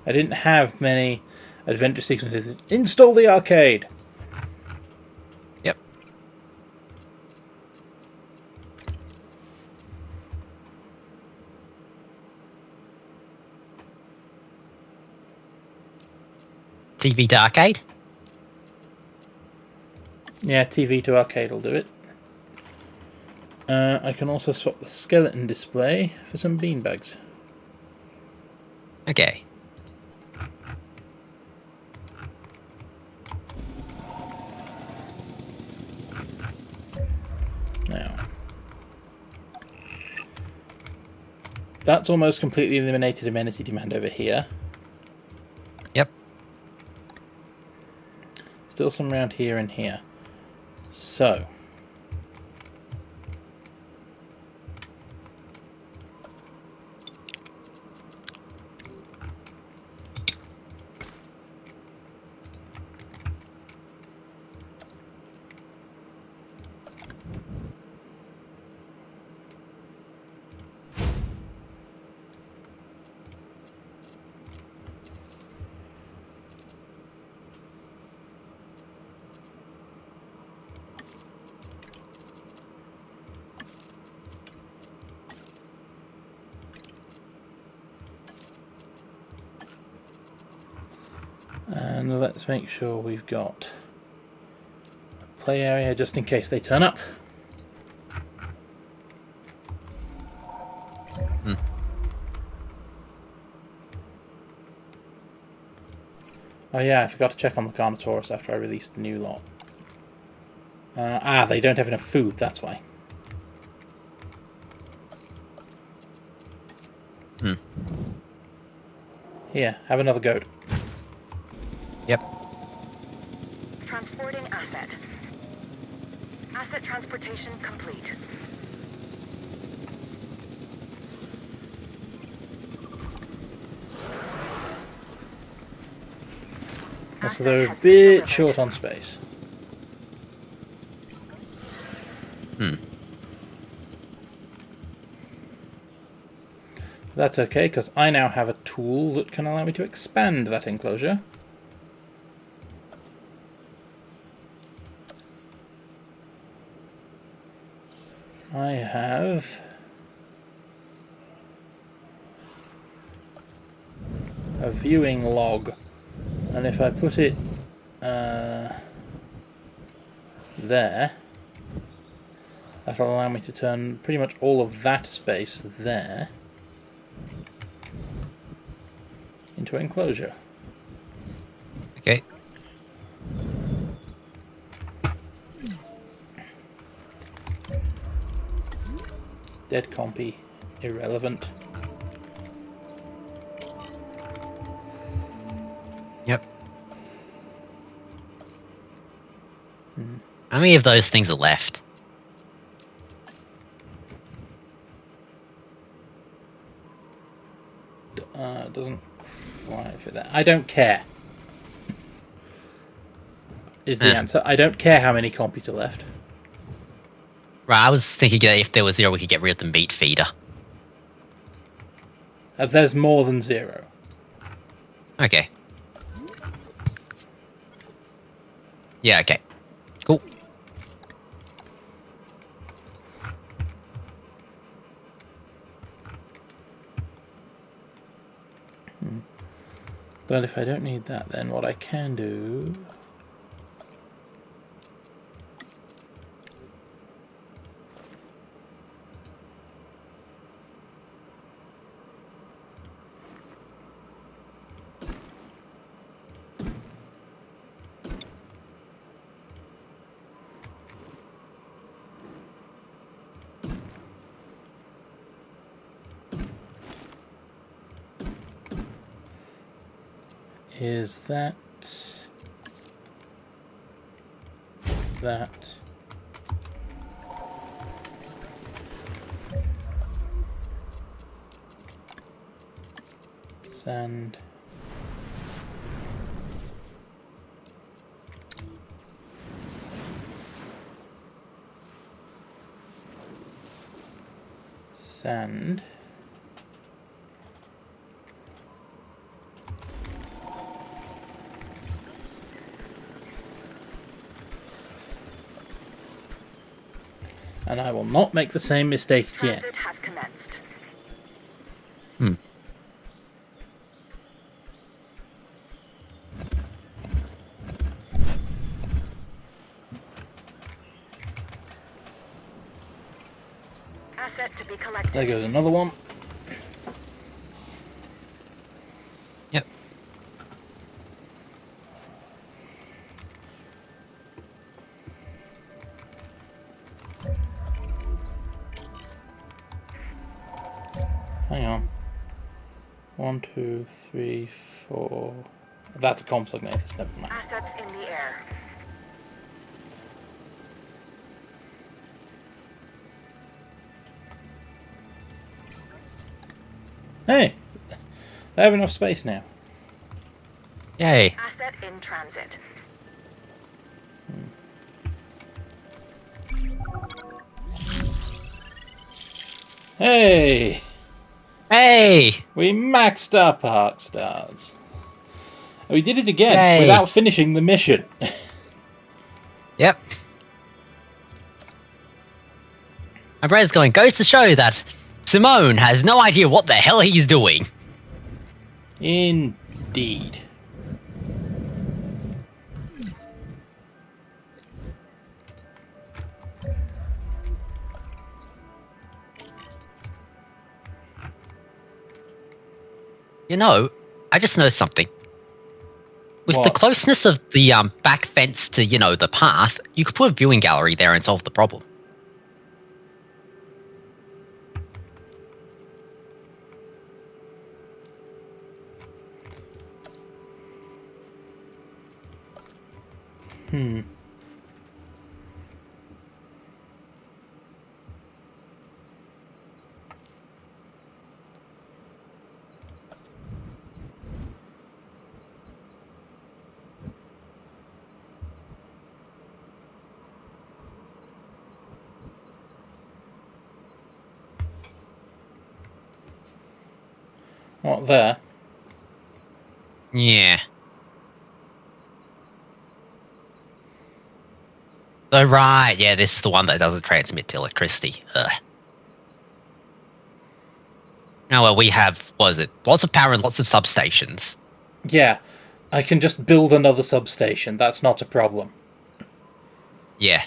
I didn't have many adventure sequences. Install the arcade! Yep. TV to arcade? Yeah, TV to arcade will do it. I can also swap the skeleton display for some beanbags. Okay. Now, that's almost completely eliminated amenity demand over here. Yep. Still some around here and here. So, and let's make sure we've got a play area just in case they turn up. Oh yeah, I forgot to check on the Carnotaurus after I released the new lot. They don't have enough food, that's why. Here, have another goat. Yep. Transporting asset. Asset transportation complete. So they're a bit short on space. That's okay, because I now have a tool that can allow me to expand that enclosure. I have a viewing log, and if I put it there, that'll allow me to turn pretty much all of that space there into enclosure. Okay. Dead compy, irrelevant. Yep. How many of those things are left? Doesn't quite fit that. I don't care. Is the answer. I don't care how many compies are left. Right, I was thinking that if there was 0, we could get rid of the meat feeder. There's more than 0. Okay. Yeah, okay. Cool. But if I don't need that, then what I can do... is that sand, sand, and I will not make the same mistake again. Transit has commenced. Asset to be collected. There goes another one. Yep. Hang on. 1, 2, 3, 4. That's a compsognathus, never mind. Assets in the air. Hey! They have enough space now. Yay. Asset in transit. Hey! Hey! We maxed up Arc Stars. We did it again Yay. without finishing the mission. Yep. My brother's going, goes to show that Simone has no idea what the hell he's doing. Indeed. You know, I just noticed something. With the What? closeness of the back fence to, you know, the path, you could put a viewing gallery there and solve the problem. What, there? Yeah. Oh, right, yeah, this is the one that doesn't transmit to electricity. Ugh. Now, well, we have, what is it, lots of power and lots of substations. Yeah. I can just build another substation. That's not a problem. Yeah.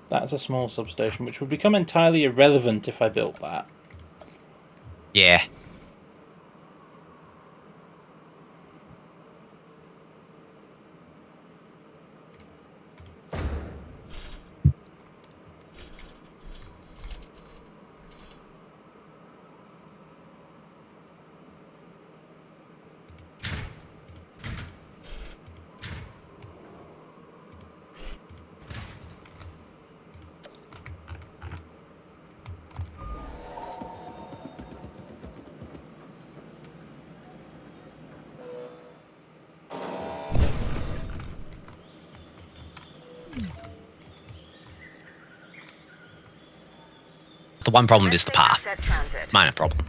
That's a small substation, which would become entirely irrelevant if I built that. Yeah. The one problem is the path. Asset transit. Minor problem.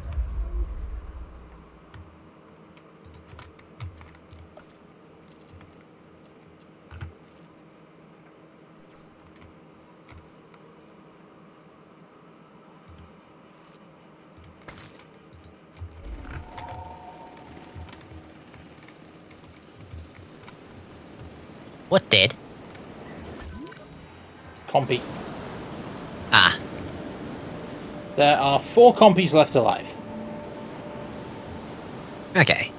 What dead? Compy. Ah, There are 4 compies left alive. okay.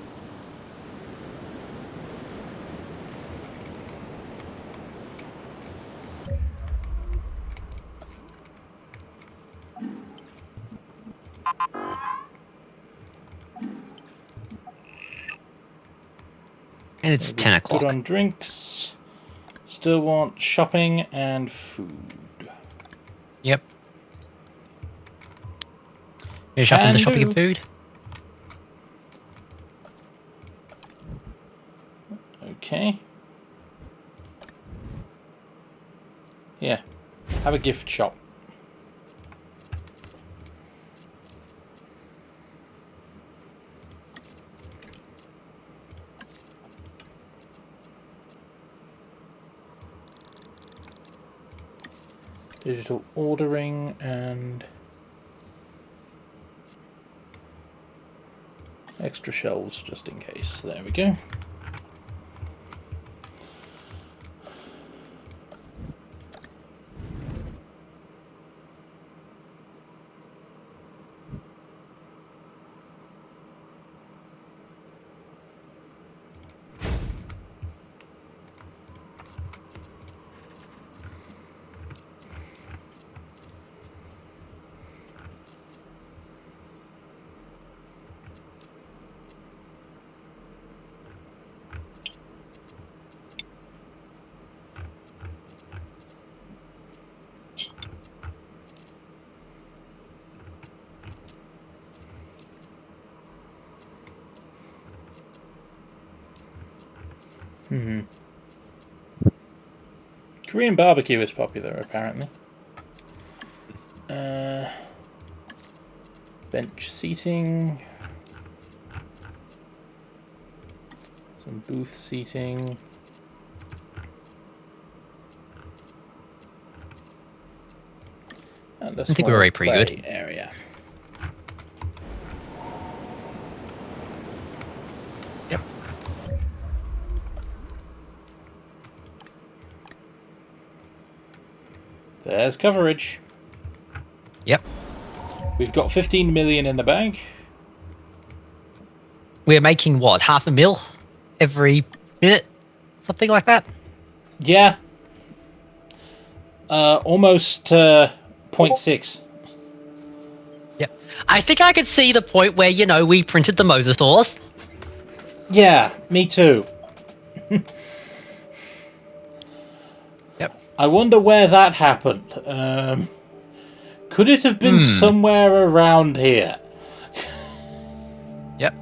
And it's 10 o'clock. Good on drinks. Still want shopping and food. Yep. You're shopping Can the shopping do. and food? Okay. Yeah. Have a gift shop. Digital ordering and extra shelves just in case. There we go. Korean barbecue is popular, apparently. Bench seating. Some booth seating. And a I think we're small already pretty play good. area. Yep. There's coverage. Yep. We've got 15 million in the bank. We're making what, $500,000 every minute? Something like that? Yeah. Almost 0.6. Yep. I think I could see the point where, you know, we printed the mosasaurs. Yeah, me too. Yep. I wonder where that happened. Could it have been somewhere around here? Yep.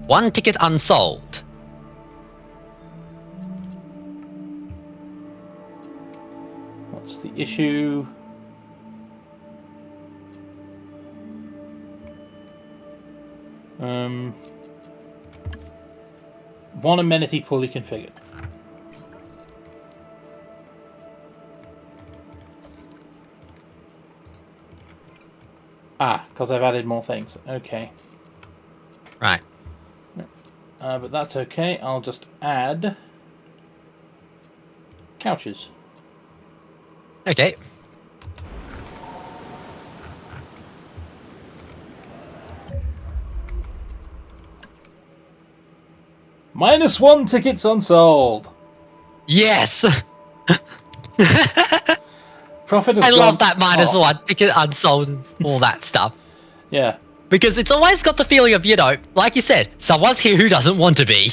1 ticket unsold. What's the issue? One amenity poorly configured. Ah, because I've added more things. Okay. Right. But that's okay. I'll just add couches. Okay. -1 tickets unsold. Yes! Profit has I gone love that -1 up. ticket unsold and all that stuff. Yeah. Because it's always got the feeling of, you know, like you said, someone's here who doesn't want to be.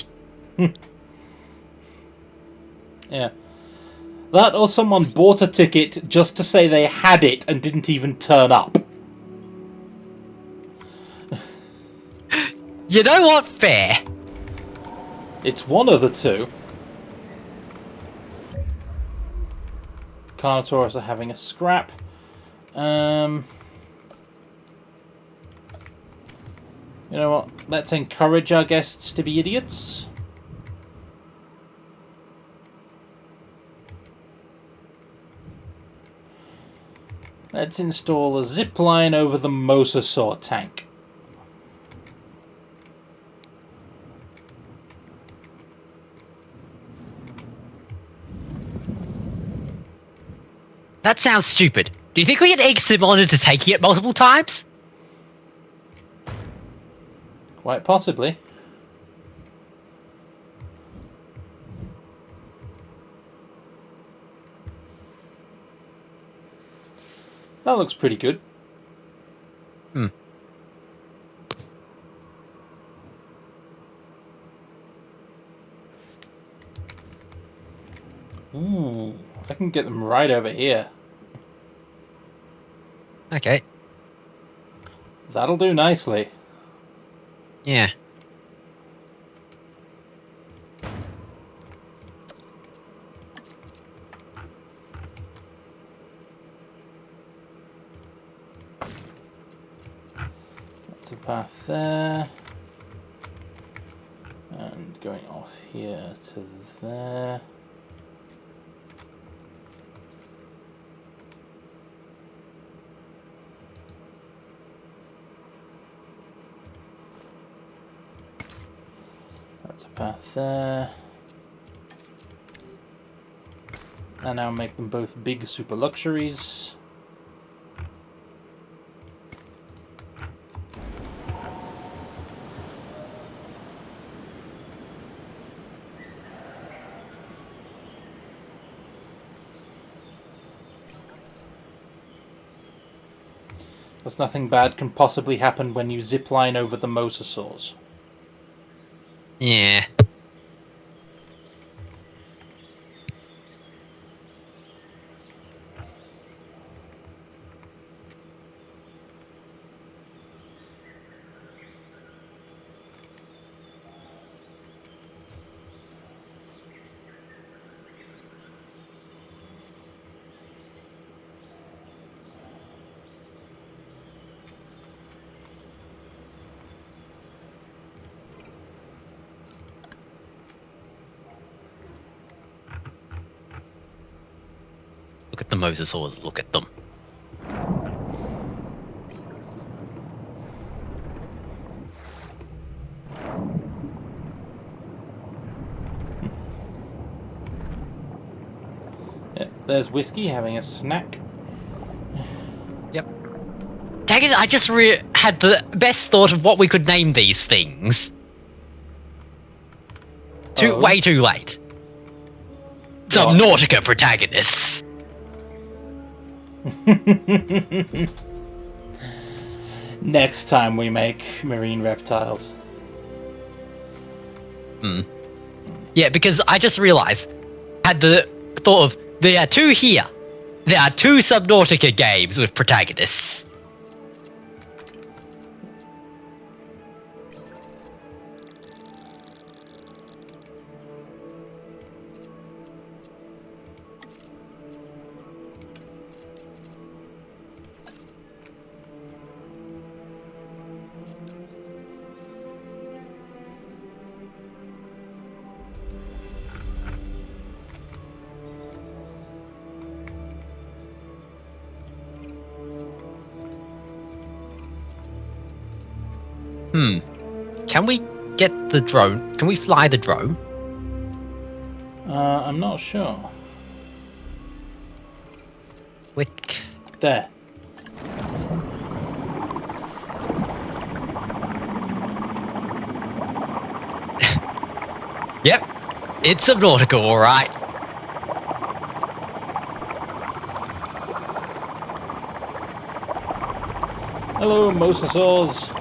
Yeah. That or someone bought a ticket just to say they had it and didn't even turn up. You know what? Fair. It's one of the two. Carnotaurus are having a scrap. You know what? Let's encourage our guests to be idiots. Let's install a zip line over the mosasaur tank. That sounds stupid. Do you think we can egg him on into taking it multiple times? Quite possibly. That looks pretty good. Hmm. Ooh, I can get them right over here. Okay. That'll do nicely. Yeah. That's a path there. And going off here to there. That's a path there. And now make them both big super luxuries. Because nothing bad can possibly happen when you zipline over the mosasaurs. Yeah. Look at the mosasaurs, look at them. Yeah, there's Whiskey having a snack. Yep. Dang it, I just had the best thought of what we could name these things. Way too late. Subnautica protagonists. Next time we make marine reptiles. Hmm. Yeah, because I just realized, had the thought of, there are two here. There are two Subnautica games with protagonists. Can we get the drone? Can we fly the drone? I'm not sure. Wick. There. Yep. It's Subnautica, alright. Hello, mosasaurs.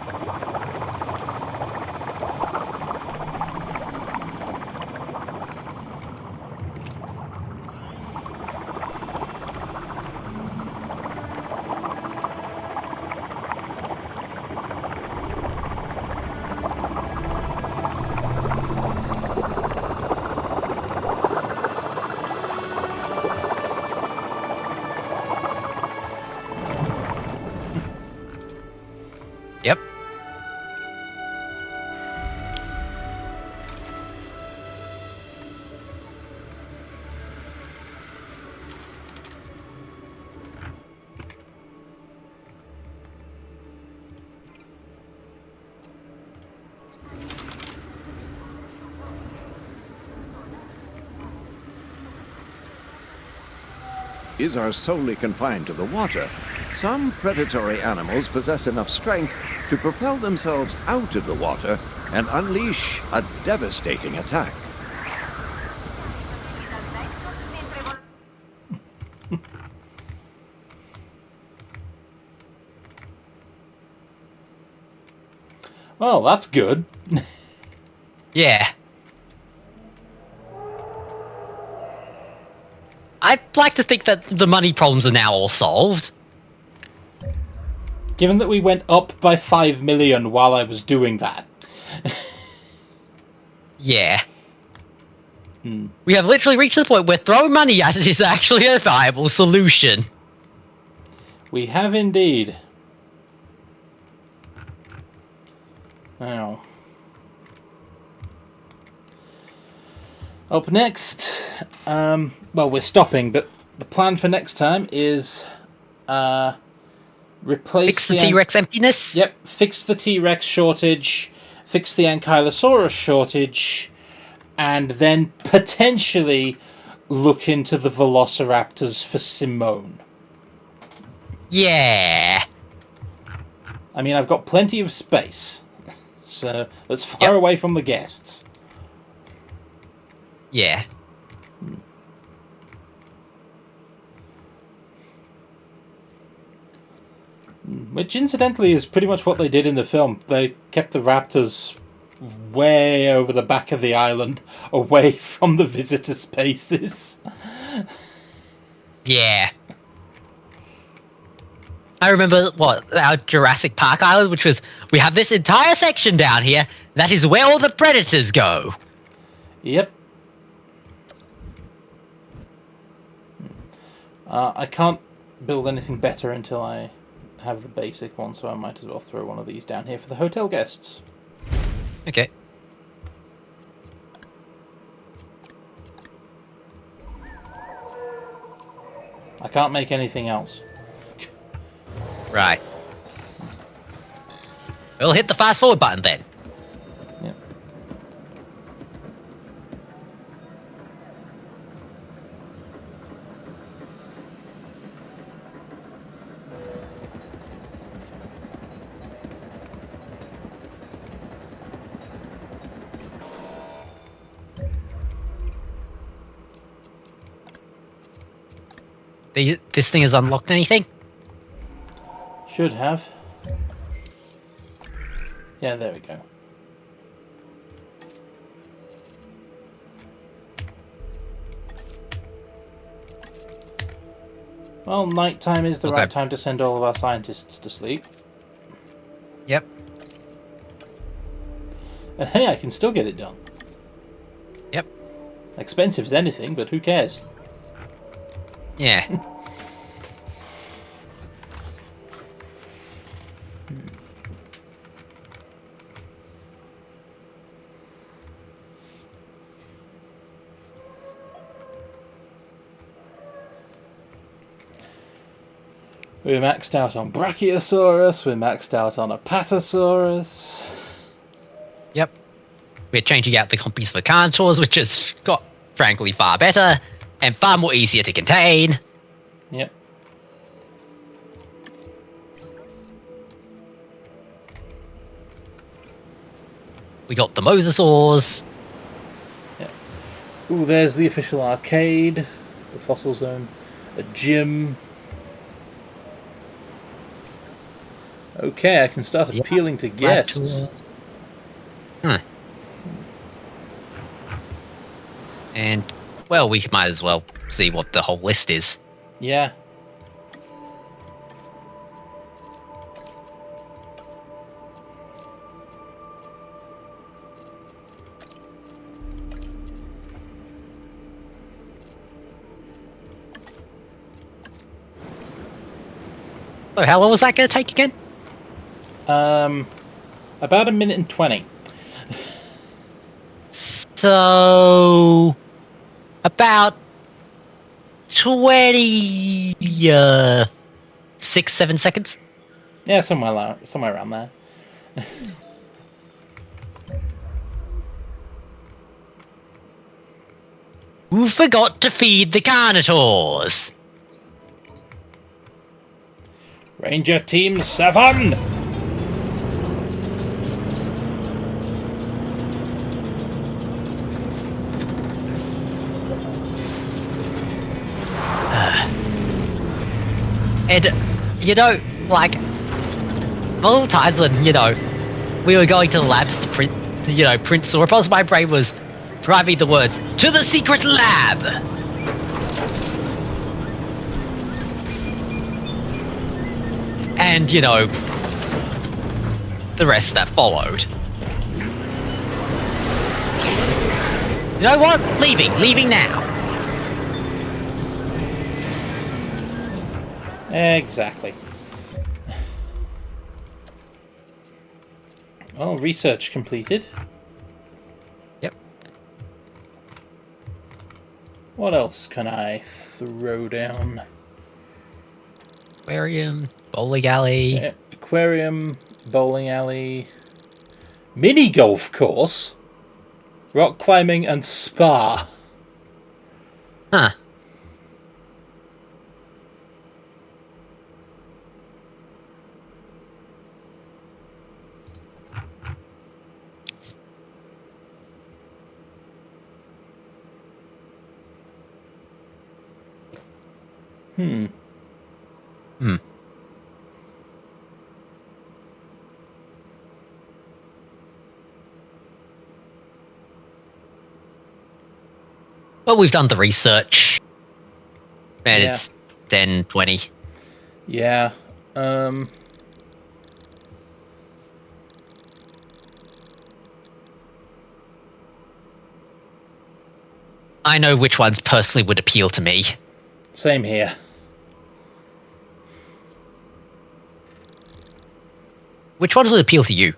species are solely confined to the water, some predatory animals possess enough strength to propel themselves out of the water and unleash a devastating attack. Well, that's good. Yeah. I'd like to think that the money problems are now all solved. Given that we went up by 5 million while I was doing that. Yeah. We have literally reached the point where throwing money at it is actually a viable solution. We have indeed. Now. Up next, well, we're stopping, but the plan for next time is replace Fix the T-Rex emptiness? Yep, fix the T-Rex shortage, fix the Ankylosaurus shortage, and then potentially look into the Velociraptors for Simone. Yeah. I mean, I've got plenty of space, so that's far away from the guests. Yeah. Which, incidentally, is pretty much what they did in the film. They kept the raptors way over the back of the island, away from the visitor spaces. Yeah. I remember, our Jurassic Park island, which was, we have this entire section down here, that is where all the predators go. Yep. I can't build anything better until I have the basic one, so I might as well throw one of these down here for the hotel guests. Okay. I can't make anything else. Right. We'll hit the fast forward button then. Yep. This thing has unlocked anything? Should have. Yeah, there we go. Well, nighttime is the right time to send all of our scientists to sleep. Yep. And hey, I can still get it done. Yep. Expensive as anything, but who cares? Yeah. We're maxed out on Brachiosaurus, we're maxed out on Apatosaurus. Yep. We're changing out the copies for Carnotaurs, which has got, frankly, far better and far more easier to contain. Yep. We got the Mosasaurs. Yep. Ooh, there's the official arcade, the Fossil Zone, a gym. Okay, I can start appealing to guests. Huh. And, well, we might as well see what the whole list is. Yeah. So, how long was that going to take again? About 1 minute and 20. So, about 26-7 seconds. Yeah, somewhere around there. Who forgot to feed the Carnotaurs? Ranger Team 7! And, like, all the times when, we were going to the labs to print sauropods, my brain was driving the words, "To the secret lab!" And, the rest that followed. You know what? Leaving now. Exactly. Well, research completed. Yep. What else can I throw down? Aquarium, bowling alley. Aquarium, bowling alley, mini golf course, rock climbing, and spa. Huh. Hmm. Well, we've done the research. And Yeah. it's 10:20. Yeah. I know which ones personally would appeal to me. Same here. Which ones would appeal to you?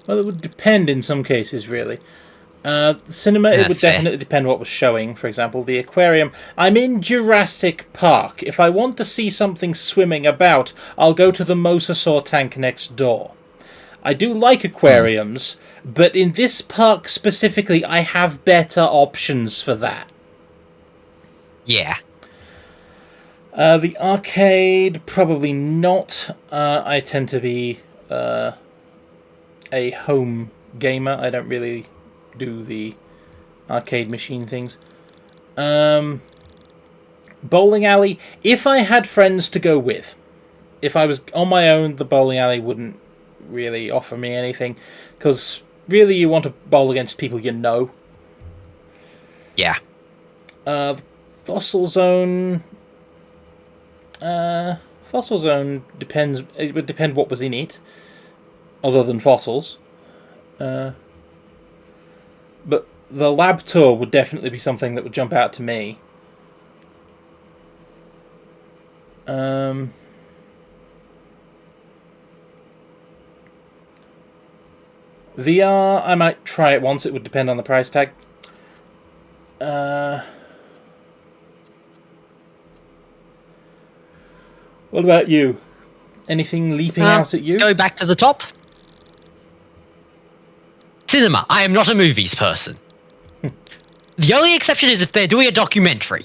Well, it would depend in some cases, really. Cinema, it would That's fair. definitely depend what was showing. For example, the aquarium. I'm in Jurassic Park. If I want to see something swimming about, I'll go to the mosasaur tank next door. I do like aquariums, but in this park specifically, I have better options for that. Yeah. The arcade, probably not. I tend to be a home gamer. I don't really do the arcade machine things. Bowling alley, if I had friends to go with. If I was on my own, the bowling alley wouldn't really offer me anything, because really you want to bowl against people you know. Yeah. Fossil Zone... Fossil Zone depends. It would depend what was in it, other than fossils. But the lab tour would definitely be something that would jump out to me. VR, I might try it once. It would depend on the price tag. What about you? Anything leaping out at you? Go back to the top. Cinema. I am not a movies person. The only exception is if they're doing a documentary.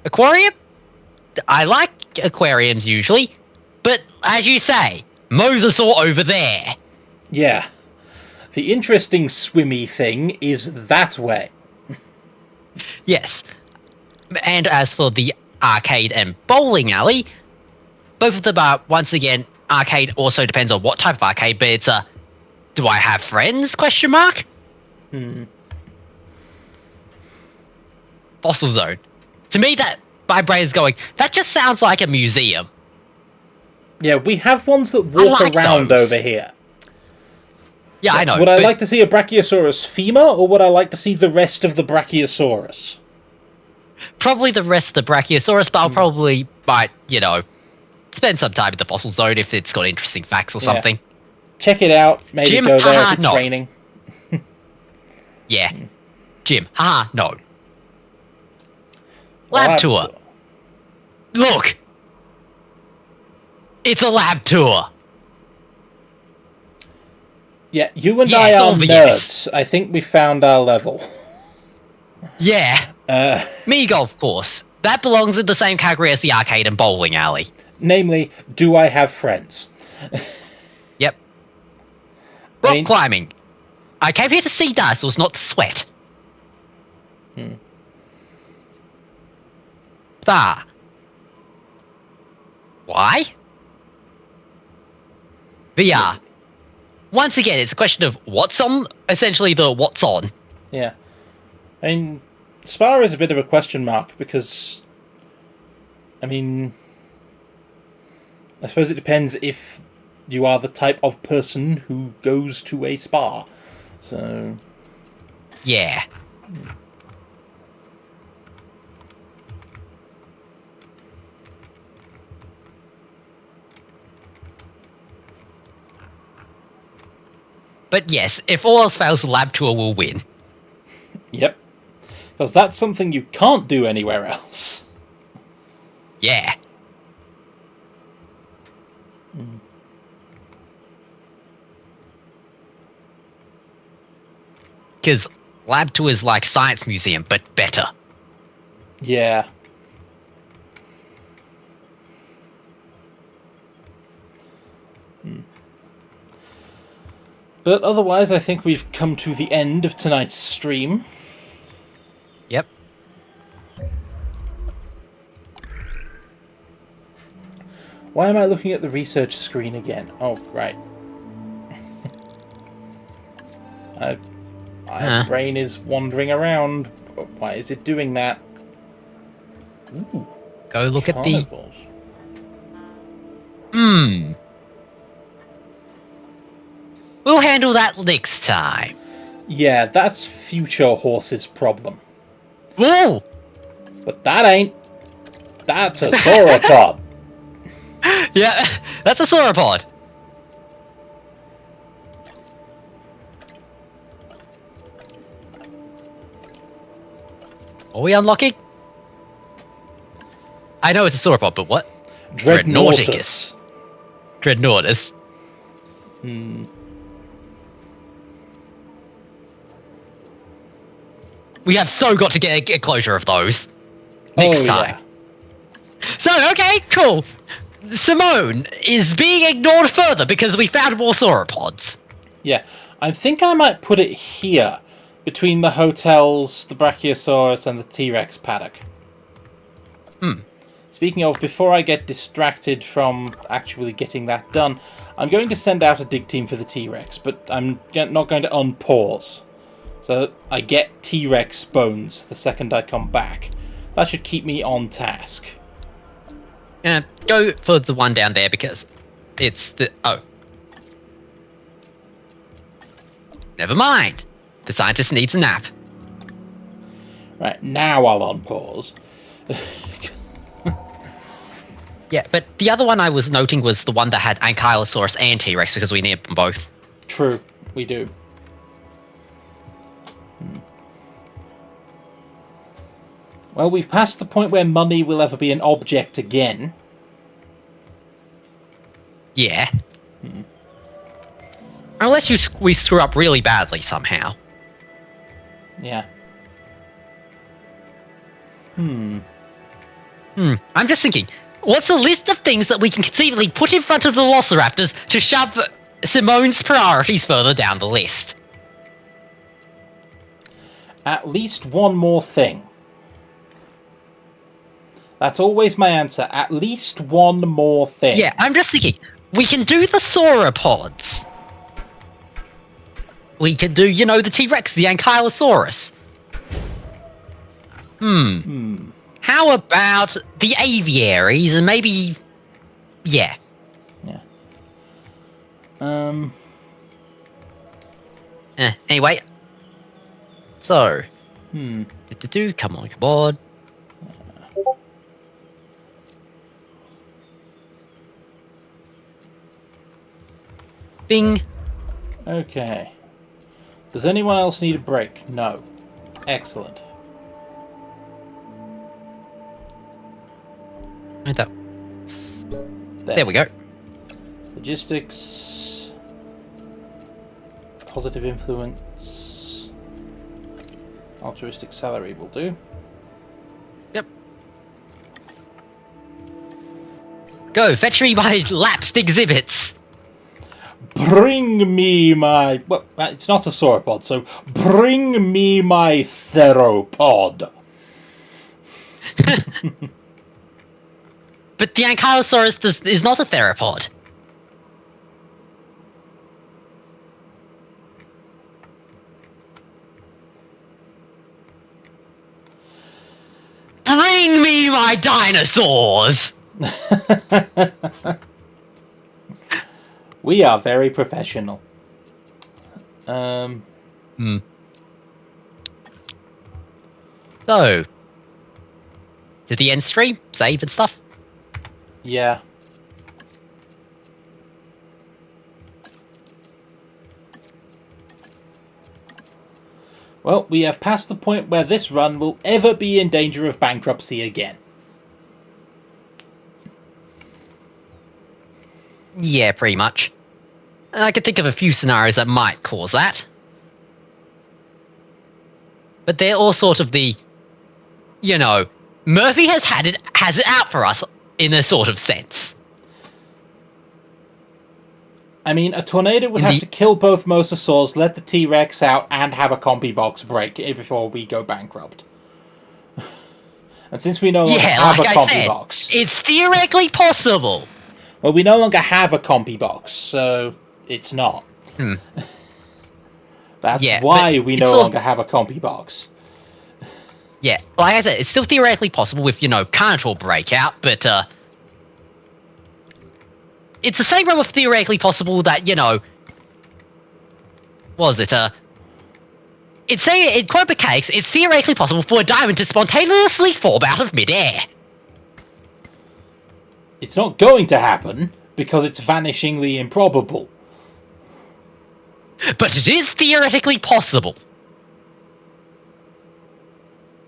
Aquarium? I like aquariums usually, but as you say, mosasaur over there. Yeah. The interesting swimmy thing is that way. Yes. And as for the arcade and bowling alley, both of them are, once again, arcade also depends on what type of arcade, but it's a, do I have friends, question mark? Fossil Zone. To me, that my brain's going, that just sounds like a museum. Yeah, we have ones that walk like around those. over here. Yeah, I know. Would I but like to see a Brachiosaurus femur, or would I like to see the rest of the Brachiosaurus? probably the rest of the Brachiosaurus, but I'll probably might, spend some time in the Fossil Zone if it's got interesting facts or something. Check it out. Maybe Jim, go there haha, if it's no. raining. Yeah. Jim, haha, no. Lab tour. Look! It's a lab tour! Yeah, you and Yeah, I it's are obvious. nerds. I think we found our level. Yeah. Me golf course. That belongs in the same category as the arcade and bowling alley. Namely, do I have friends? Yep. Rock climbing. I came here to see dinosaurs, not to sweat. Spa. Why? VR. Once again, it's a question of what's on, essentially the what's on. Yeah. I mean, Spa is a bit of a question mark because, I mean, I suppose it depends if you are the type of person who goes to a spa. So... Yeah. But yes, if all else fails, the lab tour will win. Yep. Because that's something you can't do anywhere else. Yeah. Because lab tour is like science museum, but better. Yeah. But otherwise, I think we've come to the end of tonight's stream. Yep. Why am I looking at the research screen again? Oh, right. My brain is wandering around. Why is it doing that? Ooh, go look carnivores. at We'll handle that next time. Yeah, that's future horse's problem. Whoa! But that ain't. That's a sauropod. Yeah, that's a sauropod. Are we unlocking? I know it's a sauropod, but what? Dreadnoughtus. Dreadnoughtus. We have so got to get a closure of those next time. So, okay, cool. Simone is being ignored further because we found more sauropods. Yeah, I think I might put it here, between the hotels, the Brachiosaurus, and the T-Rex paddock. Speaking of, before I get distracted from actually getting that done, I'm going to send out a dig team for the T-Rex, but I'm not going to unpause. So I get T-Rex bones the second I come back. That should keep me on task. Go for the one down there because it's the... Oh. Never mind. The scientist needs a nap. Right, now I'll unpause. Yeah, but the other one I was noting was the one that had Ankylosaurus and T-Rex because we need them both. True, we do. Well, we've passed the point where money will ever be an object again. Yeah. Unless we screw up really badly somehow. Yeah. I'm just thinking, what's a list of things that we can conceivably put in front of the Velociraptors to shove Simone's priorities further down the list? At least one more thing. That's always my answer. At least one more thing. Yeah, I'm just thinking, we can do the sauropods. We can do, the T-Rex, the Ankylosaurus. How about the aviaries and maybe... Yeah. Anyway. So. Come on, come on. Bing. Okay. Does anyone else need a break? No. Excellent. Right there we go. Logistics. Positive influence. Altruistic salary will do. Yep. Go, fetch me my lapsed exhibits! Bring me my... Well, it's not a sauropod, so bring me my theropod. But the Ankylosaurus is not a theropod. Bring me my dinosaurs! We are very professional. So, did the end stream save and stuff? Yeah. Well, we have passed the point where this run will ever be in danger of bankruptcy again. Yeah, pretty much. I can think of a few scenarios that might cause that. But they're all sort of the, you know, Murphy has it out for us in a sort of sense. I mean, a tornado would have to kill both mosasaurs, let the T-Rex out, and have a combi box break before we go bankrupt. And since we no longer have a combi box... it's theoretically possible! Well, we no longer have a combi box, so it's not. That's why we no longer have a combi box. Yeah, like I said, it's still theoretically possible with, you know, Carnival breakout, but, it's the same realm of theoretically possible that, you know... What was it, It's saying, in quantum mechanics, it's theoretically possible for a diamond to spontaneously form out of midair. It's not going to happen, because it's vanishingly improbable. But it is theoretically possible.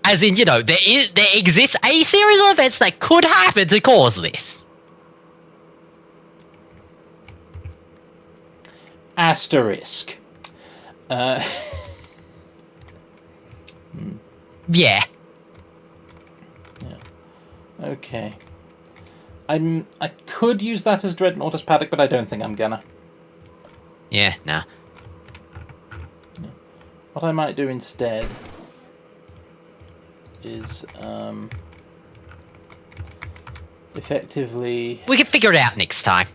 As in, you know, there exists a series of events that could happen to cause this. Asterisk. Yeah. Okay. I could use that as Dreadnought Paddock, but I don't think I'm gonna. Yeah, nah. What I might do instead is effectively... We can figure it out next time.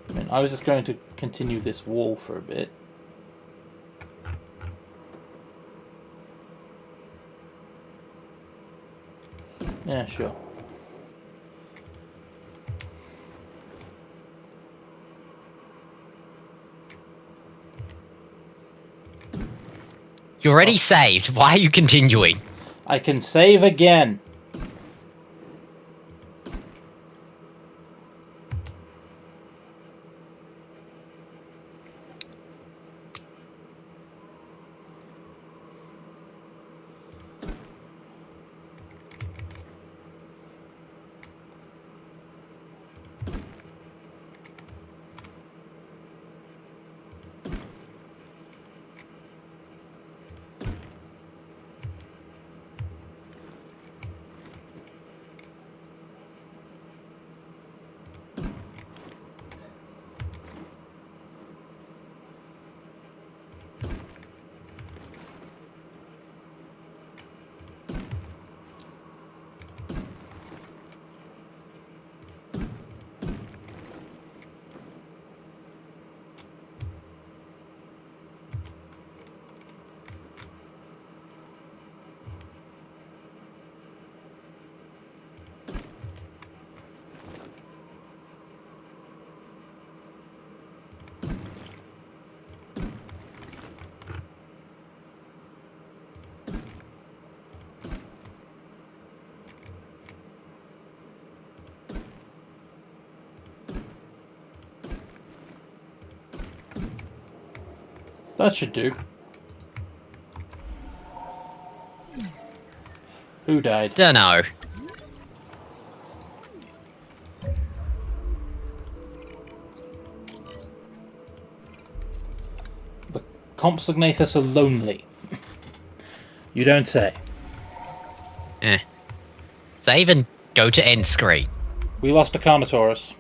I mean, I was just going to continue this wall for a bit. Yeah, sure. You already saved. Why are you continuing? I can save again. That should do. Who died? Dunno. The Compsognathus are lonely. You don't say. They even go to end screen. We lost a Carnotaurus.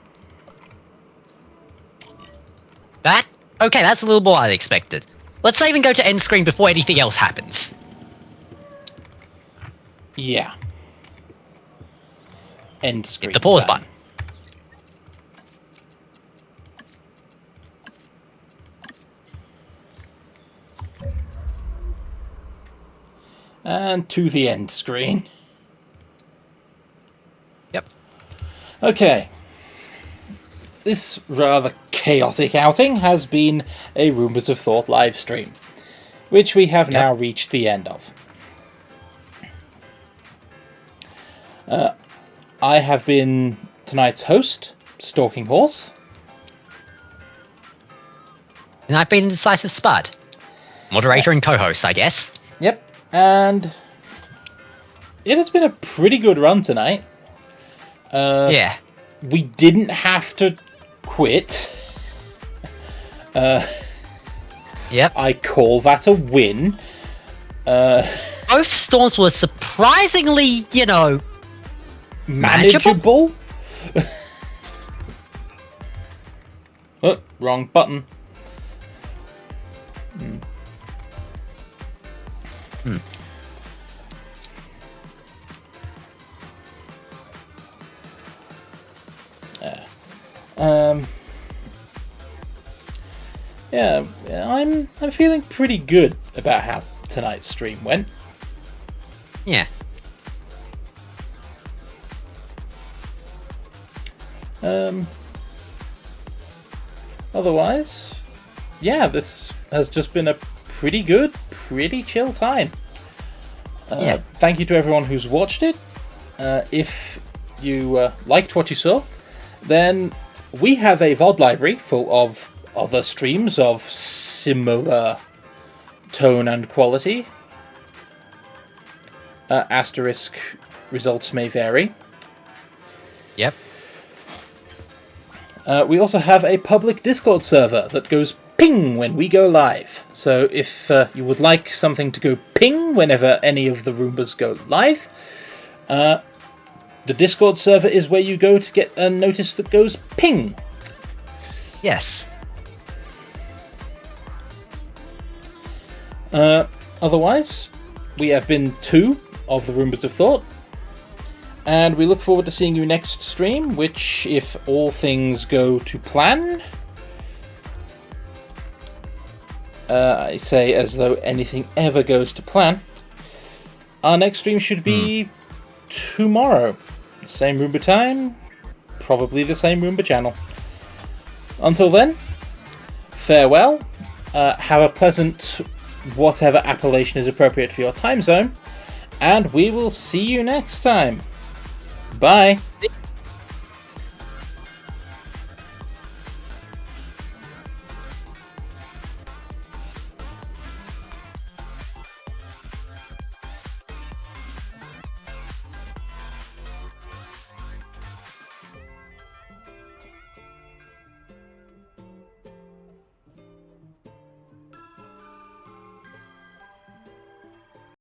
That? Okay, that's a little more unexpected. Let's say even go to end screen before anything else happens. Yeah. End screen. Hit the pause time. button. And to the end screen. Yep. Okay. This rather chaotic outing has been a Rumours of Thought live stream, which we have now reached the end of. I have been tonight's host, Stalking Horse. And I've been Decisive Spud. Moderator and co-host, I guess. Yep, and it has been a pretty good run tonight. Yeah. We didn't have to quit. Yep. I call that a win. Both storms were surprisingly, Manageable? Oh, wrong button. Yeah, I'm feeling pretty good about how tonight's stream went. Yeah. Otherwise, yeah, this has just been a pretty good, pretty chill time. Thank you to everyone who's watched it. If you liked what you saw, then we have a VOD library full of other streams of similar tone and quality. Asterisk results may vary. Yep. We also have a public Discord server that goes ping when we go live. So if you would like something to go ping whenever any of the Roombas go live, the Discord server is where you go to get a notice that goes ping. Yes. Otherwise, we have been 2 of the Roombas of Thought, and we look forward to seeing you next stream, which, if all things go to plan, I say as though anything ever goes to plan, our next stream should be tomorrow. Same Roomba time, probably the same Roomba channel. Until then, farewell, have a pleasant whatever appellation is appropriate for your time zone, and we will see you next time. Bye.